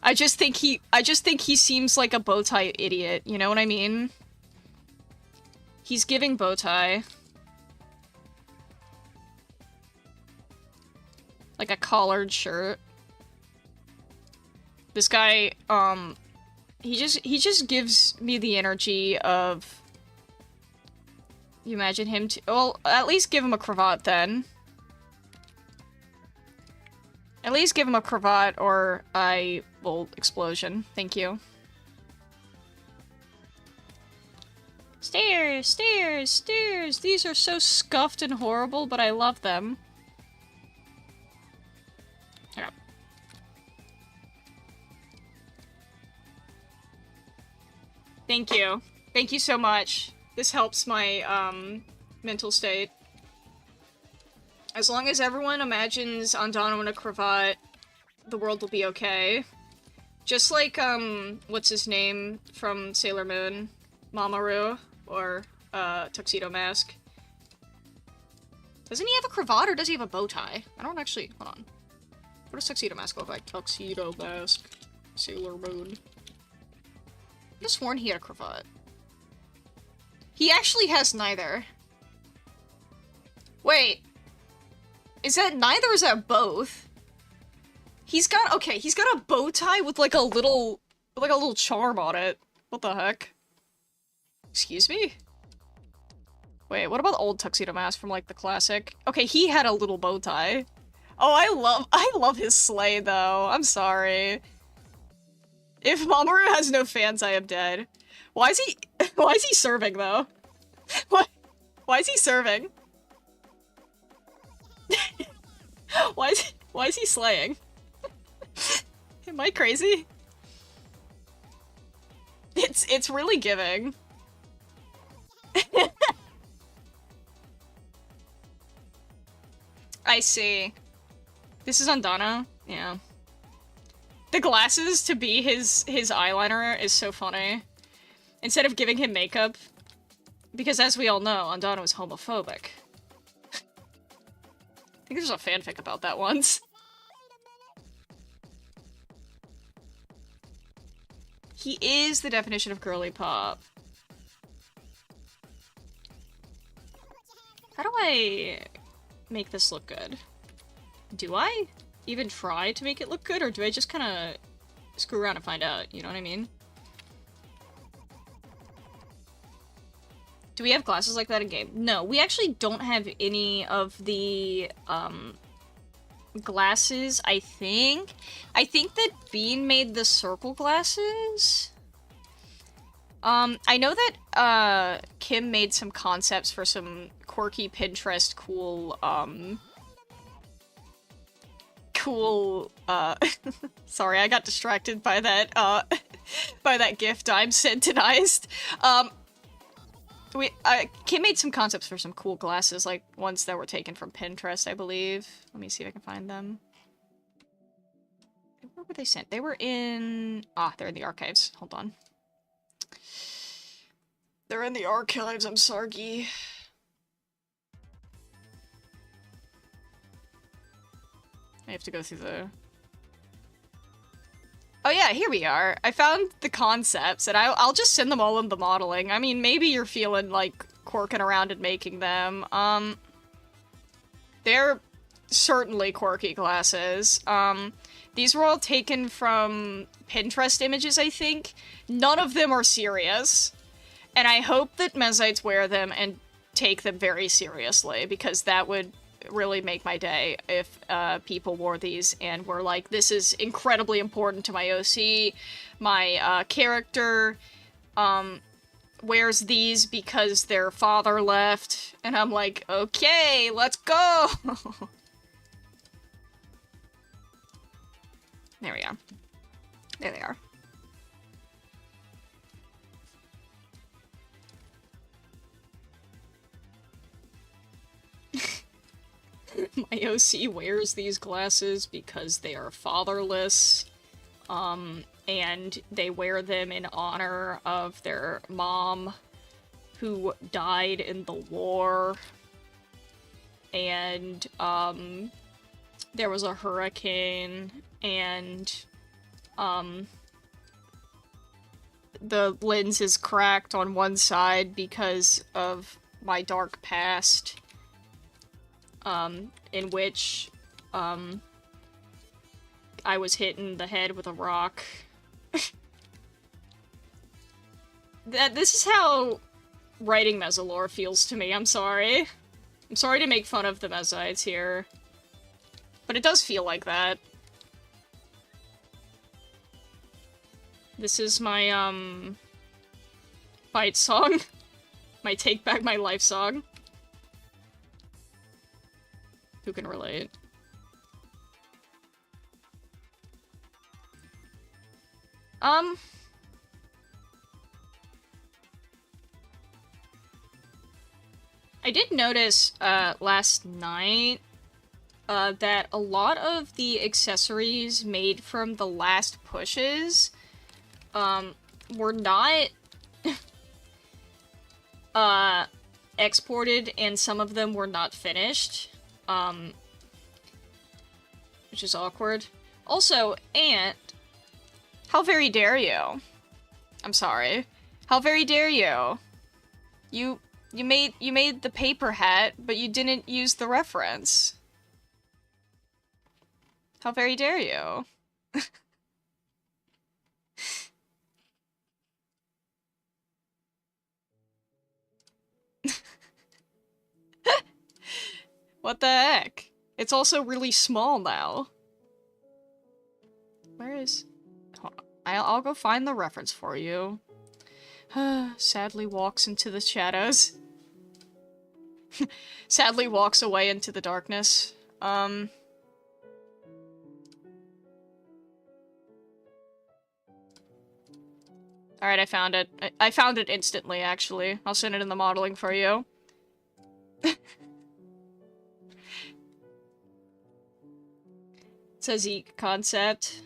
I just think he seems like a bow tie idiot, you know what I mean? He's giving bow tie. Like a collared shirt. This guy, he just gives me the energy of... You imagine him to... Well, at least give him a cravat, then. At least give him a cravat, or I will explosion. Thank you. Stairs, stairs, stairs! These are so scuffed and horrible, but I love them. Okay. Thank you. Thank you so much. This helps my, mental state. As long as everyone imagines Andano in a cravat, the world will be okay. Just like, what's his name from Sailor Moon? Mamoru, or, Tuxedo Mask. Doesn't he have a cravat, or does he have a bow tie? I don't actually... Hold on. What does Tuxedo Mask look like? Tuxedo Mask. Sailor Moon. I just sworn he had a cravat. He actually has neither. Wait. Is that neither or is that both? He's got, okay, he's got a bow tie with like a little charm on it. What the heck? Excuse me? Wait, what about the old Tuxedo Mask from like the classic? Okay, he had a little bow tie. Oh, I love his sleigh though. I'm sorry. If Mamoru has no fans, I am dead. Why is he serving though? Why is he serving? Why is he slaying? Am I crazy? It's really giving. I see. This is Andana? Yeah. The glasses to be his eyeliner is so funny. Instead of giving him makeup, Because as we all know, Andano is homophobic. I think there's a fanfic about that once. He is the definition of girly pop. How do I make this look good? Do I even try to make it look good, or do I just kind of screw around and find out? You know what I mean? Do we have glasses like that in game? No, we actually don't have any of the, glasses, I think. I think that Bean made the circle glasses. I know that, Kim made some concepts for some quirky Pinterest cool, sorry, I got distracted by that, by that gift I'm sentenized. Kim made some concepts for some cool glasses, like ones that were taken from Pinterest, I believe. Let me see if I can find them. Where were they sent? They were in... Ah, they're in the archives. Hold on. They're in the archives, I'm sorry. I have to go through the... Oh yeah, here we are. I found the concepts, and I'll just send them all in the modeling. I mean, maybe you're feeling like quirking around and making them. They're certainly quirky glasses. These were all taken from Pinterest images, I think. None of them are serious. And I hope that Mezaites wear them and take them very seriously, because that would really make my day if people wore these and were like, this is incredibly important to my OC. My character wears these because their father left. And I'm like, okay, let's go! There we are. There they are. My OC wears these glasses because they are fatherless, and they wear them in honor of their mom, who died in the war, and, there was a hurricane, and, the lens is cracked on one side because of my dark past, in which, I was hit in the head with a rock. This is how writing Mezzalore feels to me, I'm sorry. I'm sorry to make fun of the Mezaites here. But it does feel like that. This is my, fight song. My Take Back My Life song. Who can relate? I did notice, last night, that a lot of the accessories made from the last pushes, were not, exported, and some of them were not finished. Which is awkward. Also, Ant, how very dare you? I'm sorry. How very dare you? You made the paper hat, but you didn't use the reference. How very dare you? What the heck? It's also really small now. Where is... I'll go find the reference for you. Sadly walks into the shadows. Sadly walks away into the darkness. Alright, I found it. I found it instantly, actually. I'll send it in the modeling for you. It says Eek concept.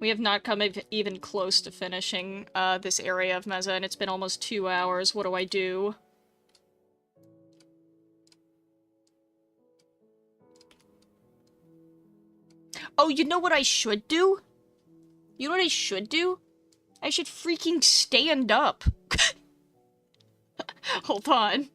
We have not come even close to finishing this area of Meza, and it's been almost 2 hours. What do I do? Oh, you know what I should do? You know what I should do? I should freaking stand up. Hold on.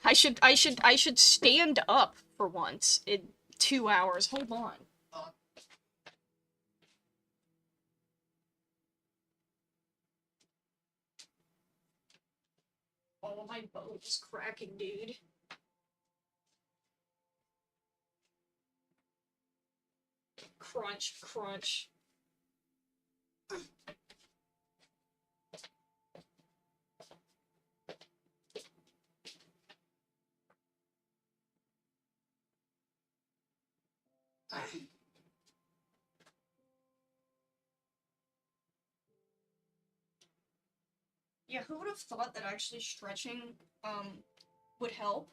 I should stand up for once in 2 hours. Hold on. Oh, my boat is cracking, dude. Crunch, crunch. Yeah, who would have thought that actually stretching, would help?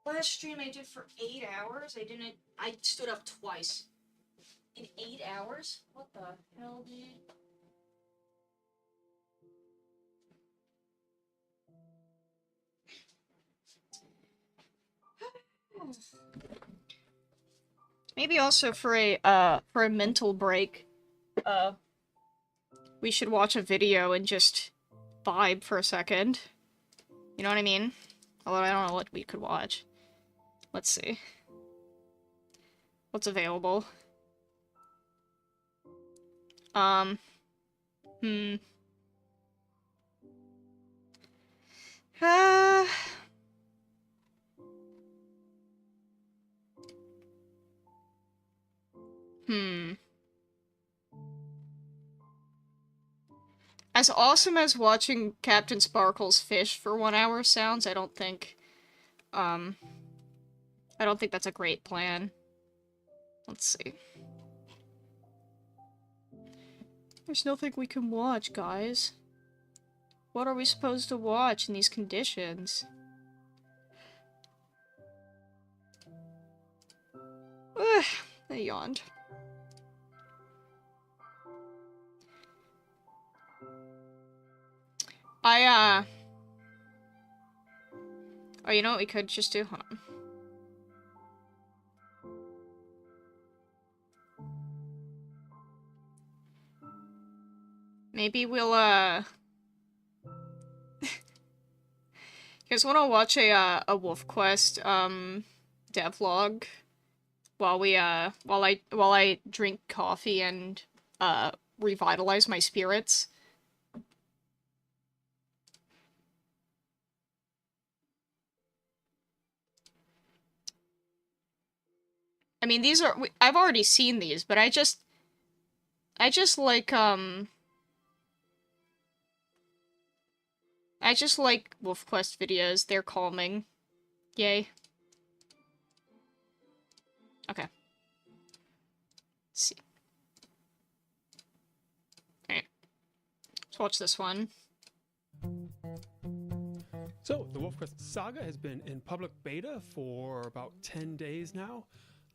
Last stream I did for 8 hours, I stood up twice. In 8 hours? What the hell, dude? Maybe also for a mental break, we should watch a video and just vibe for a second. You know what I mean? Although I don't know what we could watch. Let's see. What's available? As awesome as watching Captain Sparkles fish for 1 hour sounds, I don't think that's a great plan. Let's see. There's nothing we can watch, guys. What are we supposed to watch in these conditions? Ugh, I yawned. Oh, you know what we could just do? Hold on. Maybe we'll, You guys wanna watch a Wolf Quest, devlog? While I drink coffee and, revitalize my spirits? I mean, I've already seen these, but I just like, I just like Wolf Quest videos. They're calming. Yay. Okay. Let's see. Alright. Let's watch this one. So, the Wolf Quest Saga has been in public beta for about 10 days now.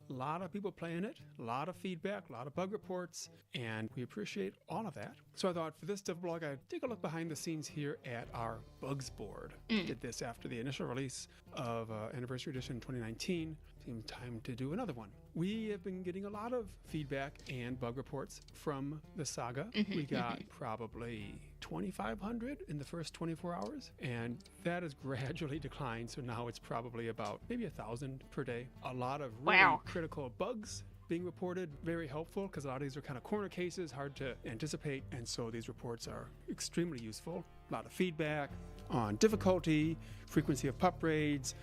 A lot of people playing it, a lot of feedback, a lot of bug reports, and we appreciate all of that. So I thought for this devlog, I'd take a look behind the scenes here at our bugs board. Did this after the initial release of Anniversary Edition 2019. Seemed time to do another one. We have been getting a lot of feedback and bug reports from the saga. We got probably 2,500 in the first 24 hours, and that has gradually declined, so now it's probably about maybe 1,000 per day. A lot of really critical bugs being reported, very helpful, because a lot of these are kind of corner cases, hard to anticipate, and so these reports are extremely useful. A lot of feedback on difficulty, frequency of pup raids,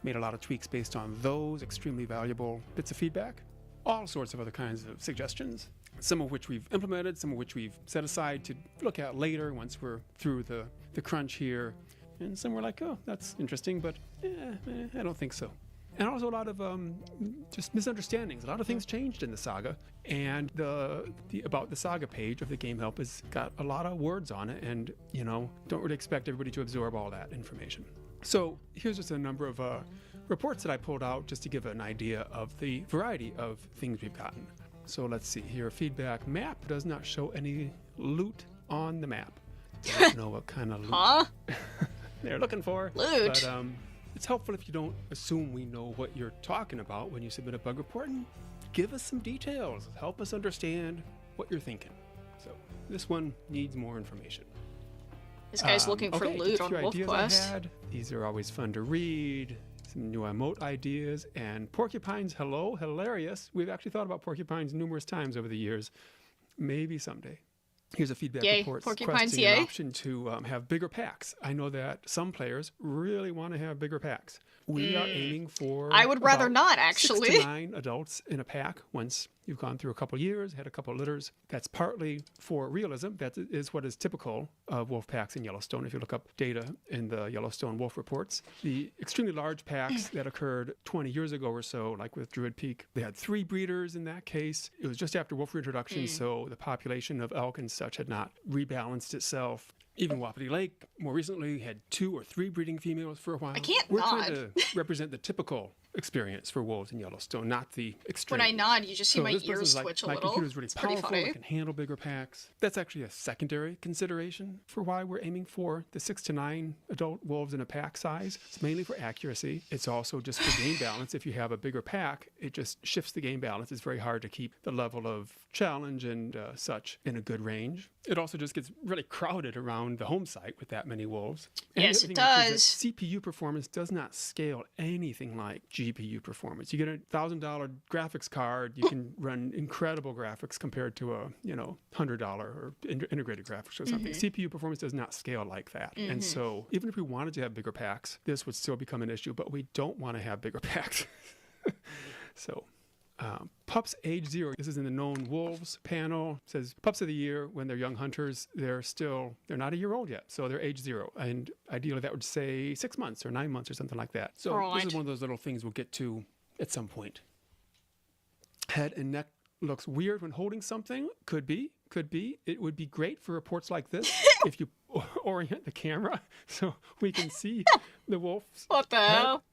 made a lot of tweaks based on those, extremely valuable bits of feedback. All sorts of other kinds of suggestions, some of which we've implemented, some of which we've set aside to look at later once we're through the crunch here. And some were like, oh, that's interesting, but I don't think so. And also a lot of just misunderstandings. A lot of things changed in the saga, and the About the Saga page of the Game Help has got a lot of words on it, and, you know, don't really expect everybody to absorb all that information. So here's just a number of reports that I pulled out just to give an idea of the variety of things we've gotten. So let's see here. Feedback map does not show any loot on the map. Don't know what kind of loot they're looking for. Loot? But it's helpful if you don't assume we know what you're talking about when you submit a bug report, and give us some details. Help us understand what you're thinking. So this one needs more information. This guy's looking for loot on Wolf Quest. These are always fun to read. Some new emote ideas. And porcupines, hello, hilarious. We've actually thought about porcupines numerous times over the years. Maybe someday. Here's a feedback report requesting an option to have bigger packs. I know that some players really want to have bigger packs. We are aiming for I would rather not, actually. 6 to 9 adults in a pack once you've gone through a couple years, had a couple of litters. That's partly for realism. That is what is typical of wolf packs in Yellowstone. If you look up data in the Yellowstone wolf reports, the extremely large packs that occurred 20 years ago or so, like with Druid Peak, they had 3 breeders in that case. It was just after wolf reintroduction, so the population of elk and such had not rebalanced itself. Even Wapiti Lake, more recently, had 2 or 3 breeding females for a while. I can't We're nod. trying to represent the typical experience for wolves in Yellowstone, not the extreme. When I nod, you just see my this ears person's twitch a my little. computer's really It's pretty powerful, funny. it can handle bigger packs. That's actually a secondary consideration for why we're aiming for the 6 to 9 adult wolves in a pack size. It's mainly for accuracy. It's also just for game balance. If you have a bigger pack, it just shifts the game balance. It's very hard to keep the level of challenge and such in a good range. It also just gets really crowded around the home site with that many wolves. And Yes, the it other thing does. is that CPU performance does not scale anything like GPU performance. You get a $1,000 graphics card, you can run incredible graphics compared to a $100 or integrated graphics or something. CPU performance does not scale like that. And so even if we wanted to have bigger packs, this would still become an issue, but we don't want to have bigger packs. So pups age 0. This is in the known wolves panel. It says pups of the year when they're young hunters. They're not a year old yet, so they're age 0. And ideally that would say 6 months or 9 months or something like that. So this is one of those little things we'll get to at some point. Head and neck looks weird when holding something. Could be. It would be great for reports like this if you orient the camera so we can see the wolf's What the hell?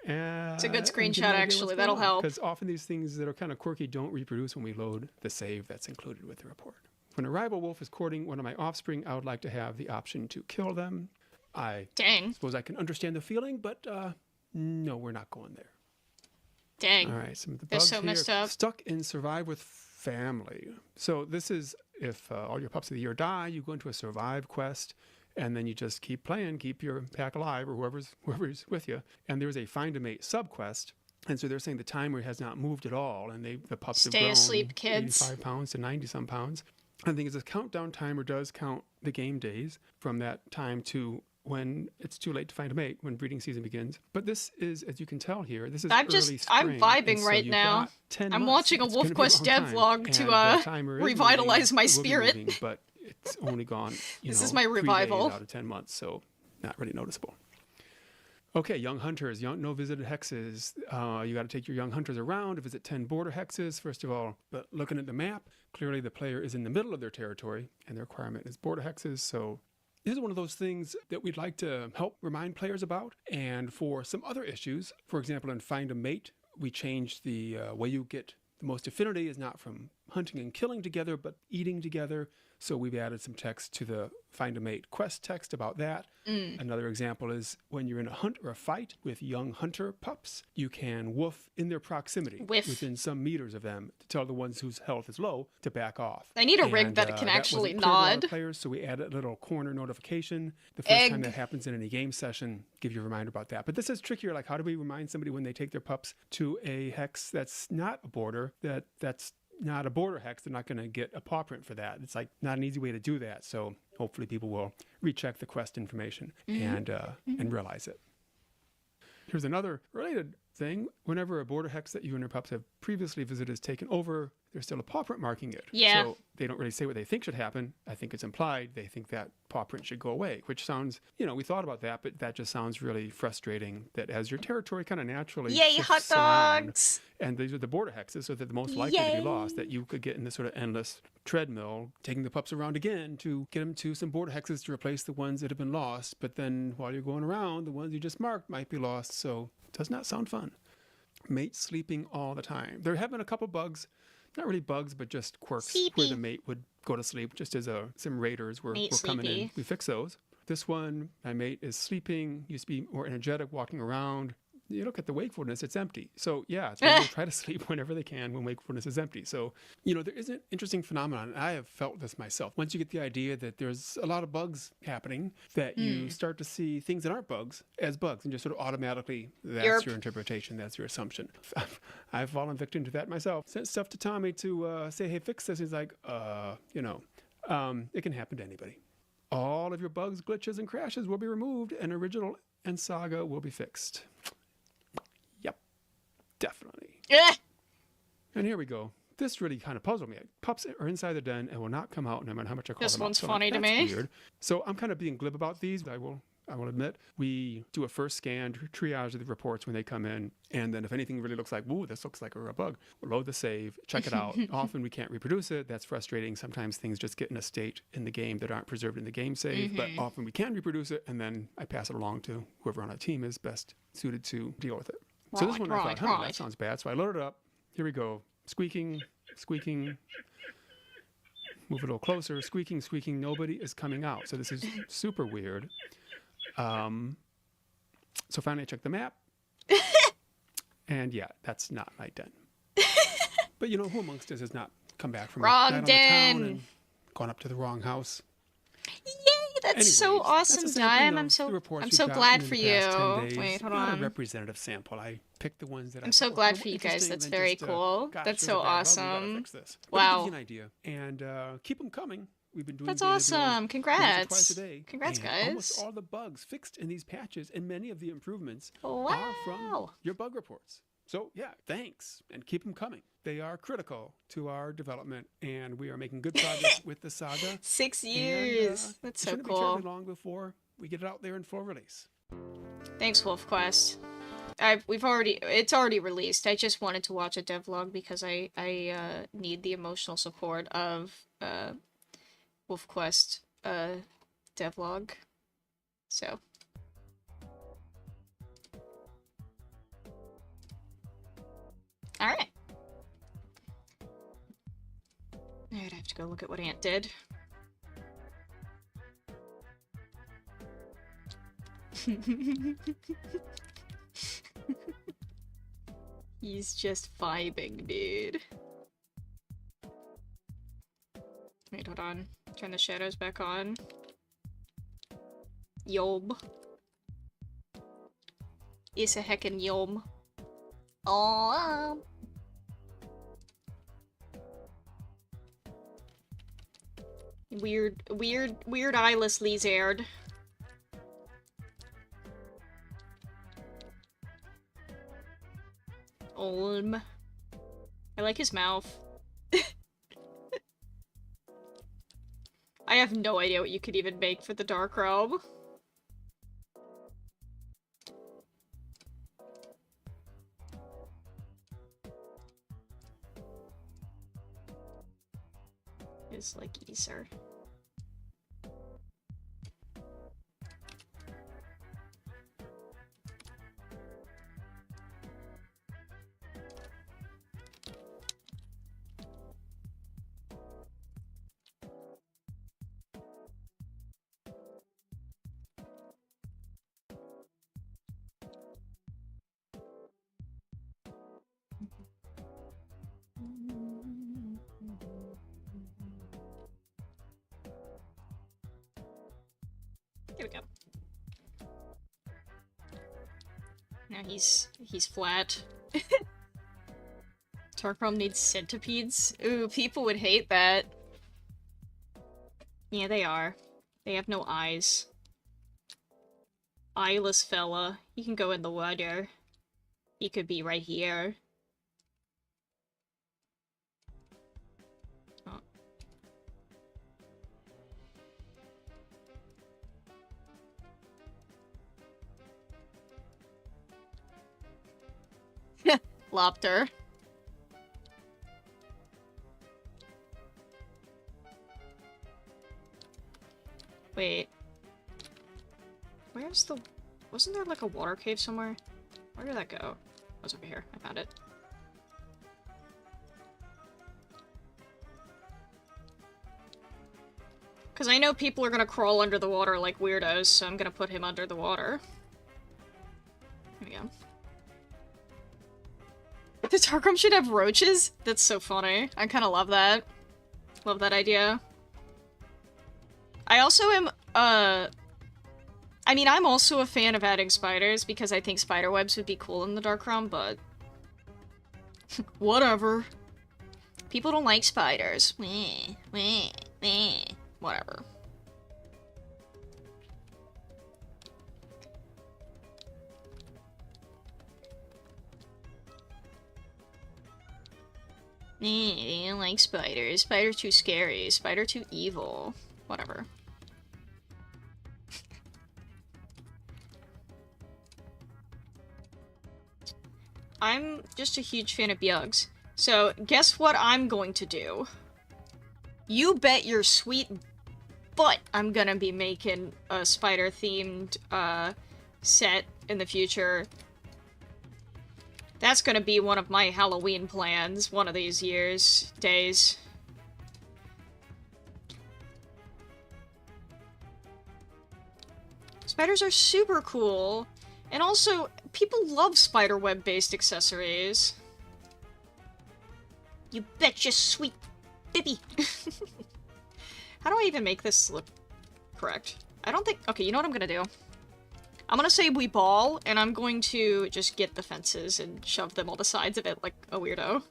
It's a good screenshot, actually. That'll help. Because often these things that are kind of quirky don't reproduce when we load the save that's included with the report. When a rival wolf is courting one of my offspring, I would like to have the option to kill them. I suppose I can understand the feeling, but no, we're not going there. Dang. All right, some of the They're bugs so here. messed up. Stuck in survive with family. So this is if all your pups of the year die, you go into a survive quest. And then you just keep playing, keep your pack alive, or whoever's with you. And there's a find a mate subquest. And so they're saying the timer has not moved at all, and the pups have grown Stay asleep, kids. 85 pounds to 90 some pounds. And the thing is, the countdown timer does count the game days from that time to when it's too late to find a mate, when breeding season begins. But this is, as you can tell here, this is early spring. I'm vibing and so right you've now. got 10 I'm months. watching a It's gonna Wolf be Quest long dev time. vlog And to the timer is revitalize my moving, will be spirit. moving, but it's only gone, This is my 3 revival. days out of 10 months, so not really noticeable. Okay, young hunters, no visited hexes. You got to take your young hunters around to visit 10 border hexes. First of all, but looking at the map, clearly the player is in the middle of their territory, and the requirement is border hexes. So this is one of those things that we'd like to help remind players about. And for some other issues, for example, in Find a Mate, we changed the way you get the most affinity is not from hunting and killing together, but eating together. So we've added some text to the Find a Mate quest text about that. Another example is when you're in a hunt or a fight with young hunter pups, you can woof in their proximity within some meters of them to tell the ones whose health is low to back off. I need a rig that can actually nod. Players, so we added a little corner notification. The first time that happens in any game session, give you a reminder about that. But this is trickier. Like, how do we remind somebody when they take their pups to a hex that's not a border, that's not a border hex, they're not going to get a paw print for that. It's like not an easy way to do that. So hopefully people will recheck the quest information and realize it. Here's another related thing. Whenever a border hex that you and your pups have previously visited is taken over, there's still a paw print marking it. Yeah. So they don't really say what they think should happen. I think it's implied they think that paw print should go away, which sounds, we thought about that, but that just sounds really frustrating that as your territory kind of naturally Yay, hot shifts around, dogs! and these are the border hexes, so they're the most likely to be lost, that you could get in this sort of endless treadmill, taking the pups around again to get them to some border hexes to replace the ones that have been lost. But then while you're going around, the ones you just marked might be lost, so it does not sound fun. Mate sleeping all the time. There have been a couple bugs, not really bugs, but just quirks where the mate would go to sleep, just as some raiders were coming in. We fixed those. This one, my mate is sleeping, used to be more energetic, walking around. You look at the wakefulness, it's empty. So yeah, they try to sleep whenever they can when wakefulness is empty. So, there is an interesting phenomenon. I have felt this myself. Once you get the idea that there's a lot of bugs happening, that you start to see things that aren't bugs as bugs, and just sort of automatically, that's your interpretation, that's your assumption. I've fallen victim to that myself. Sent stuff to Tommy to say, hey, fix this. He's like, it can happen to anybody. All of your bugs, glitches, and crashes will be removed, and Original and Saga will be fixed. Definitely. And here we go. This really kind of puzzled me. Pups are inside the den and will not come out no matter how much I call them. This one's out. funny to me. Weird. So I'm kind of being glib about these. I will admit. We do a first scan, triage of the reports when they come in, and then if anything really looks like, ooh, this looks like a bug, we'll load the save, check it out. Often we can't reproduce it. That's frustrating. Sometimes things just get in a state in the game that aren't preserved in the game save, but often we can reproduce it, and then I pass it along to whoever on our team is best suited to deal with it. So this one I thought, that sounds bad. So I loaded it up. Here we go. Squeaking, squeaking. Move a little closer. Squeaking, squeaking. Nobody is coming out. So this is super weird. So finally I checked the map. And yeah, that's not my den. But who amongst us has not come back from wrong a night on the town and gone up to the wrong house? That's so awesome, Dime. I'm so glad for you. Wait, hold on. A representative sample. I picked the ones that I'm so glad for you guys. That's very cool. That's so awesome. Wow. Give you an idea and keep them coming. We've been doing. That's awesome. Congrats. Twice a day. Congrats, guys. Almost all the bugs fixed in these patches, and many of the improvements are from your bug reports. So yeah, thanks, and keep them coming. They are critical to our development, and we are making good progress with the saga. 6 years. And, that's so cool. Shouldn't be terribly long before we get it out there in full release. Thanks, WolfQuest. It's already released. I just wanted to watch a devlog because I need the emotional support of WolfQuest devlog. So. Alright. Alright, I have to go look at what Ant did. He's just vibing, dude. Wait, hold on. Turn the shadows back on. Yob. It's a heckin' yob. Oh. Weird eyeless lizard. Olm. I like his mouth. I have no idea what you could even make for the Dark Realm. It's like Easer. Here we go. Now he's flat. Darkroom needs centipedes? Ooh, people would hate that. Yeah, they are. They have no eyes. Eyeless fella. He can go in the water. He could be right here. Oh. Lobster. Wait. Where's the... Wasn't there like a water cave somewhere? Where did that go? Oh, it's over here. I found it. Because I know people are gonna crawl under the water like weirdos, so I'm gonna put him under the water. There we go. The Tarkram should have roaches? That's so funny. I kind of love that. Love that idea. I also am, I mean, I'm also a fan of adding spiders because I think spider webs would be cool in the Dark Realm, but... whatever. People don't like spiders. Whatever. They don't like spiders. Spider too scary. Spider too evil. Whatever. I'm just a huge fan of bugs. So, guess what I'm going to do? You bet your sweet butt I'm gonna be making a spider-themed, set in the future. That's gonna be one of my Halloween plans one of these days. Spiders are super cool. And also, people love spiderweb-based accessories. You betcha, sweet Bibby. How do I even make this look correct? I don't think... Okay, you know what I'm gonna do? I'm gonna say we ball, and I'm going to just get the fences and shove them on the sides of it like a weirdo.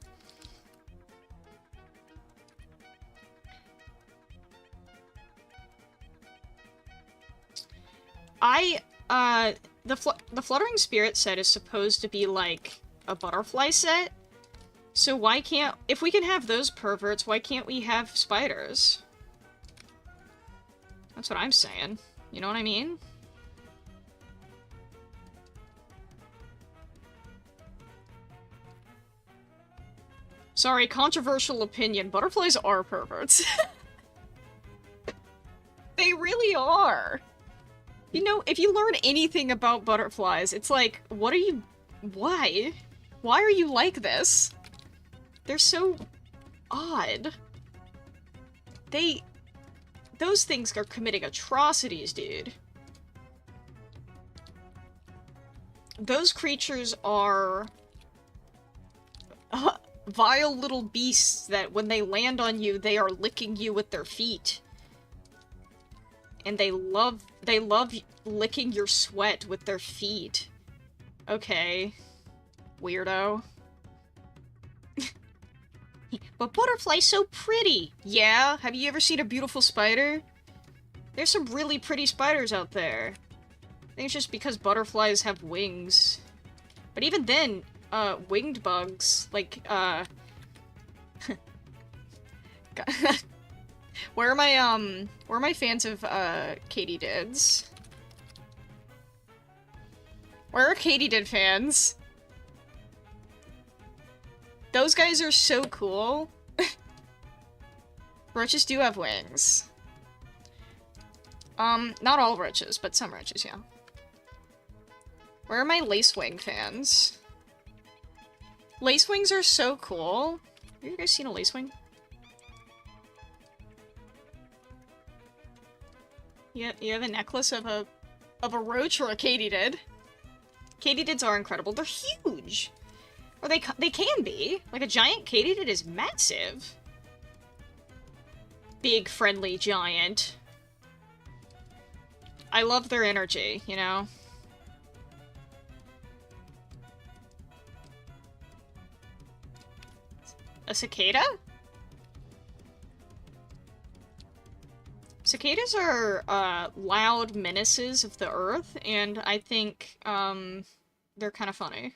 The Fluttering Spirit set is supposed to be like a butterfly set. So why can't... If we can have those perverts, why can't we have spiders? That's what I'm saying. You know what I mean? Sorry, controversial opinion. Butterflies are perverts. They really are. You know, if you learn anything about butterflies, it's like, what are you... Why? Why are you like this? They're so... odd. Those things are committing atrocities, dude. Those creatures are... vile little beasts that when they land on you, they are licking you with their feet. And they love licking your sweat with their feet. Okay. Weirdo. But butterfly's so pretty! Yeah? Have you ever seen a beautiful spider? There's some really pretty spiders out there. I think it's just because butterflies have wings. But even then, winged bugs, like, where are my fans of, katydids? Where are katydid fans? Those guys are so cool. Roaches do have wings. Not all roaches, but some roaches, yeah. Where are my lacewing fans? Lacewings are so cool. Have you guys seen a lacewing? Yeah, you have a necklace of a roach or a katydid. Katydids are incredible. They're huge. Or they can be. Like, a giant katydid is massive. Big, friendly giant. I love their energy, you know? A cicada? Cicadas are, loud menaces of the earth, and I think, they're kind of funny.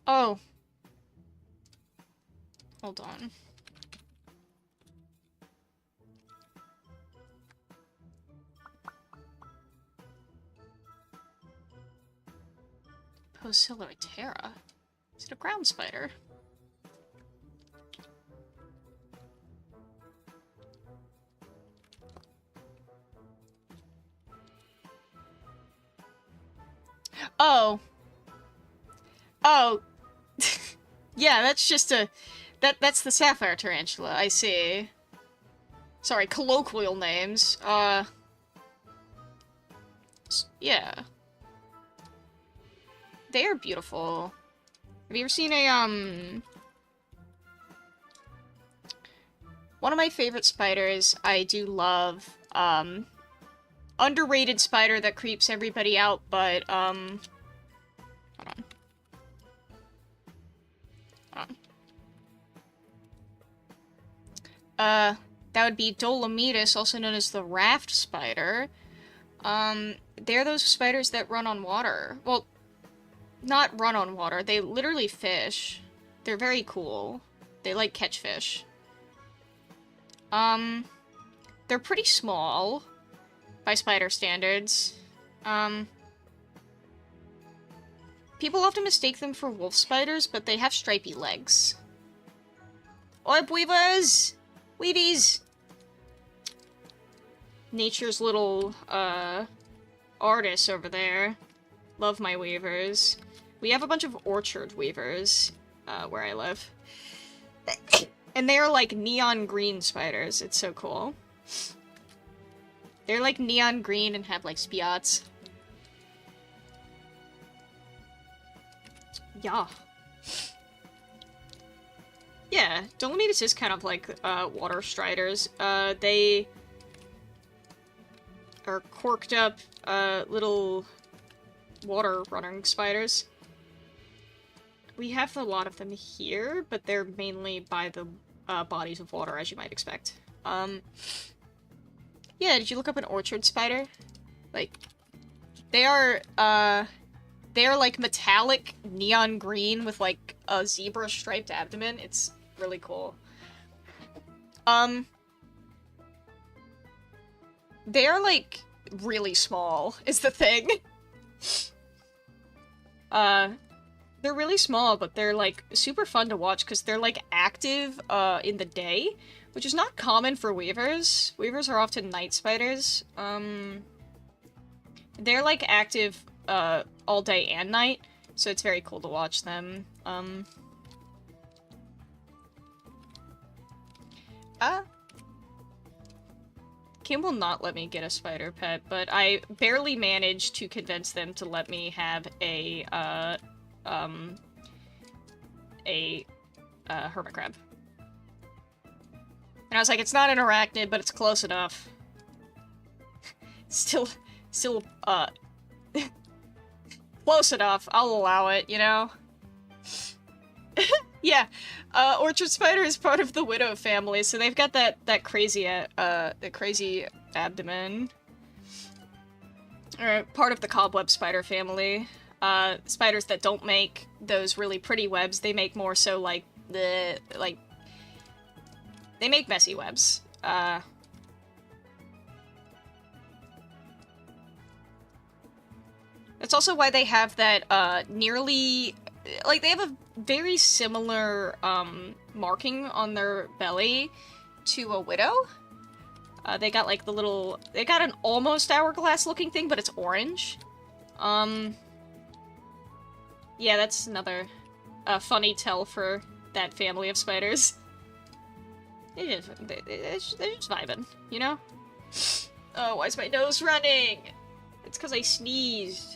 Oh. Hold on. Posiliotera? Is it a ground spider? Oh. Oh. Yeah, that's just a... That's the sapphire tarantula, I see. Sorry, colloquial names. Yeah. They are beautiful. Have you ever seen a, one of my favorite spiders, I do love, underrated spider that creeps everybody out, but, hold on. Hold on. That would be Dolomitis, also known as the raft spider. They're those spiders that run on water. Well, not run on water, they literally fish. They're very cool. They like catch fish. They're pretty small by spider standards. People often mistake them for wolf spiders, but they have stripy legs. Oi, weavers! Weavies! Nature's little, artists over there. Love my weavers. We have a bunch of orchard weavers, where I live. And they're like neon green spiders. It's so cool. They're like neon green and have like spots. Yeah. Yeah, Dolomitis is kind of like, water striders. They are corked up, little water running spiders. We have a lot of them here, but they're mainly by the, bodies of water, as you might expect. Yeah, did you look up an orchard spider? Like, they are like metallic neon green with like a zebra striped abdomen. It's really cool. They are like really small is the thing. They're really small, but they're like super fun to watch because they're like active in the day, which is not common for weavers. Weavers are often night spiders. They're like active all day and night, so it's very cool to watch them. Kim will not let me get a spider pet, but I barely managed to convince them to let me have a hermit crab. And I was like, it's not an arachnid, but it's close enough. Still, close enough. I'll allow it, you know? Yeah, orchard spider is part of the widow family, so they've got that crazy, the crazy abdomen. Or part of the cobweb spider family. Spiders that don't make those really pretty webs, they make more so like they make messy webs. That's also why they have that, nearly... Like, they have a very similar, marking on their belly to a widow. They got, like, the little... They got an almost hourglass-looking thing, but it's orange. Yeah, that's another, funny tell for that family of spiders. They're just vibing, you know? Oh, why is my nose running? It's because I sneezed.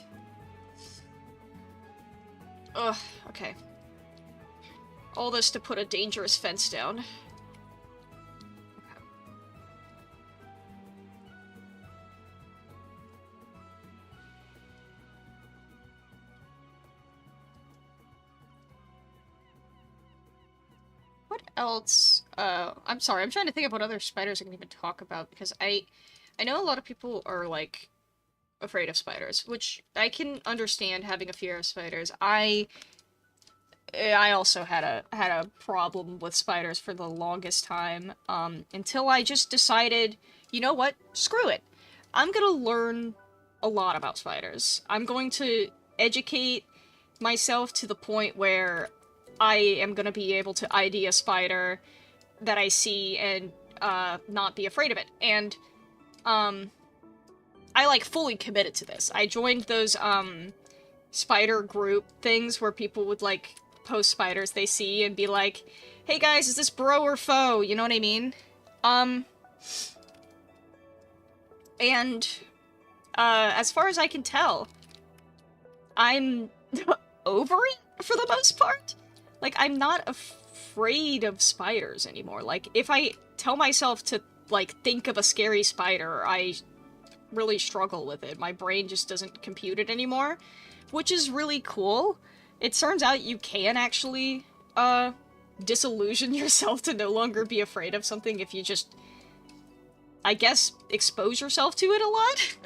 Ugh, okay. All this to put a dangerous fence down. Okay. What else? I'm sorry, I'm trying to think of what other spiders I can even talk about, because I know a lot of people are, like, afraid of spiders, which I can understand having a fear of spiders. I I also had a problem with spiders for the longest time, until I just decided, you know what? Screw it. I'm gonna learn a lot about spiders. I'm going to educate myself to the point where I am gonna be able to ID a spider that I see and not be afraid of it. And I like fully committed to this. I joined those spider group things where people would like post spiders they see and be like, "Hey guys, is this bro or foe?" You know what I mean? And as far as I can tell, I'm over it for the most part. Like, I'm not afraid of spiders anymore. Like, if I tell myself to, like, think of a scary spider, I really struggle with it. My brain just doesn't compute it anymore, which is really cool. It turns out you can actually, disillusion yourself to no longer be afraid of something if you just, I guess, expose yourself to it a lot.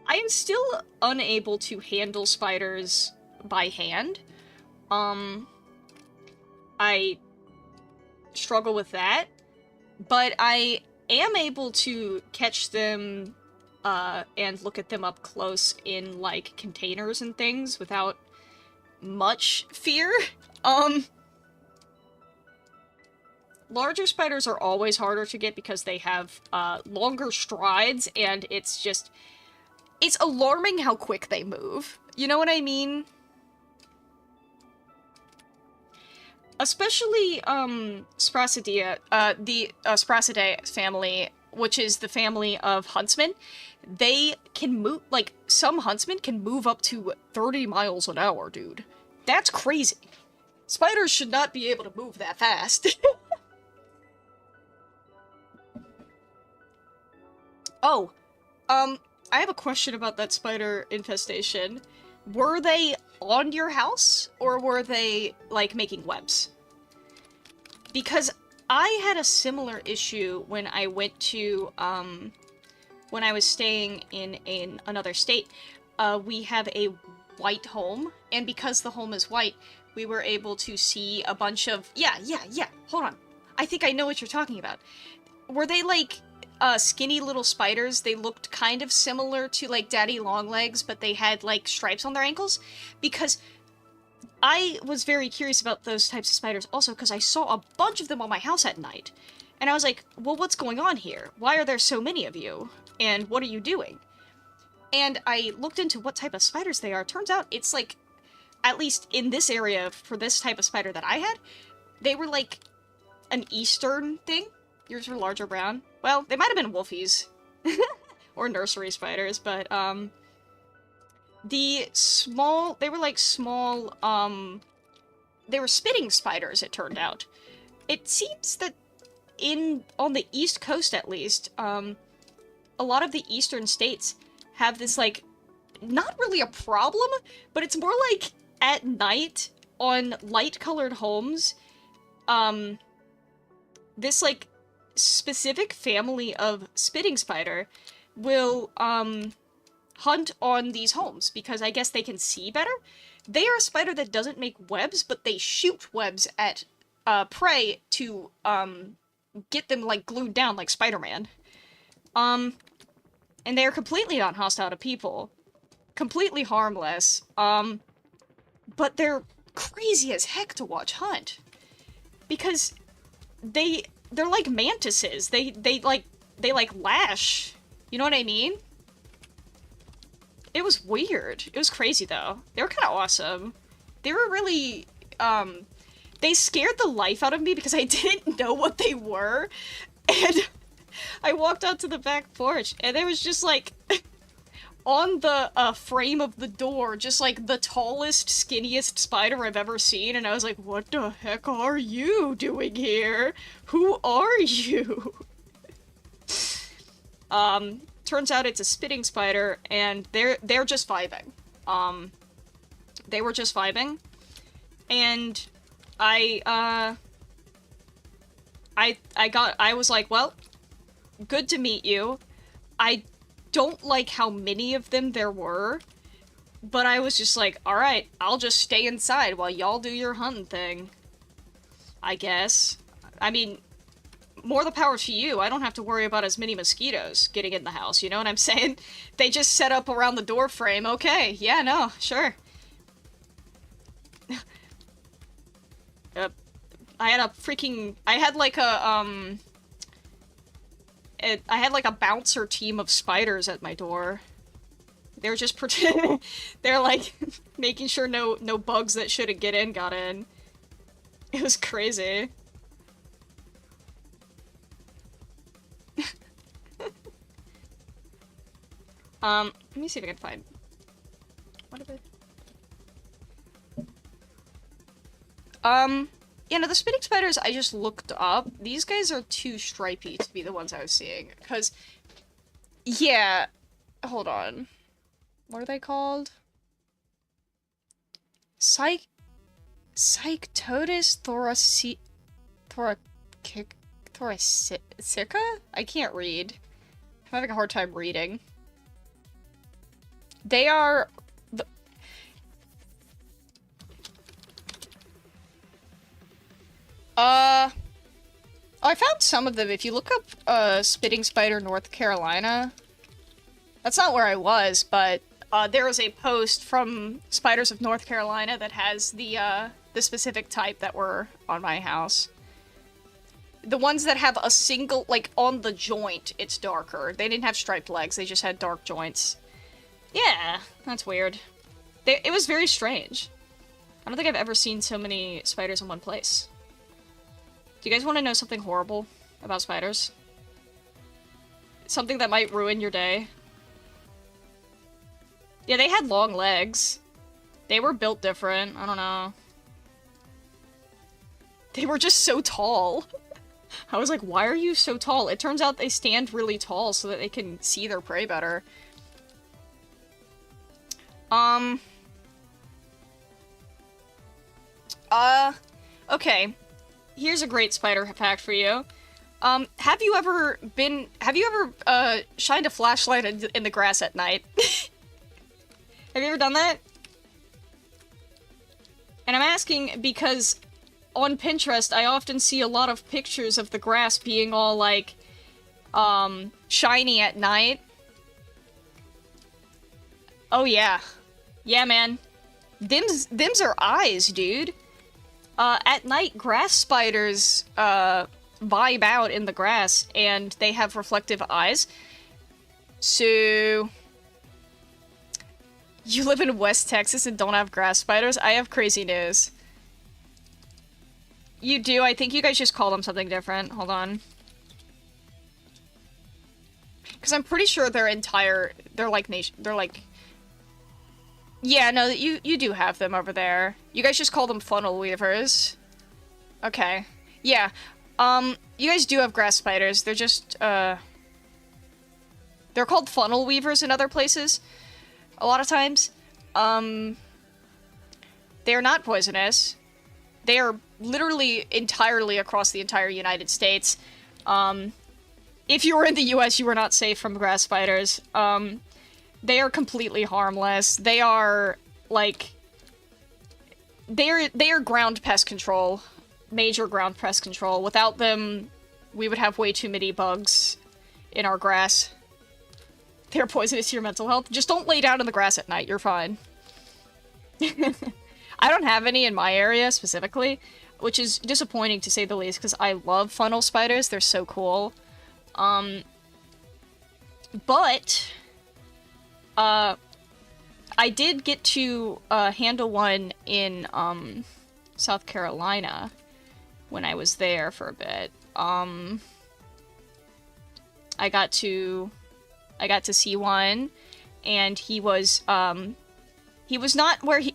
I am still unable to handle spiders by hand. I struggle with that, but I am able to catch them, and look at them up close in, like, containers and things without much fear. Larger spiders are always harder to get because they have, longer strides, and it's alarming how quick they move. You know what I mean? Especially, Sprassidae, the Sprassidae family, which is the family of huntsmen, they can move, like, some huntsmen can move up to 30 miles an hour, dude. That's crazy. Spiders should not be able to move that fast. Oh, I have a question about that spider infestation. Were they on your house, or were they, like, making webs? Because I had a similar issue when I went to, when I was staying in another state. We have a white home, and because the home is white, we were able to see a bunch of... Yeah, hold on. I think I know what you're talking about. Were they, like, skinny little spiders? They looked kind of similar to, like, daddy longlegs, but they had, like, stripes on their ankles? Because I was very curious about those types of spiders also, because I saw a bunch of them on my house at night. And I was like, well, what's going on here? Why are there so many of you? And what are you doing? And I looked into what type of spiders they are. Turns out it's, like, at least in this area, for this type of spider that I had, they were, like, an eastern thing. Yours were larger brown. Well, they might have been wolfies. Or nursery spiders, but, they were, like, small, they were spitting spiders, it turned out. It seems that on the East Coast, at least, a lot of the eastern states have this, like, not really a problem, but it's more like, at night, on light-colored homes, this, like, specific family of spitting spider will, hunt on these homes, because I guess they can see better. They are a spider that doesn't make webs, but they shoot webs at, prey to, get them, like, glued down like Spider-Man. And they are completely not hostile to people. Completely harmless. But they're crazy as heck to watch hunt. Because they're like mantises. They lash. You know what I mean? It was weird. It was crazy, though. They were kind of awesome. They were really, they scared the life out of me because I didn't know what they were. And I walked out to the back porch, and there was just, like, on the frame of the door, just, like, the tallest, skinniest spider I've ever seen, and I was like, what the heck are you doing here? Who are you? Turns out it's a spitting spider, and they're just vibing. They were just vibing, and I was like, well, good to meet you. I don't like how many of them there were, But I was just like, alright, I'll just stay inside while y'all do your hunting thing. I guess. I mean, more the power to you. I don't have to worry about as many mosquitoes getting in the house, you know what I'm saying? They just set up around the door frame. Okay, yeah, no, sure. I had a freaking... I had like a bouncer team of spiders at my door. They were just pretending... They're like, making sure no bugs that shouldn't get in got in. It was crazy. Let me see if I can find... What are they? Yeah, no, the spinning spiders I just looked up. These guys are too stripy to be the ones I was seeing. Because, yeah, hold on. What are they called? Psychtotus thoracica? I can't read. I'm having a hard time reading. They are... I found some of them. If you look up, Spitting Spider, North Carolina, that's not where I was, but, there was a post from Spiders of North Carolina that has the specific type that were on my house. The ones that have a single, like, on the joint, it's darker. They didn't have striped legs, they just had dark joints. Yeah, that's weird. It was very strange. I don't think I've ever seen so many spiders in one place. Do you guys want to know something horrible about spiders? Something that might ruin your day? Yeah, they had long legs. They were built different. I don't know. They were just so tall. I was like, why are you so tall? It turns out they stand really tall so that they can see their prey better. Okay. Here's a great spider fact for you. Have you ever shined a flashlight in the grass at night? Have you ever done that? And I'm asking because on Pinterest, I often see a lot of pictures of the grass being all, like, shiny at night. Oh, yeah. Yeah, man. Them's are eyes, dude. At night, grass spiders, vibe out in the grass, and they have reflective eyes. So... You live in West Texas and don't have grass spiders? I have crazy news. You do? I think you guys just call them something different. Hold on. Because I'm pretty sure they're like yeah, no, you do have them over there. You guys just call them funnel weavers. Okay. Yeah. You guys do have grass spiders. They're just, they're called funnel weavers in other places. A lot of times. They're not poisonous. They are literally entirely across the entire United States. If you were in the US, you were not safe from grass spiders. They are completely harmless. They are, like... They are ground pest control. Major ground pest control. Without them, we would have way too many bugs in our grass. They're poisonous to your mental health. Just don't lay down in the grass at night. You're fine. I don't have any in my area, specifically. Which is disappointing, to say the least, because I love funnel spiders. They're so cool. But... I did get to, handle one in, South Carolina when I was there for a bit. I got to see one, and he was not where he...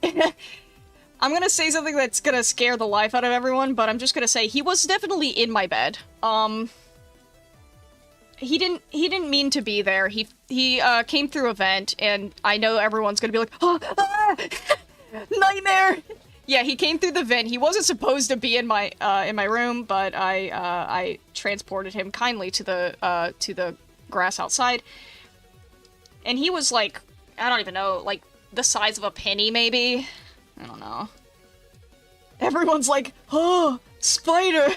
I'm gonna say something that's gonna scare the life out of everyone, but I'm just gonna say he was definitely in my bed. He didn't mean to be there. He came through a vent, and I know everyone's gonna be like, oh, ah, nightmare! Yeah, he came through the vent. He wasn't supposed to be in my room, but I transported him kindly to the grass outside. And he was like, I don't even know, like the size of a penny, maybe? I don't know. Everyone's like, oh, spider!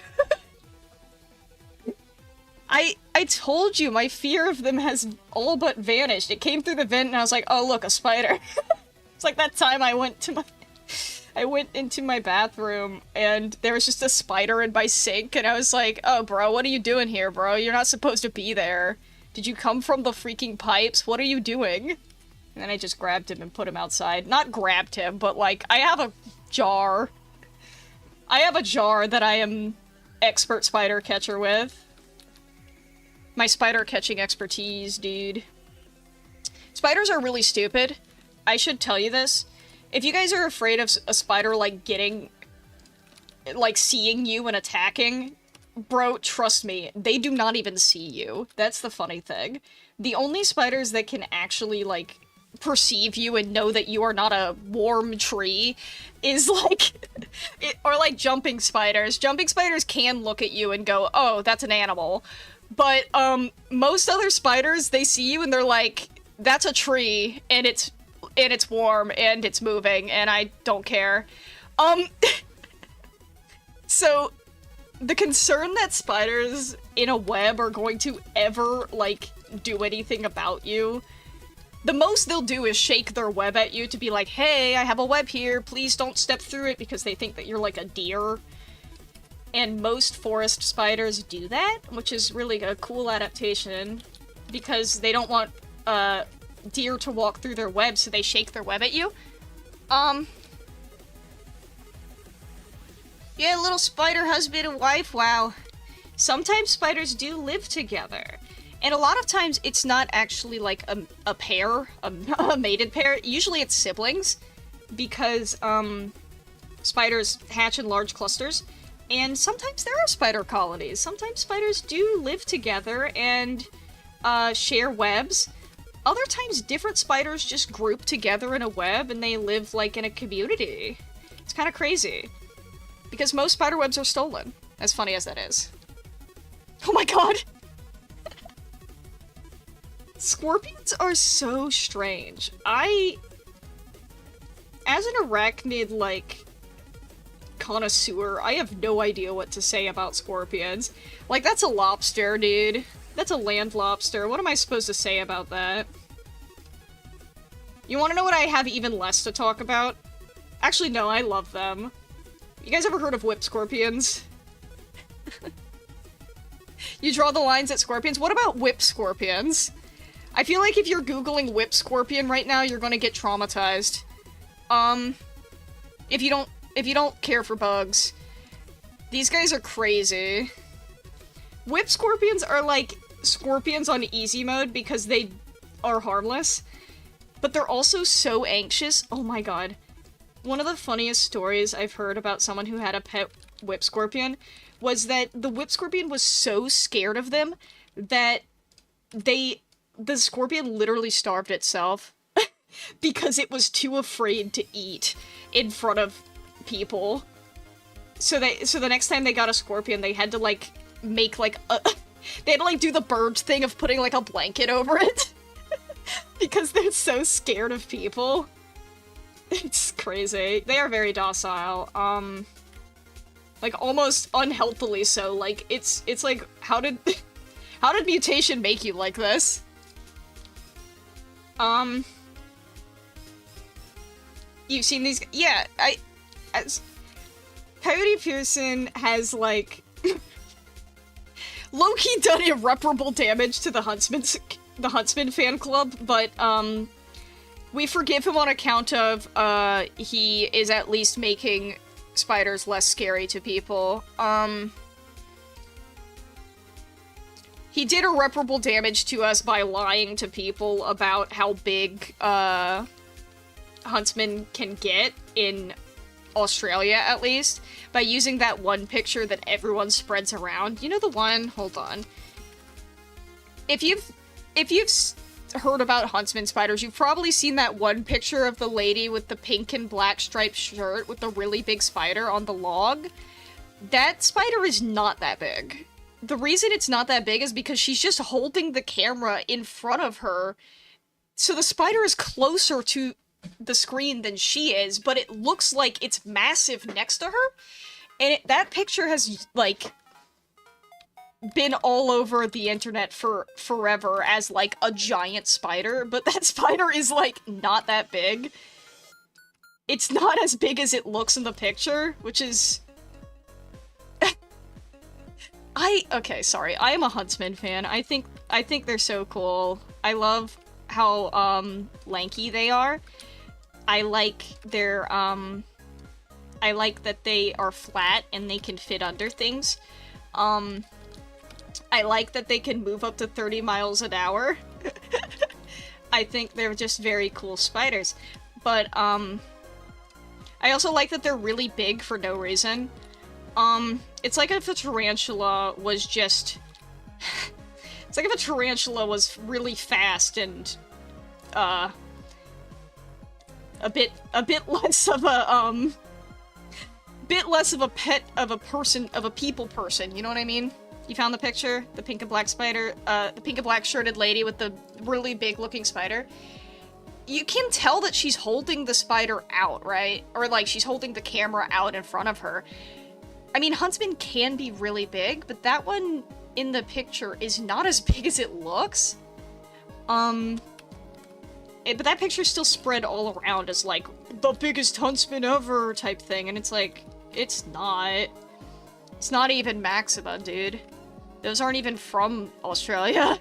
I told you, my fear of them has all but vanished. It came through the vent and I was like, oh look, a spider. It's like that time I went into my bathroom and there was just a spider in my sink and I was like, oh bro, what are you doing here, bro? You're not supposed to be there. Did you come from the freaking pipes? What are you doing? And then I just grabbed him and put him outside. Not grabbed him, but like, I have a jar. I have a jar that I am expert spider catcher with. My spider catching expertise, dude. Spiders are really stupid. I should tell you this. If you guys are afraid of a spider, like, seeing you and attacking, bro, trust me, they do not even see you. That's the funny thing. The only spiders that can actually, like, perceive you and know that you are not a warm tree is, like, or, like, jumping spiders. Jumping spiders can look at you and go, oh, that's an animal. But, most other spiders, they see you and they're like, that's a tree, and it's warm, and it's moving, and I don't care. So, the concern that spiders in a web are going to ever, like, do anything about you, the most they'll do is shake their web at you to be like, hey, I have a web here, please don't step through it, because they think that you're like a deer. And most forest spiders do that, which is really a cool adaptation, because they don't want, deer to walk through their web, so they shake their web at you. Yeah, little spider husband and wife, wow. Sometimes spiders do live together. And a lot of times it's not actually like a pair, a mated pair. Usually it's siblings, because, spiders hatch in large clusters. And sometimes there are spider colonies. Sometimes spiders do live together and, share webs. Other times, different spiders just group together in a web and they live, like, in a community. It's kind of crazy. Because most spider webs are stolen. As funny as that is. Oh my god! Scorpions are so strange. As an arachnid, like, connoisseur, I have no idea what to say about scorpions. Like, that's a lobster, dude. That's a land lobster. What am I supposed to say about that? You want to know what I have even less to talk about? Actually, no, I love them. You guys ever heard of whip scorpions? You draw the lines at scorpions? What about whip scorpions? I feel like if you're googling whip scorpion right now, you're gonna get traumatized. If you don't care for bugs. These guys are crazy. Whip scorpions are like scorpions on easy mode because they are harmless, but they're also so anxious. Oh my god. One of the funniest stories I've heard about someone who had a pet whip scorpion was that the whip scorpion was so scared of them that the scorpion literally starved itself because it was too afraid to eat in front of people. So the next time they got a scorpion, they had to, like, make, like, they had to, like, do the bird thing of putting, like, a blanket over it. Because they're so scared of people. It's crazy. They are very docile. Like, almost unhealthily so. Like, it's like, how did mutation make you like this? You've seen these? Yeah, Coyote Pearson has, like, low-key done irreparable damage to the Huntsman fan club, but, we forgive him on account of, he is at least making spiders less scary to people. He did irreparable damage to us by lying to people about how big, huntsmen can get in Australia, at least, by using that one picture that everyone spreads around. You know the one? Hold on. If you've heard about huntsman spiders, you've probably seen that one picture of the lady with the pink and black striped shirt with the really big spider on the log. That spider is not that big. The reason it's not that big is because she's just holding the camera in front of her, so the spider is closer to the screen than she is, but it looks like it's massive next to her. And that picture has, like, been all over the internet for forever as, like, a giant spider, but that spider is, like, not that big. It's not as big as it looks in the picture, which is... Okay, sorry. I am a Huntsman fan. I think they're so cool. I love how, lanky they are. I like their, I like that they are flat and they can fit under things. I like that they can move up to 30 miles an hour. I think they're just very cool spiders. But, I also like that they're really big for no reason. It's like if a tarantula was just... It's like if a tarantula was really fast and, a bit less of a, bit less of a pet of a person, of a people person, you know what I mean? You found the picture? The pink and black spider, the pink and black shirted lady with the really big looking spider. You can tell that she's holding the spider out, right? Or, like, she's holding the camera out in front of her. I mean, Huntsman can be really big, but that one in the picture is not as big as it looks. But that picture's still spread all around as, like, the biggest Huntsman ever type thing, and it's like, it's not. It's not even Maxima, dude. Those aren't even from Australia.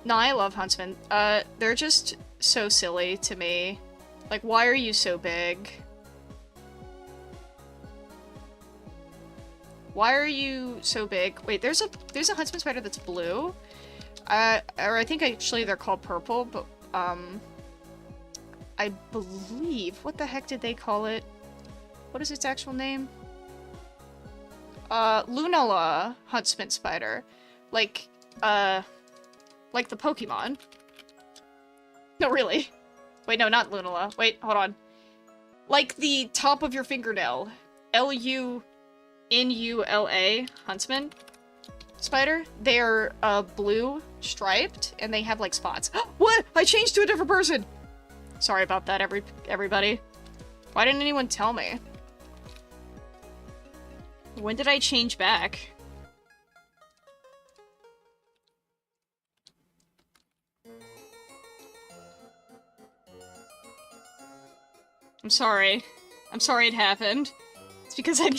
No, I love Huntsmen. They're just so silly to me. Like, why are you so big? Why are you so big? Wait, there's a Huntsman spider that's blue. Or I think actually they're called purple, but, I believe... What the heck did they call it? What is its actual name? Lunala Huntsman spider. Like the Pokemon. No, really. Wait, no, not Lunala. Wait, hold on. Like the top of your fingernail. Lunula Huntsman spider. They're, blue, striped, and they have, like, spots. What? I changed to a different person! Sorry about that, everybody. Why didn't anyone tell me? When did I change back? I'm sorry. I'm sorry it happened. It's because I'm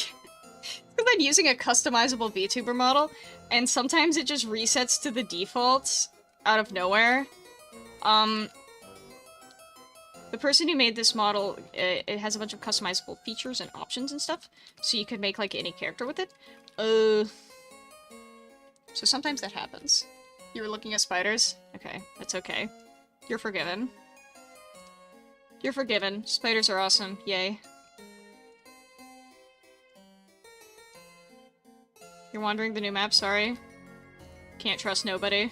using a customizable VTuber model, and sometimes it just resets to the defaults out of nowhere. The person who made this model, it has a bunch of customizable features and options and stuff, so you could make, like, any character with it. So sometimes that happens. You were looking at spiders? Okay, that's okay. You're forgiven. You're forgiven. Spiders are awesome. Yay. You're wandering the new map? Sorry. Can't trust nobody.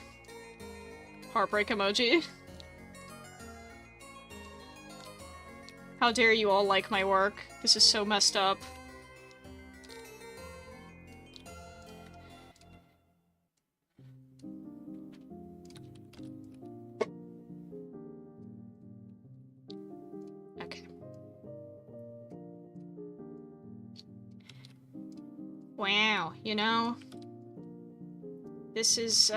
Heartbreak emoji. How dare you all like my work? This is so messed up. Okay. Wow, you know? This is,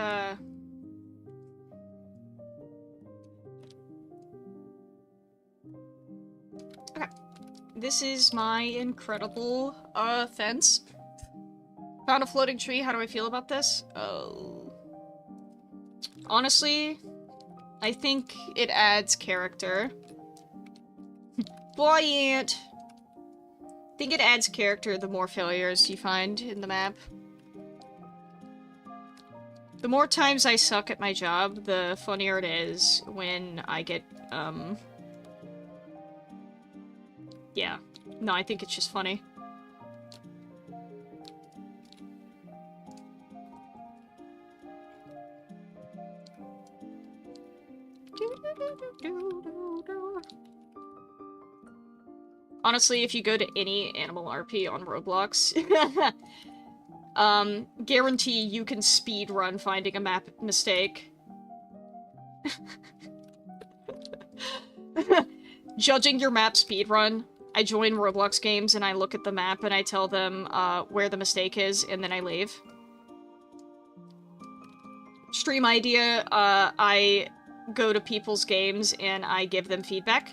Okay. This is my incredible, fence. Found a floating tree, how do I feel about this? Oh. Honestly, I think it adds character. Boy, ant! I think it adds character the more failures you find in the map. The more times I suck at my job, the funnier it is when I get, yeah. No, I think it's just funny. Honestly, if you go to any animal RP on Roblox, Guarantee you can speed run finding a map mistake. Judging your map speedrun. I join Roblox games and I look at the map and I tell them where the mistake is and then I leave. Stream idea, I go to people's games and I give them feedback.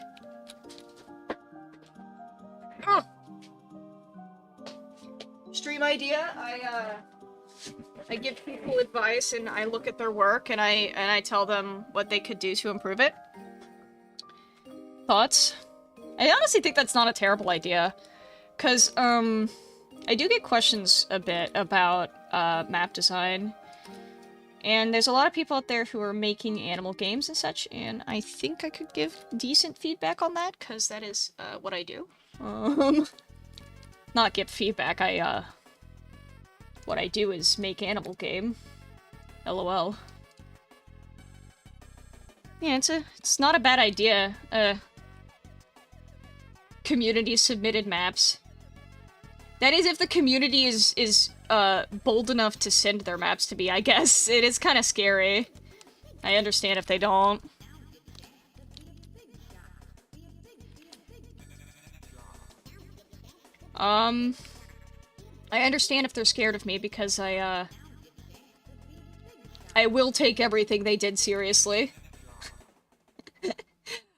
Stream idea, I give people advice and I look at their work and I tell them what they could do to improve it. Thoughts? I honestly think that's not a terrible idea. Cause, I do get questions a bit about, map design. And there's a lot of people out there who are making animal games and such, and I think I could give decent feedback on that, cause that is, what I do. Not give feedback, what I do is make animal game. LOL. Yeah, it's not a bad idea. Community submitted maps. That is if the community is bold enough to send their maps to me, I guess. It is kind of scary. I understand if they don't. I understand if they're scared of me because I will take everything they did seriously.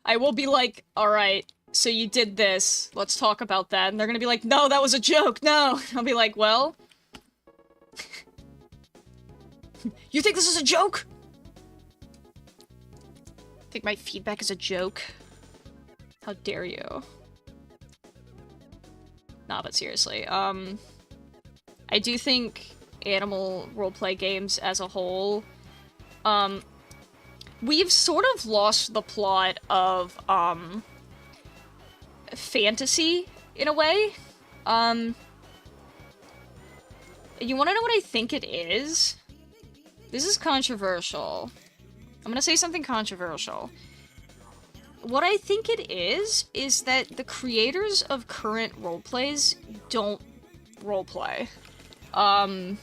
I will be like, alright, so you did this, let's talk about that. And they're gonna be like, no, that was a joke, no! I'll be like, well... You think this is a joke? Think my feedback is a joke? How dare you? Nah, but seriously, I do think animal roleplay games as a whole, we've sort of lost the plot of, fantasy, in a way. You wanna know what I think it is? This is controversial. I'm gonna say something controversial. What I think it is that the creators of current roleplays don't roleplay. And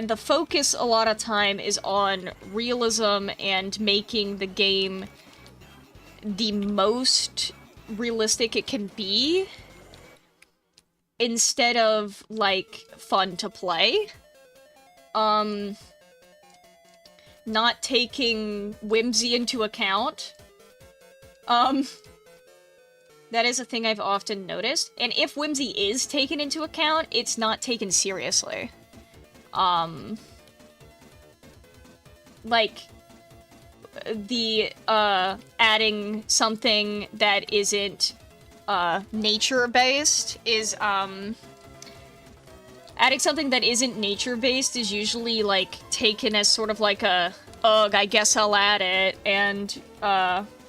the focus a lot of time is on realism and making the game the most realistic it can be, instead of, like, fun to play. Not taking whimsy into account. That is a thing I've often noticed. And if whimsy is taken into account, it's not taken seriously. Like, the, adding something that isn't, nature-based is, adding something that isn't nature-based is usually, like, taken as sort of like a, ugh, I guess I'll add it, and,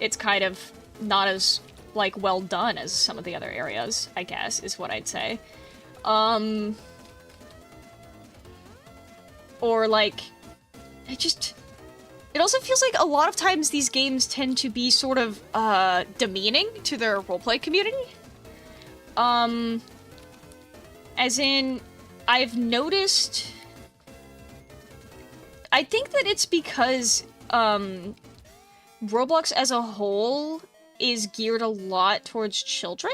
it's kind of not as, like, well done as some of the other areas, I guess, is what I'd say. Or, like, it also feels like a lot of times these games tend to be sort of, demeaning to their roleplay community. As in, I've noticed... I think that it's because, Roblox as a whole is geared a lot towards children,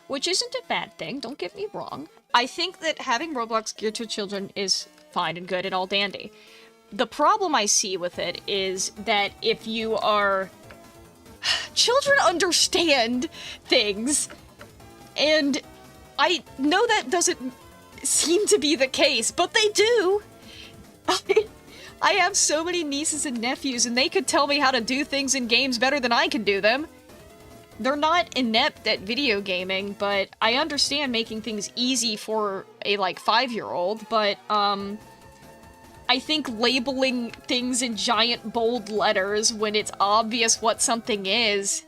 which isn't a bad thing, don't get me wrong. I think that having Roblox geared to children is fine and good and all dandy. The problem I see with it is that if you are... Children understand things, and I know that doesn't seem to be the case, but they do! I have so many nieces and nephews, and they could tell me how to do things in games better than I can do them. They're not inept at video gaming, but I understand making things easy for a, like, 5-year-old, but, I think labeling things in giant bold letters when it's obvious what something is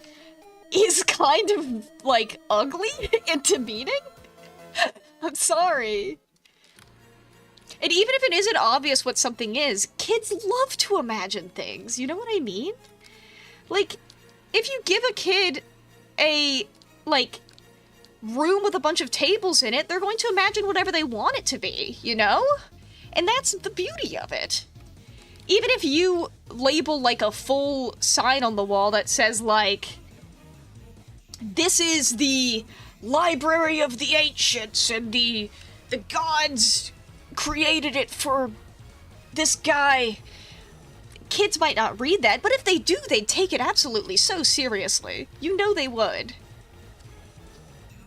kind of, like, ugly and demeaning? I'm sorry. And even if it isn't obvious what something is, kids love to imagine things, you know what I mean? Like, if you give a kid a, like, room with a bunch of tables in it, they're going to imagine whatever they want it to be, you know? And that's the beauty of it. Even if you label, like, a full sign on the wall that says, like, this is the library of the ancients, and the gods created it for this guy. Kids might not read that, but if they do, they'd take it absolutely so seriously. You know they would.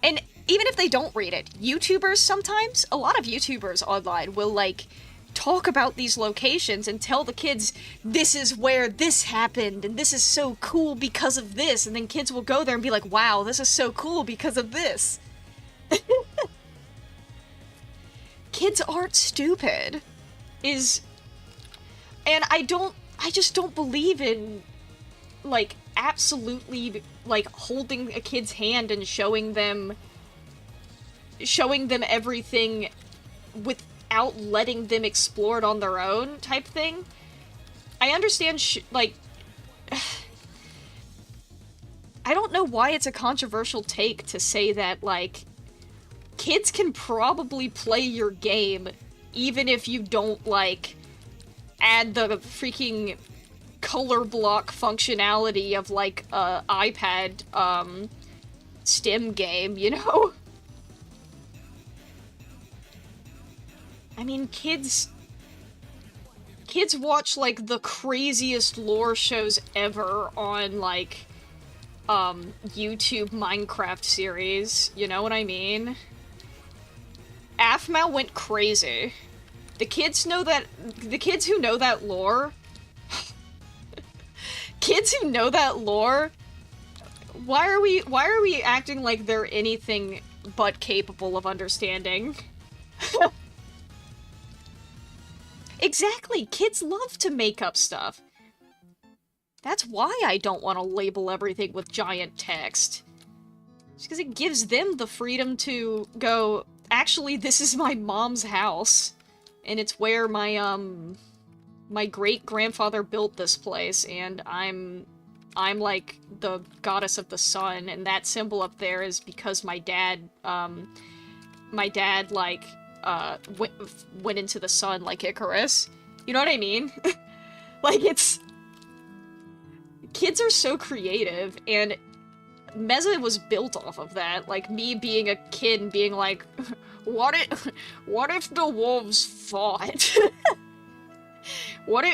And even if they don't read it, YouTubers sometimes, a lot of YouTubers online will, like, talk about these locations and tell the kids, this is where this happened, and this is so cool because of this, and then kids will go there and be like, wow, this is so cool because of this. Kids aren't stupid. And I just don't believe in, like, absolutely, like, holding a kid's hand and showing them everything without letting them explore it on their own type thing. I understand, like, I don't know why it's a controversial take to say that, like, kids can probably play your game even if you don't, like, add the freaking color block functionality of, like, a iPad, STEM game, you know? I mean, kids watch, like, the craziest lore shows ever on, like, YouTube Minecraft series, you know what I mean? AFMAL went crazy. The kids who know that lore, kids who know that lore, why are we acting like they're anything but capable of understanding? Exactly, kids love to make up stuff. That's why I don't want to label everything with giant text. It's because it gives them the freedom to go, actually, this is my mom's house. And it's where my, my great-grandfather built this place, and I'm like the goddess of the sun, and that symbol up there is because my dad, like, went into the sun like Icarus. You know what I mean? Like, it's... Kids are so creative, and Meza was built off of that. Like, me being a kid and being like, what if the wolves fought? What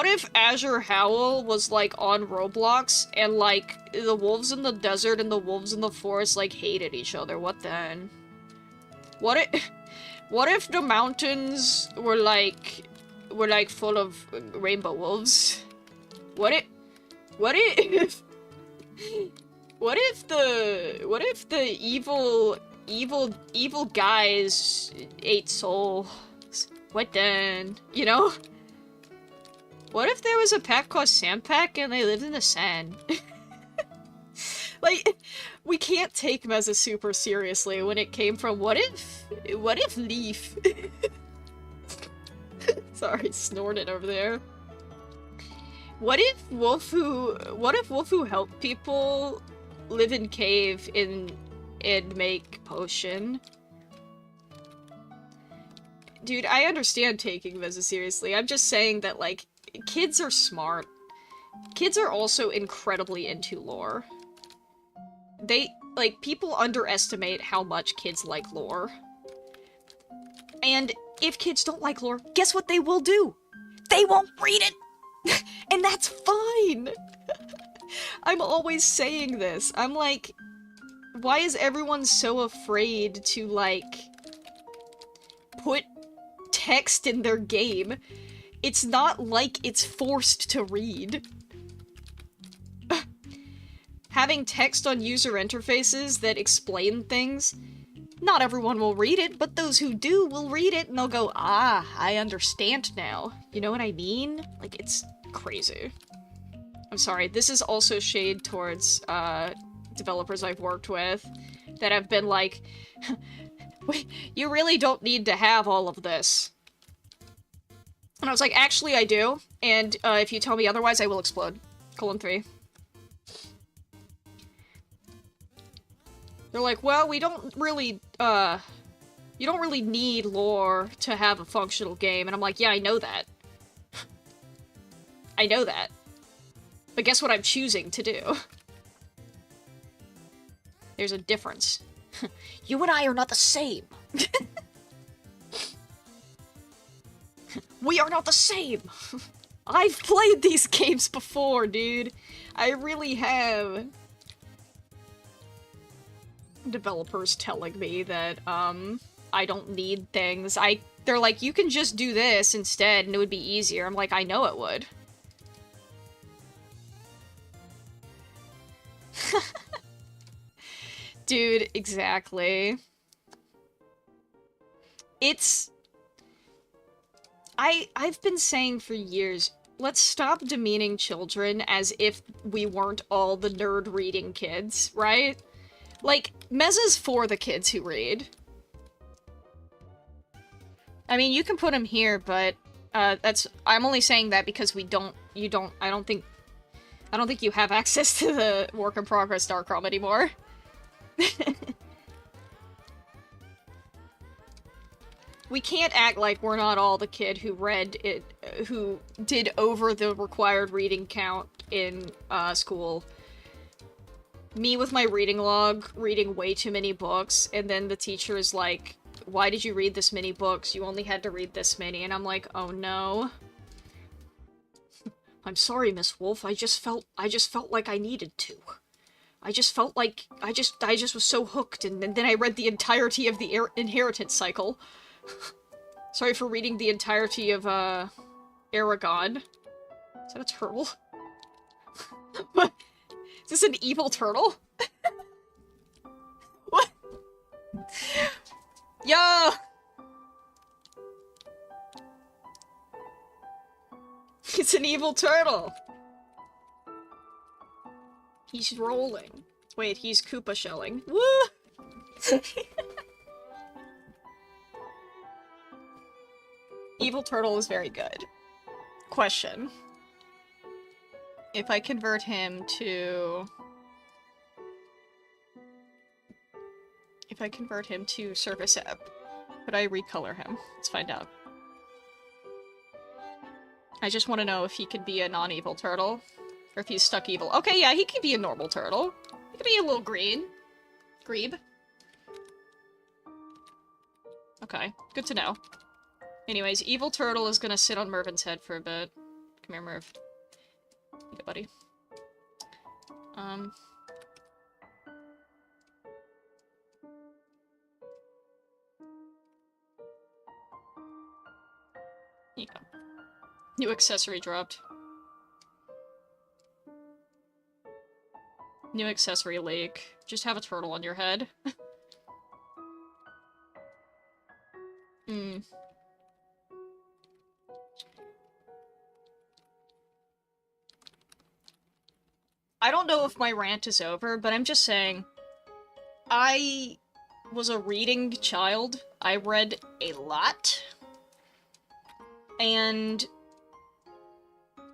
if Azure Howl was, like, on Roblox, and, like, the wolves in the desert and the wolves in the forest, like, hated each other? What then? What if the mountains were like, full of rainbow wolves? What if the evil guys ate souls? What then? You know? What if there was a pack called Sandpack and they lived in the sand? Like, we can't take Meza super seriously when it came from what if Leaf? Sorry, snorted over there. What if Wolfu helped people live in cave and make potion? Dude, I understand taking Meza seriously. I'm just saying that, like, kids are smart. Kids are also incredibly into lore. People underestimate how much kids like lore. And if kids don't like lore, guess what they will do? They won't read it! And that's fine! I'm always saying this. I'm like, why is everyone so afraid to, like, put text in their game? It's not like it's forced to read. Having text on user interfaces that explain things, not everyone will read it, but those who do will read it and they'll go, ah, I understand now. You know what I mean? Like, it's crazy. I'm sorry, this is also shade towards, developers I've worked with that have been like, wait, you really don't need to have all of this. And I was like, actually I do, and, if you tell me otherwise, I will explode. :3. They're like, well, we don't really, you don't really need lore to have a functional game. And I'm like, yeah, I know that. I know that. But guess what I'm choosing to do? There's a difference. You and I are not the same. We are not the same. I've played these games before, dude. I really have. Developers telling me that, I don't need things. They're like, you can just do this instead and it would be easier. I'm like, I know it would. Dude, exactly. It's... I've been saying for years, let's stop demeaning children as if we weren't all the nerd-reading kids, right? Like, Meza's for the kids who read. I mean, you can put him here, but, I'm only saying that because I don't think you have access to the Work in Progress Darkrom anymore. We can't act like we're not all the kid who read it, who did over the required reading count in, school. Me with my reading log, reading way too many books, and then the teacher is like, why did you read this many books? You only had to read this many. And I'm like, oh no. I'm sorry, Miss Wolf. I just felt like I needed to. I just felt like, I just was so hooked, and then I read the entirety of the Inheritance Cycle. Sorry for reading the entirety of, Aragon. Is that a turtle? What? Is this an evil turtle? What? Yo! It's an evil turtle! He's rolling. Wait, he's Koopa shelling. Woo! Evil turtle is very good. Question. If I convert him to... If I convert him to Service App, could I recolor him? Let's find out. I just want to know if he could be a non-evil turtle. Or if he's stuck evil. Okay, yeah, he could be a normal turtle. He could be a little green. Grebe. Okay, good to know. Anyways, evil turtle is gonna sit on Mervin's head for a bit. Come here, Merv. Hey, buddy. Here you go. New accessory dropped. New accessory lake. Just have a turtle on your head. I don't know if my rant is over, but I'm just saying, I was a reading child. I read a lot. And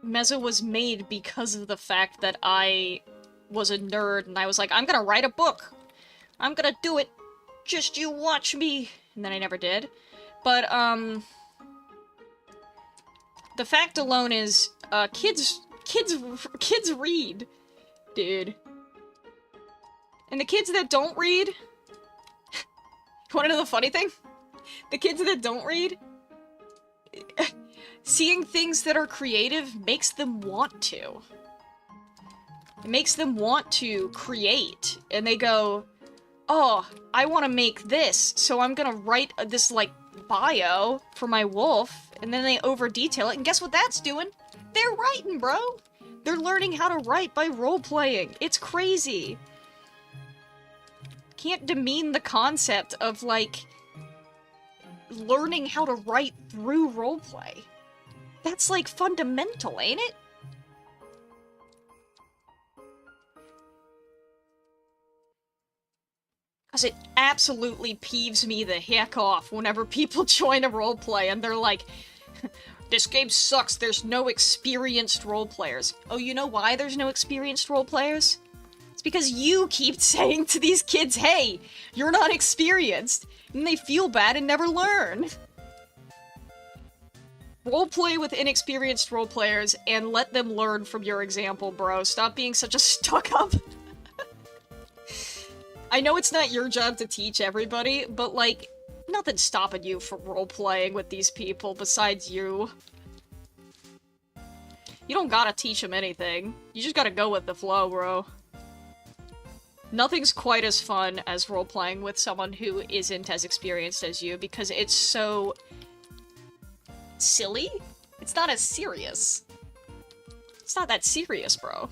Meza was made because of the fact that I was a nerd, and I was like, I'm gonna write a book! I'm gonna do it! Just you watch me! And then I never did. But, the fact alone is, kids read. Dude. And the kids that don't read... You wanna know the funny thing? The kids that don't read... Seeing things that are creative makes them want to. It makes them want to create. And they go, oh, I want to make this, so I'm gonna write this, like, bio for my wolf, and then they over-detail it, and guess what that's doing? They're writing, bro! They're learning how to write by role-playing. It's crazy. Can't demean the concept of, like, learning how to write through roleplay. That's, like, fundamental, ain't it? Because it absolutely peeves me the heck off whenever people join a roleplay and they're like, this game sucks, there's no experienced roleplayers. Oh, you know why there's no experienced roleplayers? It's because you keep saying to these kids, hey, you're not experienced, and they feel bad and never learn. Roleplay with inexperienced roleplayers and let them learn from your example, bro. Stop being such a stuck-up. I know it's not your job to teach everybody, but, like, nothing's stopping you from roleplaying with these people besides you. You don't gotta teach them anything. You just gotta go with the flow, bro. Nothing's quite as fun as roleplaying with someone who isn't as experienced as you, because it's so... silly? It's not as serious. It's not that serious, bro.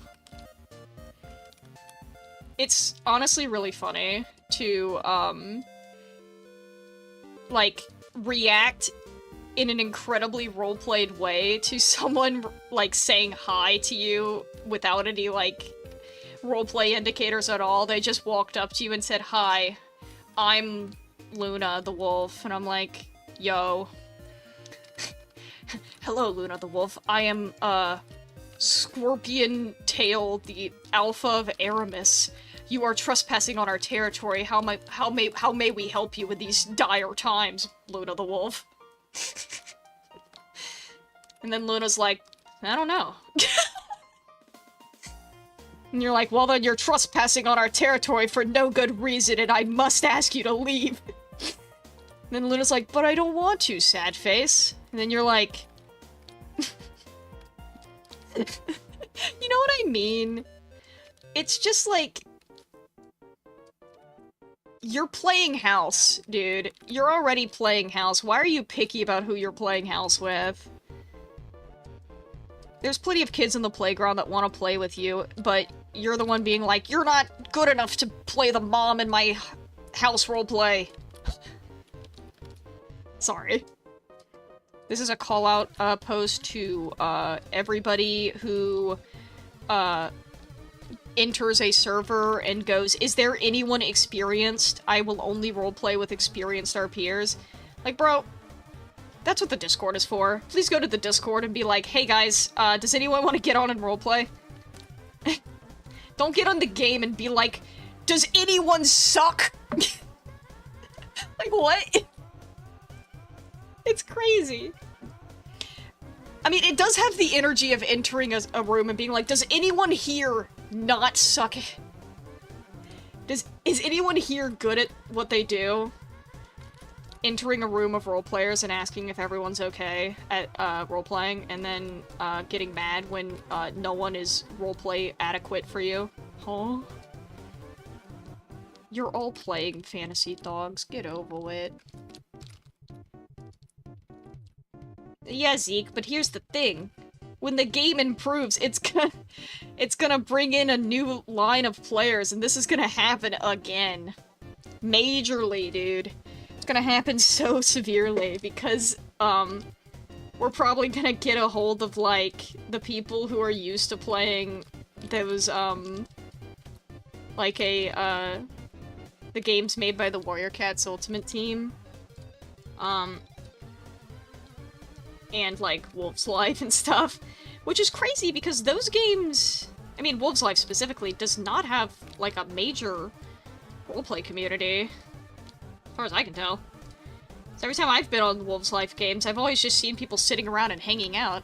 It's honestly really funny to, like, react in an incredibly roleplayed way to someone, like, saying hi to you without any, like, roleplay indicators at all. They just walked up to you and said, hi, I'm Luna the Wolf, and I'm like, yo. Hello, Luna the Wolf. I am, Scorpion Tail, the Alpha of Aramis. You are trespassing on our territory. How may we help you with these dire times, Luna the Wolf? And then Luna's like, I don't know. And you're like, well then you're trespassing on our territory for no good reason, and I must ask you to leave. And then Luna's like, but I don't want to, sad face. And then you're like... You know what I mean? It's just like... You're playing house, dude. You're already playing house. Why are you picky about who you're playing house with? There's plenty of kids in the playground that want to play with you, but you're the one being like, you're not good enough to play the mom in my house roleplay. Sorry. This is a call-out post to everybody who enters a server and goes, is there anyone experienced? I will only roleplay with experienced RPers. Like, bro, that's what the Discord is for. Please go to the Discord and be like, hey guys, does anyone want to get on and roleplay? Don't get on the game and be like, does anyone suck? Like, what? It's crazy. I mean, it does have the energy of entering a room and being like, does anyone here not suck? Is anyone here good at what they do? Entering a room of roleplayers and asking if everyone's okay at roleplaying, and then getting mad when no one is roleplay adequate for you. Huh? You're all playing fantasy dogs. Get over it. Yeah, Zeke, but here's the thing. When the game improves, it's gonna bring in a new line of players, and this is gonna happen again. Majorly, dude. It's gonna happen so severely, because, we're probably gonna get a hold of, like, the people who are used to playing those, like the games made by the Warrior Cats Ultimate Team. And, like, Wolf's Life and stuff. Which is crazy, because those games... I mean, Wolf's Life specifically does not have, like, a major roleplay community. As far as I can tell. So every time I've been on the Wolf's Life games, I've always just seen people sitting around and hanging out.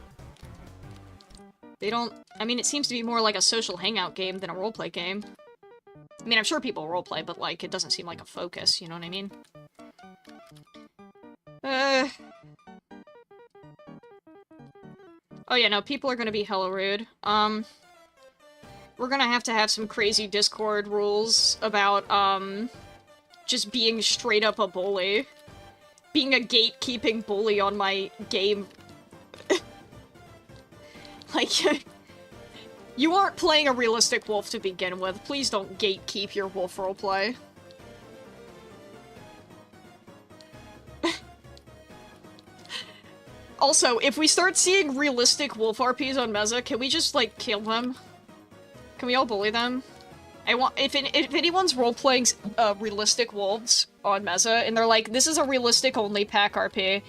They don't... I mean, it seems to be more like a social hangout game than a roleplay game. I mean, I'm sure people roleplay, but, like, it doesn't seem like a focus, you know what I mean? Oh yeah, no, people are gonna be hella rude. We're gonna have to have some crazy Discord rules about, just being straight up a bully. Being a gatekeeping bully on my game. Like, you aren't playing a realistic wolf to begin with. Please don't gatekeep your wolf roleplay. Also, if we start seeing realistic wolf RPs on Meza, can we just, like, kill them? Can we all bully them? If anyone's role-playing realistic wolves on Meza, and they're like, this is a realistic-only pack RP,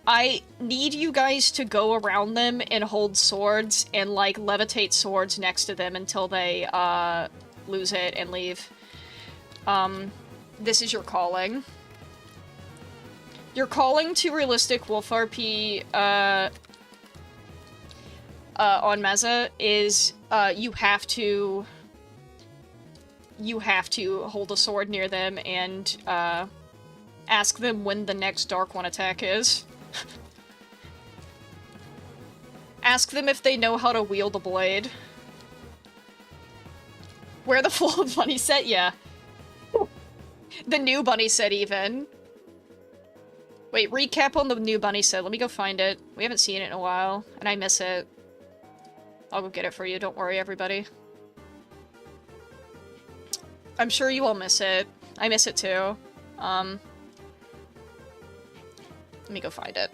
I need you guys to go around them and hold swords and, like, levitate swords next to them until they, lose it, and leave. This is your calling. Your calling to realistic Wolf RP, on Meza is, you have to hold a sword near them and, ask them when the next Dark One attack is. Ask them if they know how to wield a blade. Wear the full bunny set? Yeah. The new bunny set, even. Wait, recap on the new bunny set. Let me go find it. We haven't seen it in a while, and I miss it. I'll go get it for you. Don't worry, everybody. I'm sure you all miss it. I miss it too. Let me go find it.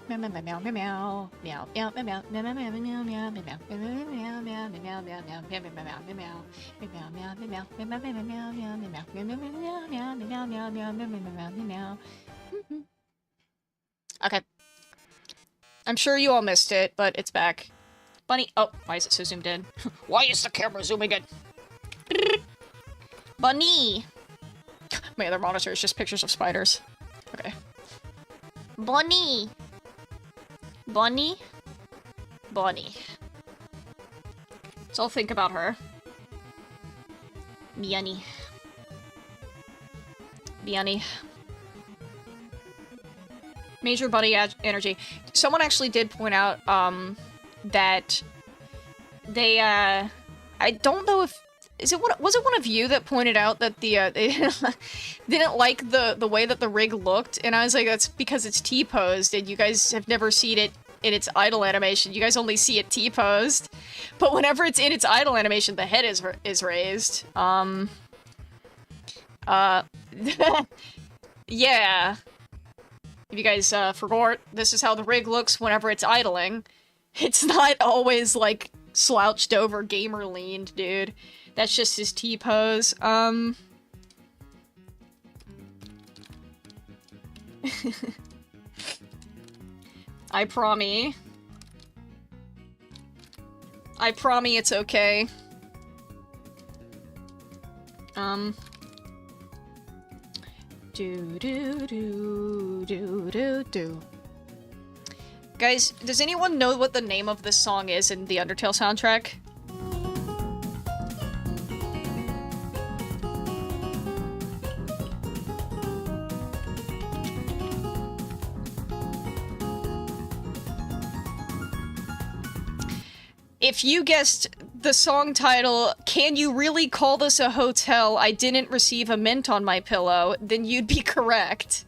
Meow meow meow meow meow meow meow meow meow meow meow meow meow meow meow meow meow. Okay. I'm sure you all missed it, but it's back. Bunny. Oh, why is it so zoomed in? Why is the camera zooming in? Bunny. My other monitor is just pictures of spiders. Okay. Bunny. Bunny? Bunny. So I'll think about her. Biani. Biani. Major bunny energy. Someone actually did point out, that they, I don't know if... was it one of you that pointed out that the, they didn't like the way that the rig looked? And I was like, that's because it's T-posed, and you guys have never seen it in its idle animation. You guys only see it T-posed. But whenever it's in its idle animation, the head is raised. Yeah. If you guys, forgot, this is how the rig looks whenever it's idling. It's not always, like, slouched over gamer leaned, dude. That's just his T-pose. I promise. I promise it's okay. Do. Guys, does anyone know what the name of this song is in the Undertale soundtrack? If you guessed the song title, "Can You Really Call This a Hotel? I Didn't Receive a Mint on My Pillow," then you'd be correct.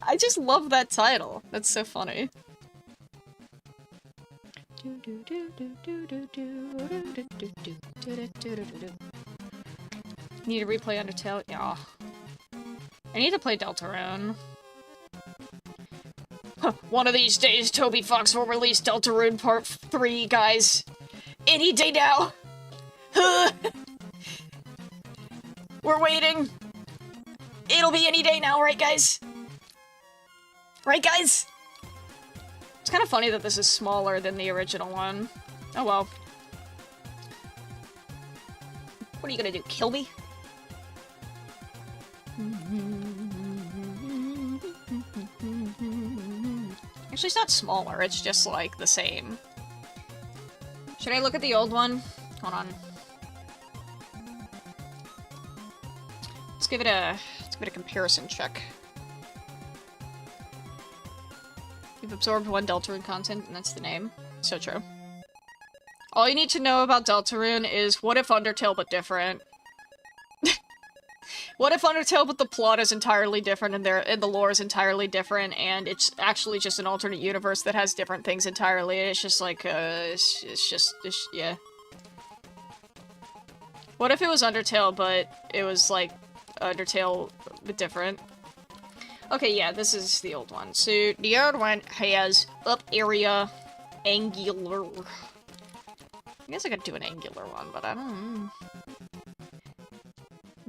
I just love that title. That's so funny. Need to replay Undertale? Yeah. I need to play Deltarune. One of these days, Toby Fox will release Deltarune Part 3, guys. Any day now. We're waiting. It'll be any day now, right, guys? Right, guys? It's kind of funny that this is smaller than the original one. Oh, well. What are you gonna do, kill me? Actually, it's not smaller, it's just, like, the same. Should I look at the old one? Hold on. Let's give it a comparison check. You've absorbed one Deltarune content, and that's the name. So true. All you need to know about Deltarune is, what if Undertale but different? What if Undertale but the plot is entirely different and the lore is entirely different, and it's actually just an alternate universe that has different things entirely, and it's just like, yeah. What if it was Undertale, but it was, like, Undertale but different? Okay, yeah, this is the old one. So, the old one has up area angular. I guess I could do an angular one, but I don't know.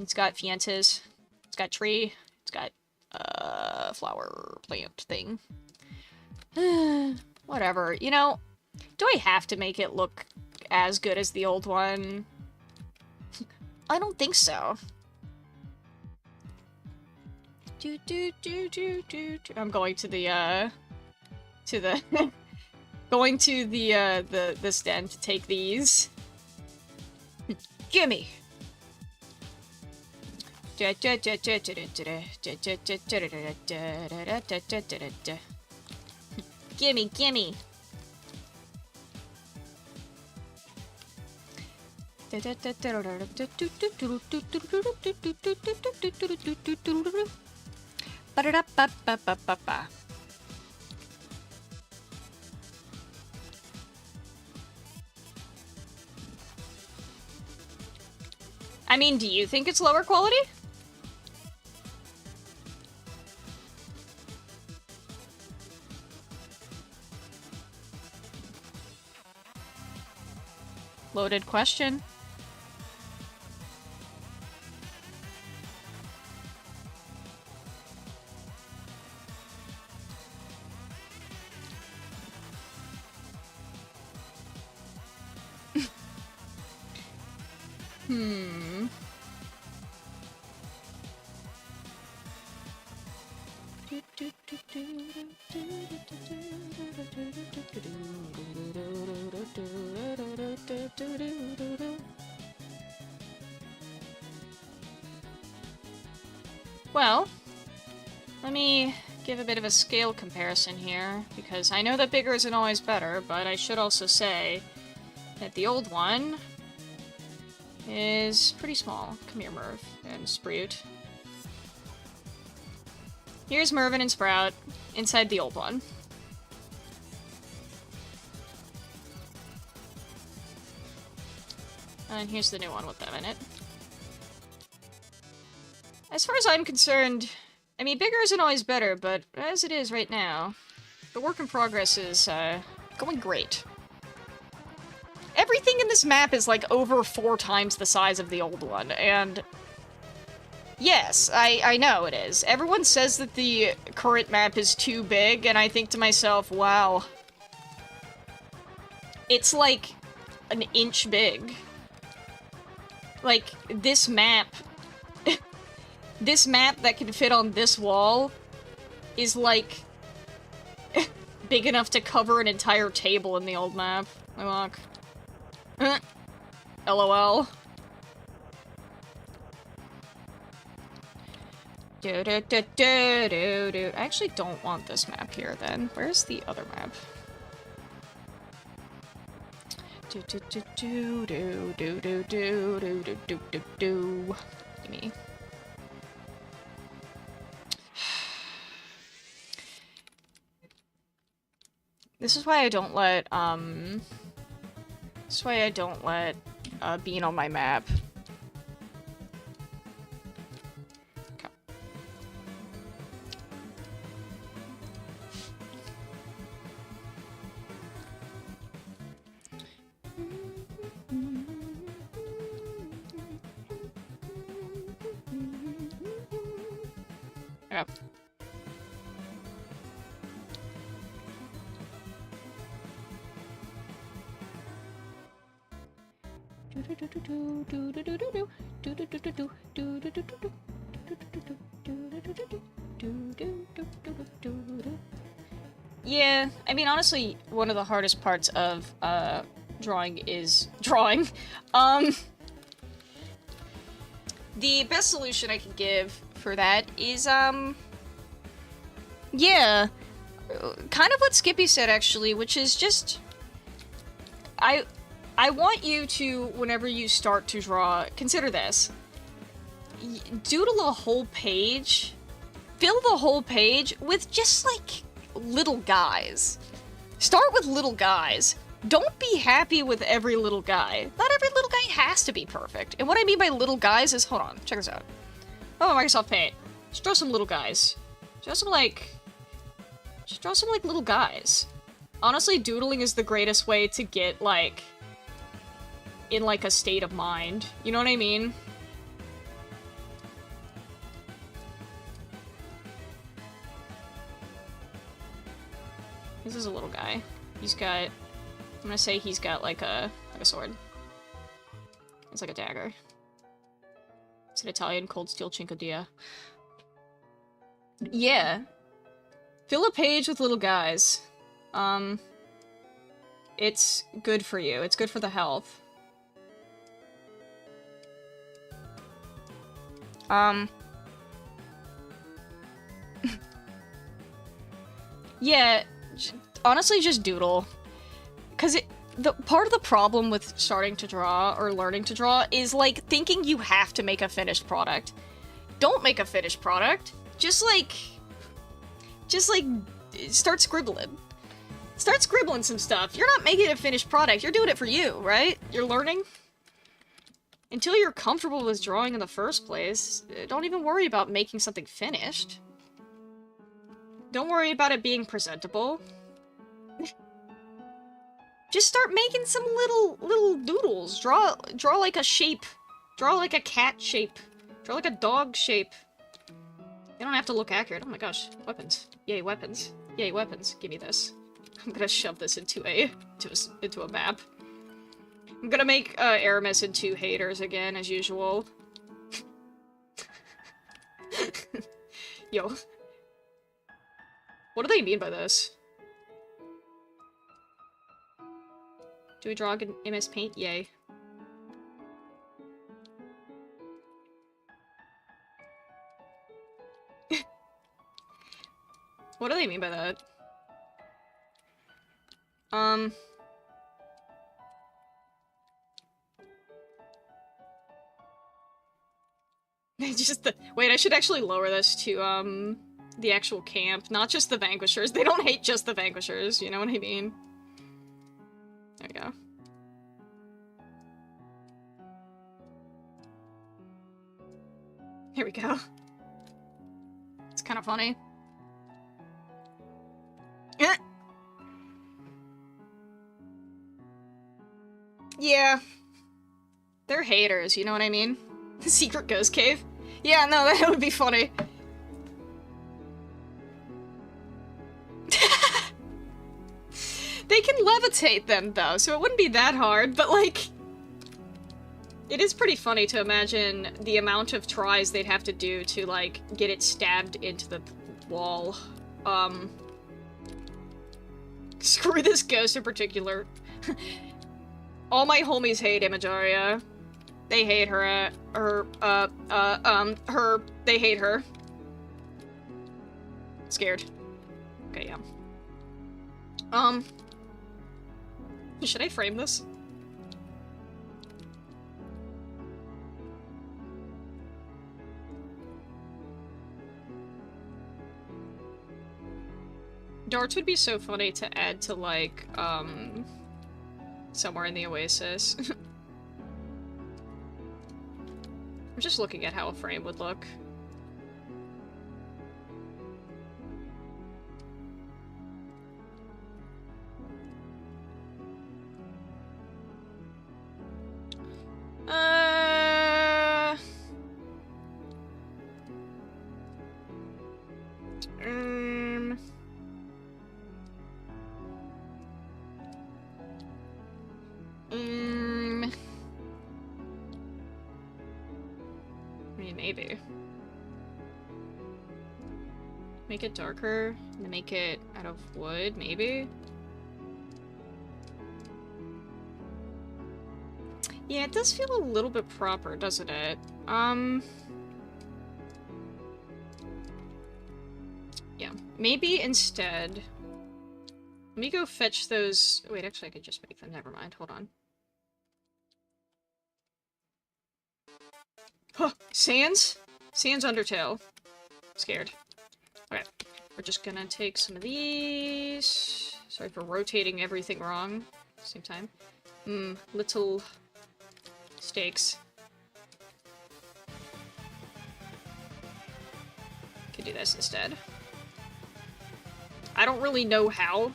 It's got fientes. It's got tree. It's got, flower plant thing. Whatever. You know, do I have to make it look as good as the old one? I don't think so. I'm going to the going to the stand to take these. Gimme! Gimme, gimme! Ba-da-da-ba-ba-ba-ba-ba. I mean, do you think it's lower quality? Loaded question. Well, let me give a bit of a scale comparison here, because I know that bigger isn't always better, but I should also say that the old one is pretty small. Come here, Merv and Sprout. Here's Mervin and Sprout inside the old one. And here's the new one with them in it. As far as I'm concerned, I mean, bigger isn't always better, but as it is right now, the work in progress is, going great. Everything in this map is, like, over 4 times the size of the old one, and... yes, I know it is. Everyone says that the current map is too big, and I think to myself, wow. It's, like, an inch big. Like, this map... this map that can fit on this wall is, like, big enough to cover an entire table in the old map. Look. LOL. I actually don't want this map here, then. Where's the other map? Gimme. This is why I don't let, this is why I don't let, Bean on my map. Okay. Okay. Yeah, I mean, honestly, one of the hardest parts of, drawing is drawing. The best solution I can give for that is, yeah, kind of what Skippy said, actually, which is just, I want you to, whenever you start to draw, consider this. Doodle a whole page, fill the whole page with just, like, little guys. Start with little guys. Don't be happy with every little guy. Not every little guy has to be perfect. And what I mean by little guys is, hold on, check this out. Oh, Microsoft Paint. Just draw some little guys. Just draw some, like, little guys. Honestly, doodling is the greatest way to get, like, in, like, a state of mind. You know what I mean? This is a little guy. He's got... I'm gonna say he's got like a sword. It's like a dagger. It's an Italian cold steel Cinquedilla. Yeah. Fill a page with little guys. It's good for you. It's good for the health. Yeah, honestly, just doodle. Because the part of the problem with starting to draw or learning to draw is, like, thinking you have to make a finished product. Don't make a finished product. Just, like, start scribbling. Start scribbling some stuff. You're not making a finished product. You're doing it for you, right? You're learning. Until you're comfortable with drawing in the first place, don't even worry about making something finished. Don't worry about it being presentable. Just start making some little doodles. Draw like a shape. Draw like a cat shape. Draw like a dog shape. You don't have to look accurate. Oh my gosh, weapons. Yay, weapons. Yay, weapons. Give me this. I'm gonna shove this into a map. I'm gonna make Aramis into haters again, as usual. Yo. What do they mean by this? Do we draw in MS Paint? Yay. What do they mean by that? Wait, I should actually lower this to, the actual camp, not just the Vanquishers. They don't hate just the Vanquishers, you know what I mean? There we go. Here we go. It's kind of funny. Yeah. They're haters, you know what I mean? The secret ghost cave? Yeah, no, that would be funny. They can levitate them, though, so it wouldn't be that hard, but, like... It is pretty funny to imagine the amount of tries they'd have to do to, like, get it stabbed into the wall. Screw this ghost in particular. All my homies hate Imajaria. They hate her, they hate her. Scared. Okay, yeah. Should I frame this? Darts would be so funny to add to, like, somewhere in the Oasis. I'm just looking at how a frame would look. I mean, maybe. Make it darker, and make it out of wood, maybe? Yeah, it does feel a little bit proper, doesn't it? Yeah, maybe instead... Let me go fetch those... Wait, actually I could just make them, never mind, hold on. Huh, Sans? Sans Undertale. Scared. Okay, we're just gonna take some of these. Sorry for rotating everything wrong at the same time. Little stakes. Could do this instead. I don't really know how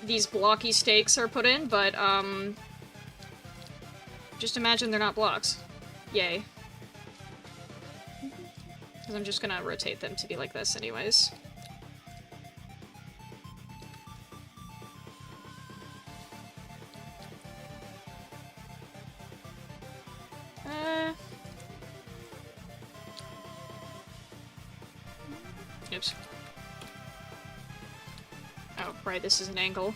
these blocky stakes are put in, but, just imagine they're not blocks. Yay. Because I'm just gonna rotate them to be like this anyways. Oops. Oh, right, this is an angle.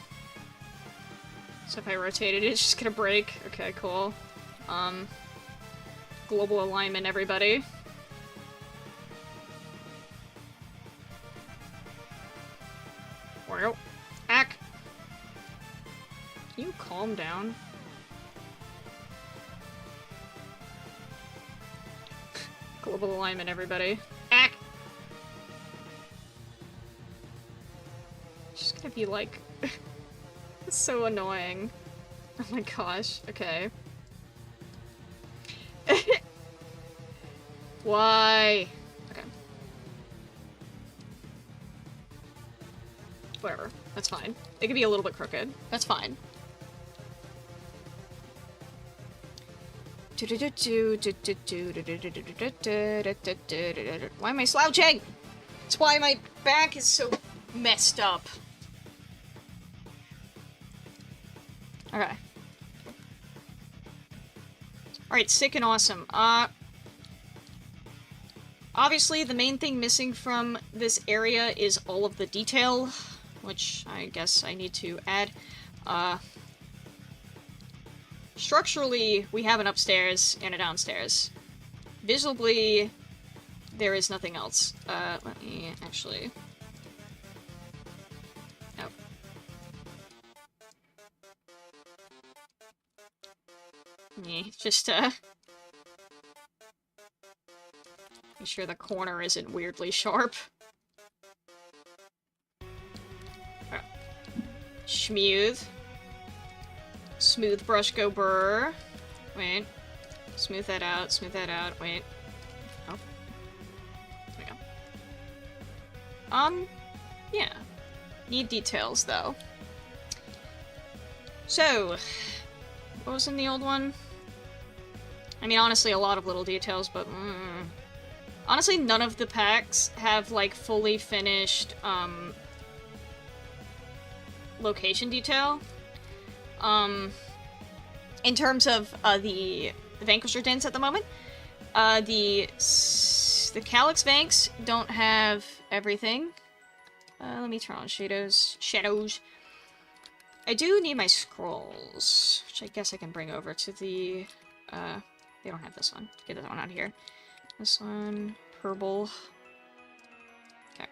So if I rotate it, it's just gonna break. Okay, cool. Global alignment, everybody. Well, ack. Can you calm down? Global alignment, everybody. Ack! It's just gonna be like... It's so annoying. Oh my gosh, okay. Why? Okay. Whatever. That's fine. It could be a little bit crooked. That's fine. Why am I slouching? That's why my back is so messed up. Okay. Alright, sick and awesome. Obviously, the main thing missing from this area is all of the detail, which I guess I need to add. Structurally, we have an upstairs and a downstairs. Visibly, there is nothing else. Let me actually... Oh. Just, make sure the corner isn't weirdly sharp. Smooth. Smooth brush go burr. Wait. Smooth that out, wait. Oh. There we go. Yeah. Need details, though. So, what was in the old one? I mean, honestly, a lot of little details, but... Honestly, none of the packs have, like, fully finished, location detail. In terms of, the Vanquisher Dens at the moment, the Calyx Vanks don't have everything. Let me turn on shadows. I do need my scrolls, which I guess I can bring over to the, they don't have this one. Get that one out of here. This one, purple. Okay.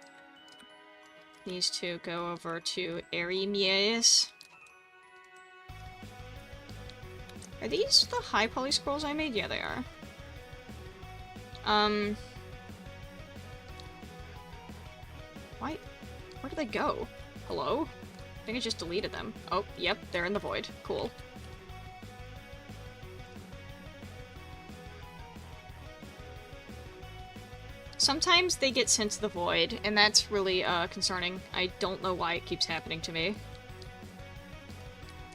These two go over to Arimies. Are these the high poly scrolls I made? Yeah, they are. Why? Where did they go? Hello? I think I just deleted them. Oh, yep, they're in the void. Cool. Sometimes they get sent to the void, and that's really, concerning. I don't know why it keeps happening to me.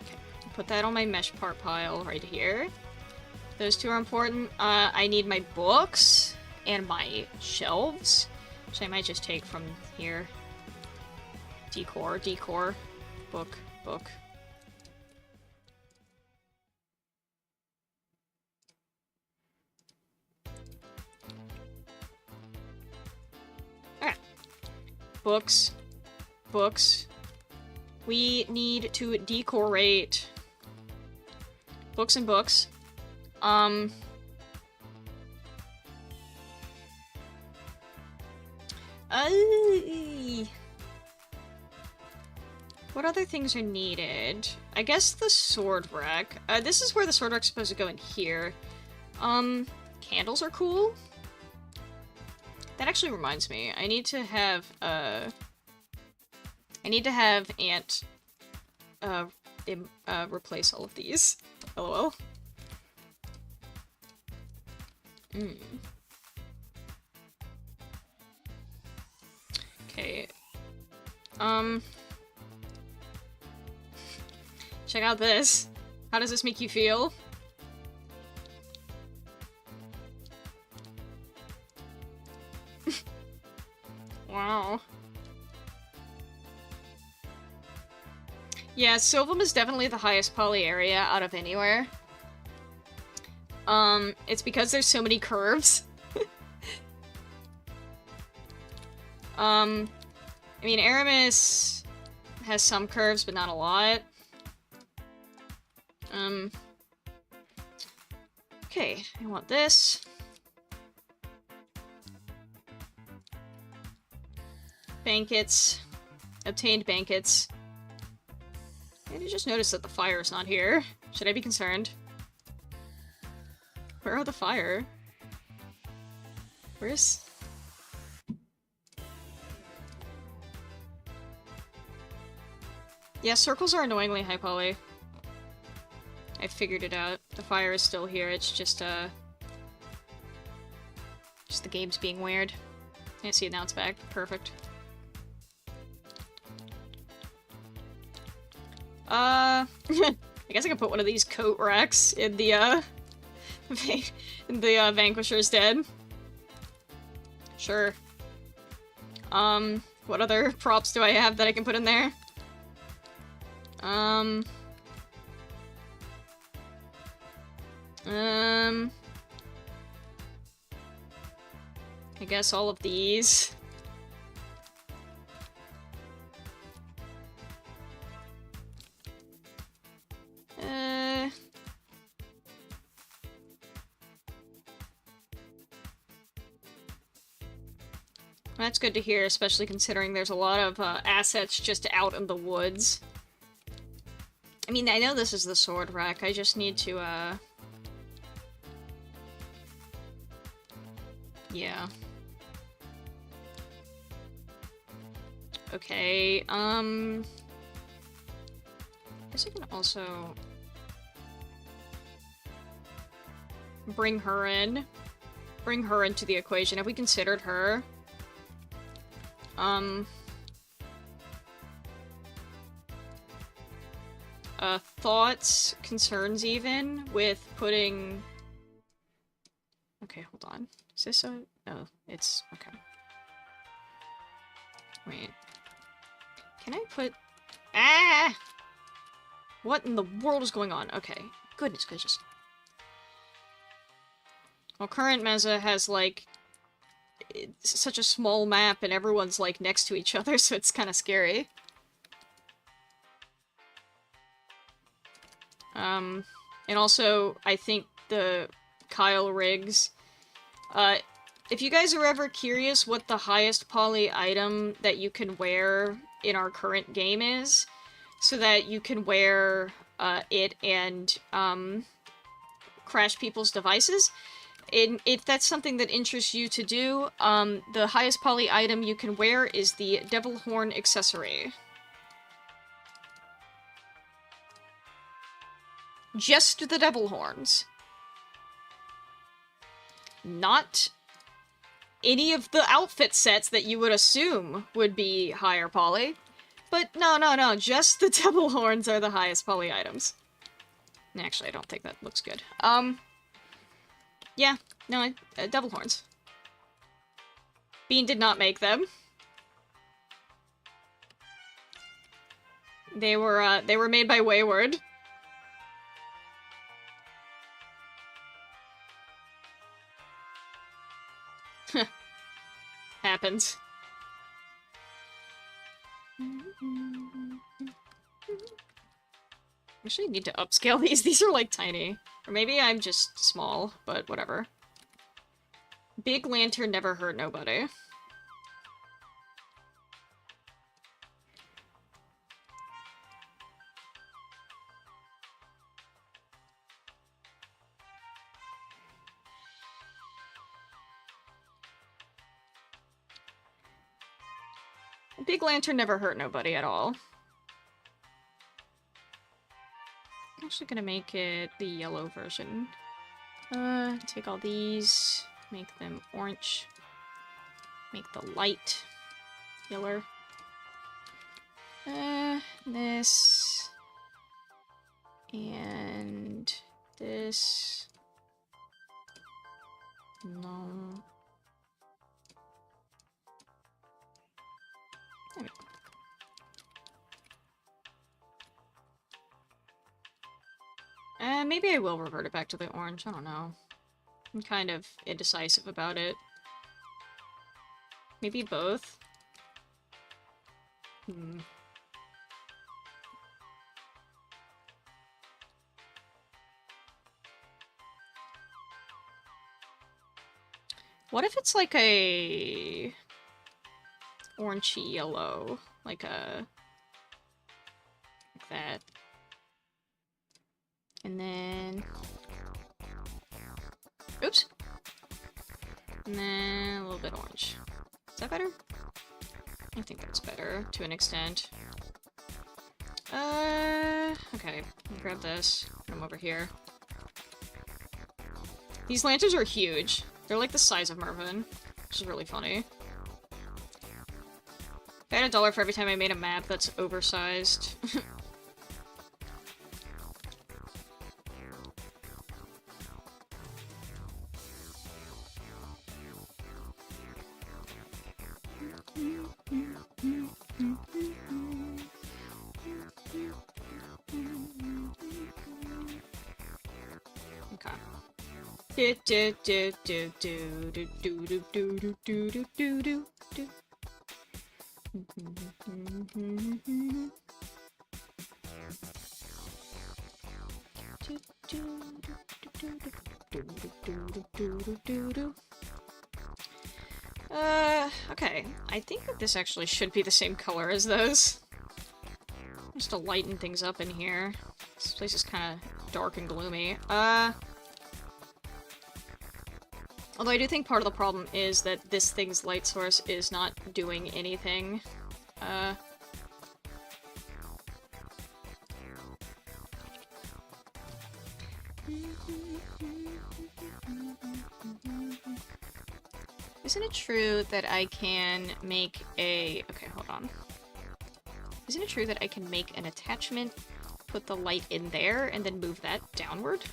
Okay, put that on my mesh part pile right here. Those two are important. I need my books and my shelves, which I might just take from here. Decor, book. Okay. Books. We need to decorate books and books. What other things are needed? I guess the sword rack. This is where the sword rack's supposed to go in here. Candles are cool. That actually reminds me. I need to have Ant, replace all of these. LOL. Okay. Check out this. How does this make you feel? Wow. Yeah, Sylvam is definitely the highest poly area out of anywhere. It's because there's so many curves. I mean, Aramis has some curves, but not a lot. Okay, I want this. Bankets. Obtained bankets. I just noticed that the fire is not here. Should I be concerned? Where are the fire? Where's... Yeah, circles are annoyingly high poly. I figured it out. The fire is still here, it's just the game's being weird. I see it now, it's back. Perfect. I guess I can put one of these coat racks in the, Vanquisher's Den. Sure. What other props do I have that I can put in there? I guess all of these. That's good to hear, especially considering there's a lot of assets just out in the woods. I mean, I know this is the sword rack, I just need to, yeah. Okay, I guess I can also bring her in. Bring her into the equation. Have we considered her? Thoughts, concerns even, with putting... Okay, hold on. Is this a... Oh, it's... Okay. Wait. Can I put... Ah! What in the world is going on? Okay. Goodness gracious. Well, current Meza has, like... It's such a small map and everyone's, like, next to each other, so it's kind of scary. And also, I think the Kyle rigs... if you guys are ever curious what the highest poly item that you can wear in our current game is, so that you can wear it and crash people's devices, if that's something that interests you to do, the highest poly item you can wear is the Devil Horn accessory. Just the Devil Horns. Not any of the outfit sets that you would assume would be higher poly. But no, just the Devil Horns are the highest poly items. Actually, I don't think that looks good. Yeah, no, Devil Horns. Bean did not make them. They were made by Wayward. Happens. Actually, I need to upscale these. These are, like, tiny. Or maybe I'm just small, but whatever. Big lantern never hurt nobody. Big lantern never hurt nobody at all. I'm actually gonna make it the yellow version. Take all these, make them orange, make the light yellow. This, and this. No. There we go. Maybe I will revert it back to the orange, I don't know. I'm kind of indecisive about it. Maybe both? What if it's like a orangey yellow, like that, and then oops, and then a little bit orange. Is that better? I think that's better to an extent. Okay, grab this, put them over here. These lanterns are huge. They're like the size of Mervin, which is really funny. If I had $1 for every time I made a map that's oversized. Okay. I think that this actually should be the same color as those. Just to lighten things up in here. This place is kind of dark and gloomy. Although I do think part of the problem is that this thing's light source is not doing anything. Isn't it true that I can make a... Okay, hold on. Isn't it true that I can make an attachment, put the light in there, and then move that downward?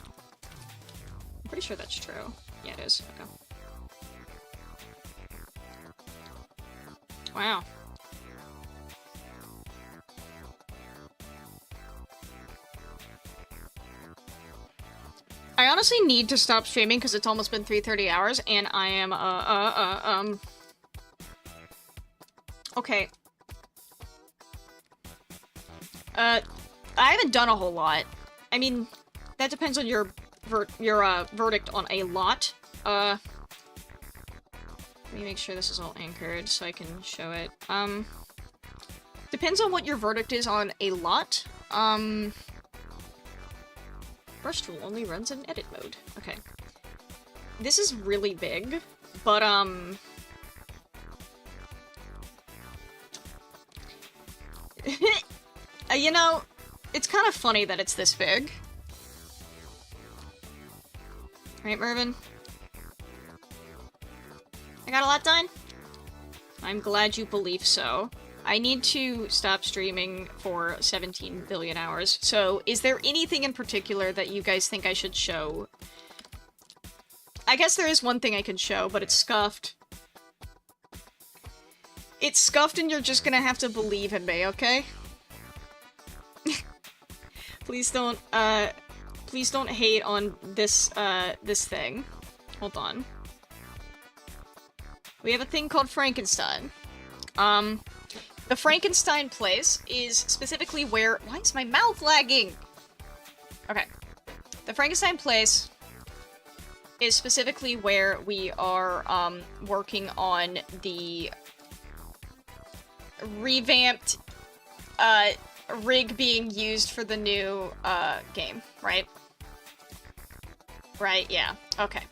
I'm pretty sure that's true. Yeah, it is. Okay. Wow. I honestly need to stop streaming because it's almost been 3:30 hours and I am, Okay. I haven't done a whole lot. I mean, that depends on your verdict on a lot. Let me make sure this is all anchored so I can show it. Depends on what your verdict is on a lot. Brush tool only runs in edit mode. Okay. This is really big, but, you know, it's kind of funny that it's this big. Right, Mervin? I got a lot done? I'm glad you believe so. I need to stop streaming for 17 billion hours, so is there anything in particular that you guys think I should show? I guess there is one thing I can show, but it's scuffed. It's scuffed and you're just gonna have to believe in me, okay? Please don't hate on this, this thing. Hold on. We have a thing called Frankenstein. The Frankenstein place is specifically where... Why is my mouth lagging? Okay. The Frankenstein place is specifically where we are, working on the revamped, rig being used for the new, game, right? Right, yeah. Okay.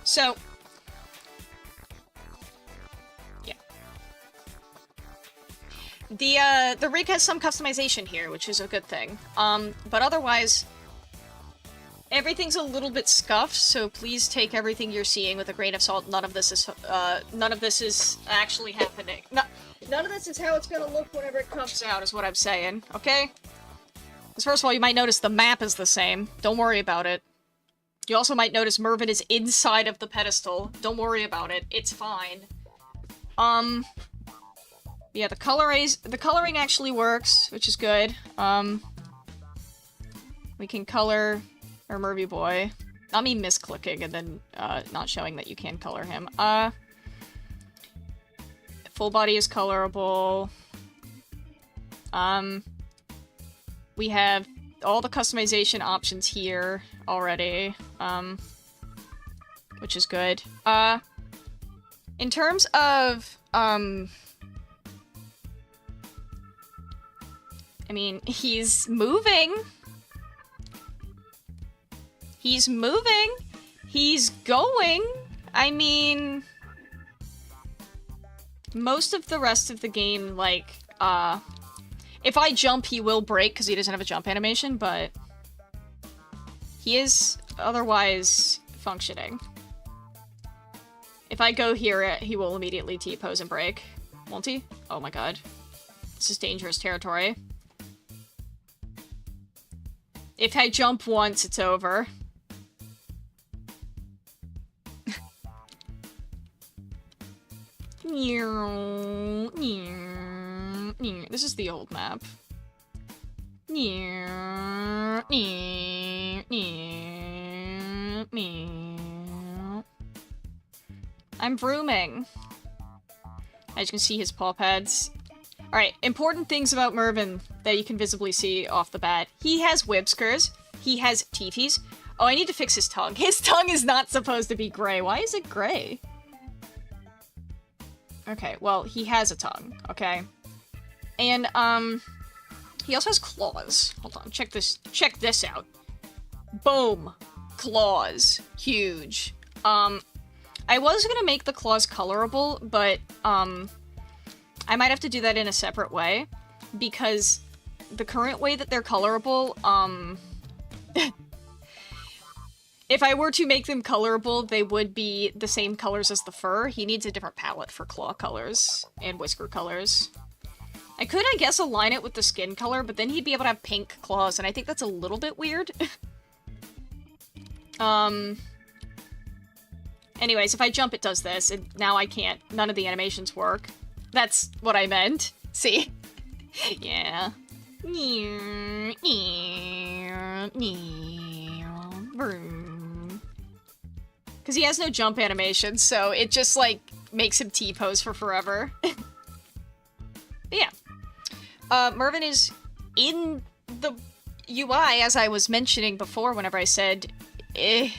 So... The rig has some customization here, which is a good thing. But otherwise, everything's a little bit scuffed, so please take everything you're seeing with a grain of salt. None of this is actually happening. None of this is how it's gonna look whenever it comes out, is what I'm saying, okay? Because first of all, you might notice the map is the same. Don't worry about it. You also might notice Mervin is inside of the pedestal. Don't worry about it. It's fine. Yeah, the coloring actually works, which is good. We can color our Mervy boy. Not me misclicking and then, not showing that you can color him. Full body is colorable. We have all the customization options here already, which is good. In terms of, I mean, he's moving. He's moving. He's going. I mean, most of the rest of the game, like, if I jump, he will break because he doesn't have a jump animation, but he is otherwise functioning. If I go here, he will immediately T-pose and break. Won't he? Oh my god. This is dangerous territory. If I jump once, it's over. This is the old map. I'm vrooming. As you can see, his paw pads. Alright, important things about Mervin that you can visibly see off the bat. He has whiskers. He has teepees. Oh, I need to fix his tongue. His tongue is not supposed to be gray. Why is it gray? Okay, well, he has a tongue, okay? And, he also has claws. Hold on, check this out. Boom! Claws. Huge. I was gonna make the claws colorable, but, I might have to do that in a separate way, because the current way that they're colorable, if I were to make them colorable, they would be the same colors as the fur. He needs a different palette for claw colors and whisker colors. I could, I guess, align it with the skin color, but then he'd be able to have pink claws, and I think that's a little bit weird. Anyways, if I jump, it does this, and now I can't. None of the animations work. That's what I meant. See? Yeah. Because he has no jump animation, so it just, like, makes him T-pose for forever. But yeah. Mervin is in the UI, as I was mentioning before whenever I said, yeah.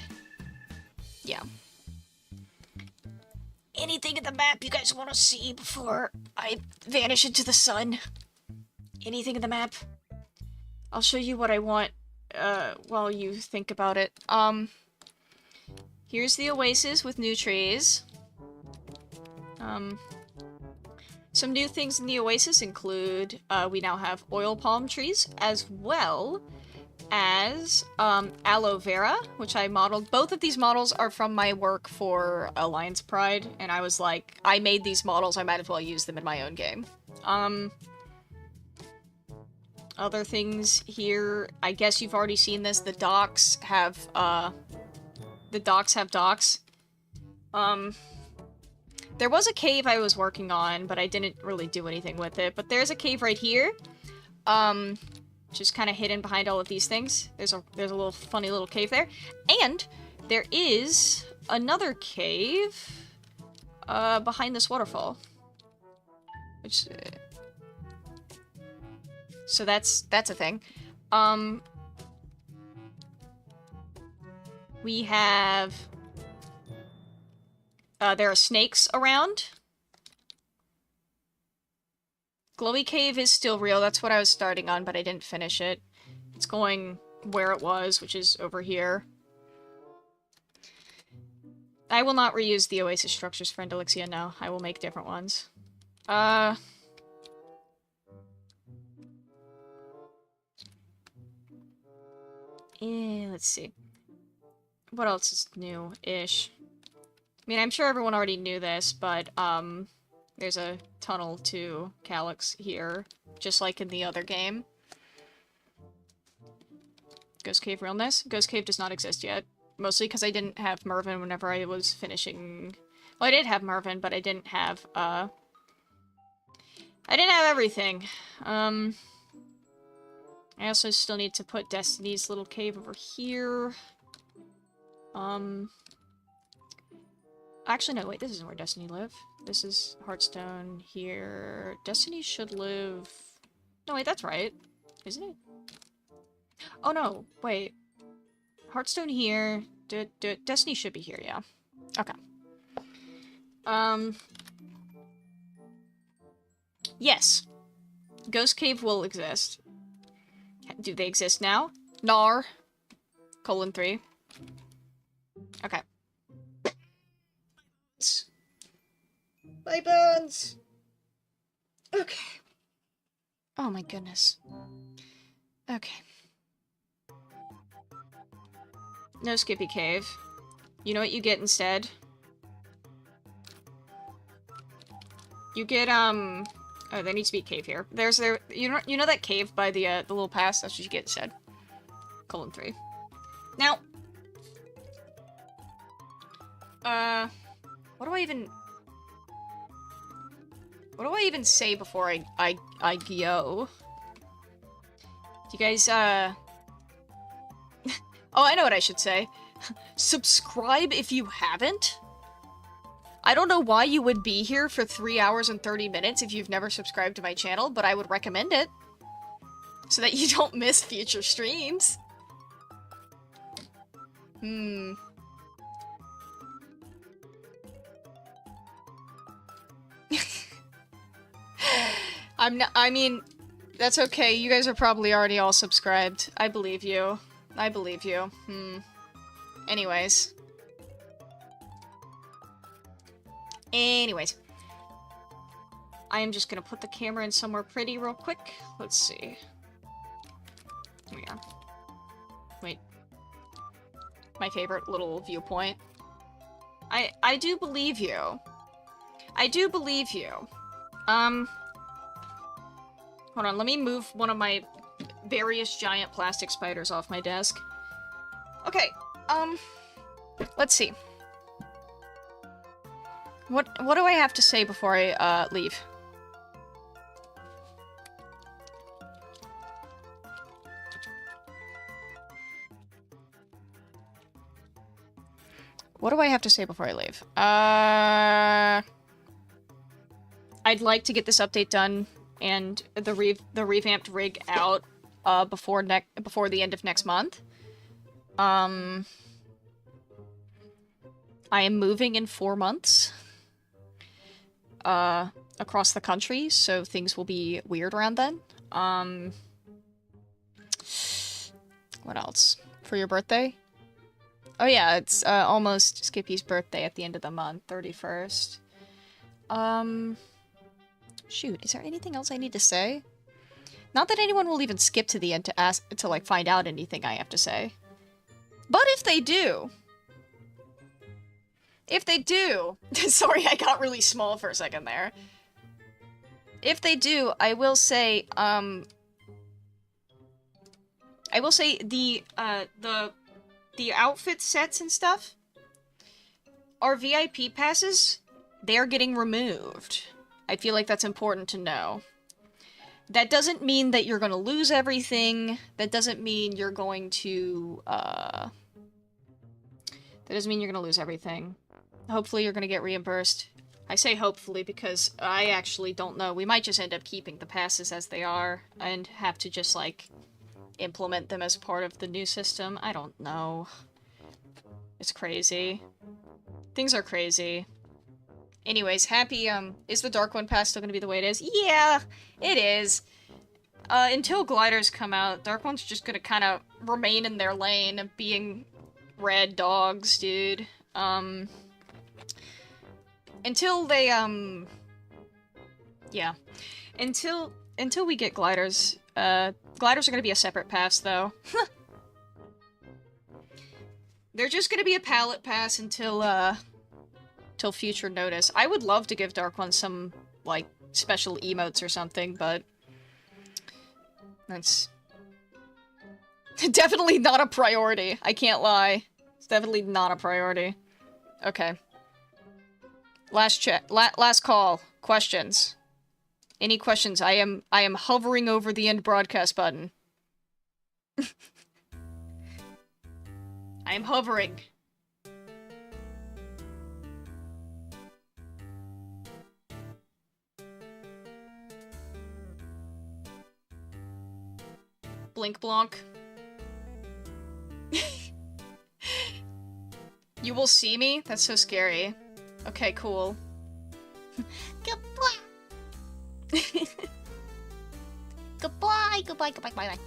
Anything in the map you guys want to see before I vanish into the sun? Anything in the map? I'll show you what I want, while you think about it. Here's the oasis with new trees. Some new things in the oasis include, we now have oil palm trees, as well as, aloe vera, which I modeled. Both of these models are from my work for Alliance Pride, and I was like, I made these models, I might as well use them in my own game. Other things here, I guess you've already seen this, the docks have docks. There was a cave I was working on, but I didn't really do anything with it. But there's a cave right here, just kind of hidden behind all of these things. There's a little funny little cave there, and there is another cave behind this waterfall. Which, so that's a thing. We have... there are snakes around. Glowy Cave is still real. That's what I was starting on, but I didn't finish it. It's going where it was, which is over here. I will not reuse the Oasis structures for Indolixia, no. I will make different ones. Let's see. What else is new-ish? I mean, I'm sure everyone already knew this, but, there's a tunnel to Calyx here, just like in the other game. Ghost Cave realness? Ghost Cave does not exist yet. Mostly because I didn't have Mervin whenever I was finishing... Well, I did have Mervin, but I didn't have, I didn't have everything. I also still need to put Destiny's little cave over here. Actually, no, wait, this isn't where Destiny live. This is Hearthstone here. Destiny should live No, wait, that's right. Isn't it? Oh, no. Wait. Hearthstone here. Destiny should be here, yeah. Okay. Yes. Ghost Cave will exist. Do they exist now? Nar. :3. Okay. My bones! Okay. Oh my goodness. Okay. No Skippy Cave. You know what you get instead? You get, oh, there needs to be a cave here. You know that cave by the little pass? That's what you get instead. :3. Now, what do I even say before I go? Do you guys, oh, I know what I should say. Subscribe if you haven't. I don't know why you would be here for 3 hours and 30 minutes if you've never subscribed to my channel, but I would recommend it. So that you don't miss future streams. I mean, that's okay. You guys are probably already all subscribed. I believe you. I believe you. Anyways. I am just gonna put the camera in somewhere pretty real quick. Let's see. Here we are. Wait. My favorite little viewpoint. I do believe you. I do believe you. Hold on, let me move one of my various giant plastic spiders off my desk. Okay, let's see. What do I have to say before I, leave? What do I have to say before I leave? I'd like to get this update done and the revamped rig out before the end of next month. I am moving in 4 months across the country, so things will be weird around then. What else? For your birthday? Oh yeah, it's almost Skippy's birthday at the end of the month, 31st. Shoot, is there anything else I need to say? Not that anyone will even skip to the end to ask to like find out anything I have to say. But if they do, sorry, I got really small for a second there. If they do, I will say the outfit sets and stuff, our VIP passes, they're getting removed. I feel like that's important to know. That doesn't mean that you're going to lose everything. That doesn't mean you're going to, that doesn't mean you're going to lose everything. Hopefully you're going to get reimbursed. I say hopefully because I actually don't know. We might just end up keeping the passes as they are and have to just, like, implement them as part of the new system. I don't know. It's crazy. Things are crazy. Anyways, happy, is the Dark One pass still gonna be the way it is? Yeah, it is. Until gliders come out, Dark One's just gonna kind of remain in their lane of being red dogs, dude. Until they, yeah. Until we get gliders, gliders are gonna be a separate pass, though. They're just gonna be a pallet pass until, till future notice. I would love to give Dark One some, like, special emotes or something, but that's definitely not a priority. I can't lie. It's definitely not a priority. Okay. Last check. Last call. Questions. Any questions? I am hovering over the end broadcast button. I am hovering. Blink Blonk. You will see me? That's so scary. Okay, cool. Goodbye. Goodbye. Goodbye. Goodbye. Bye. Bye.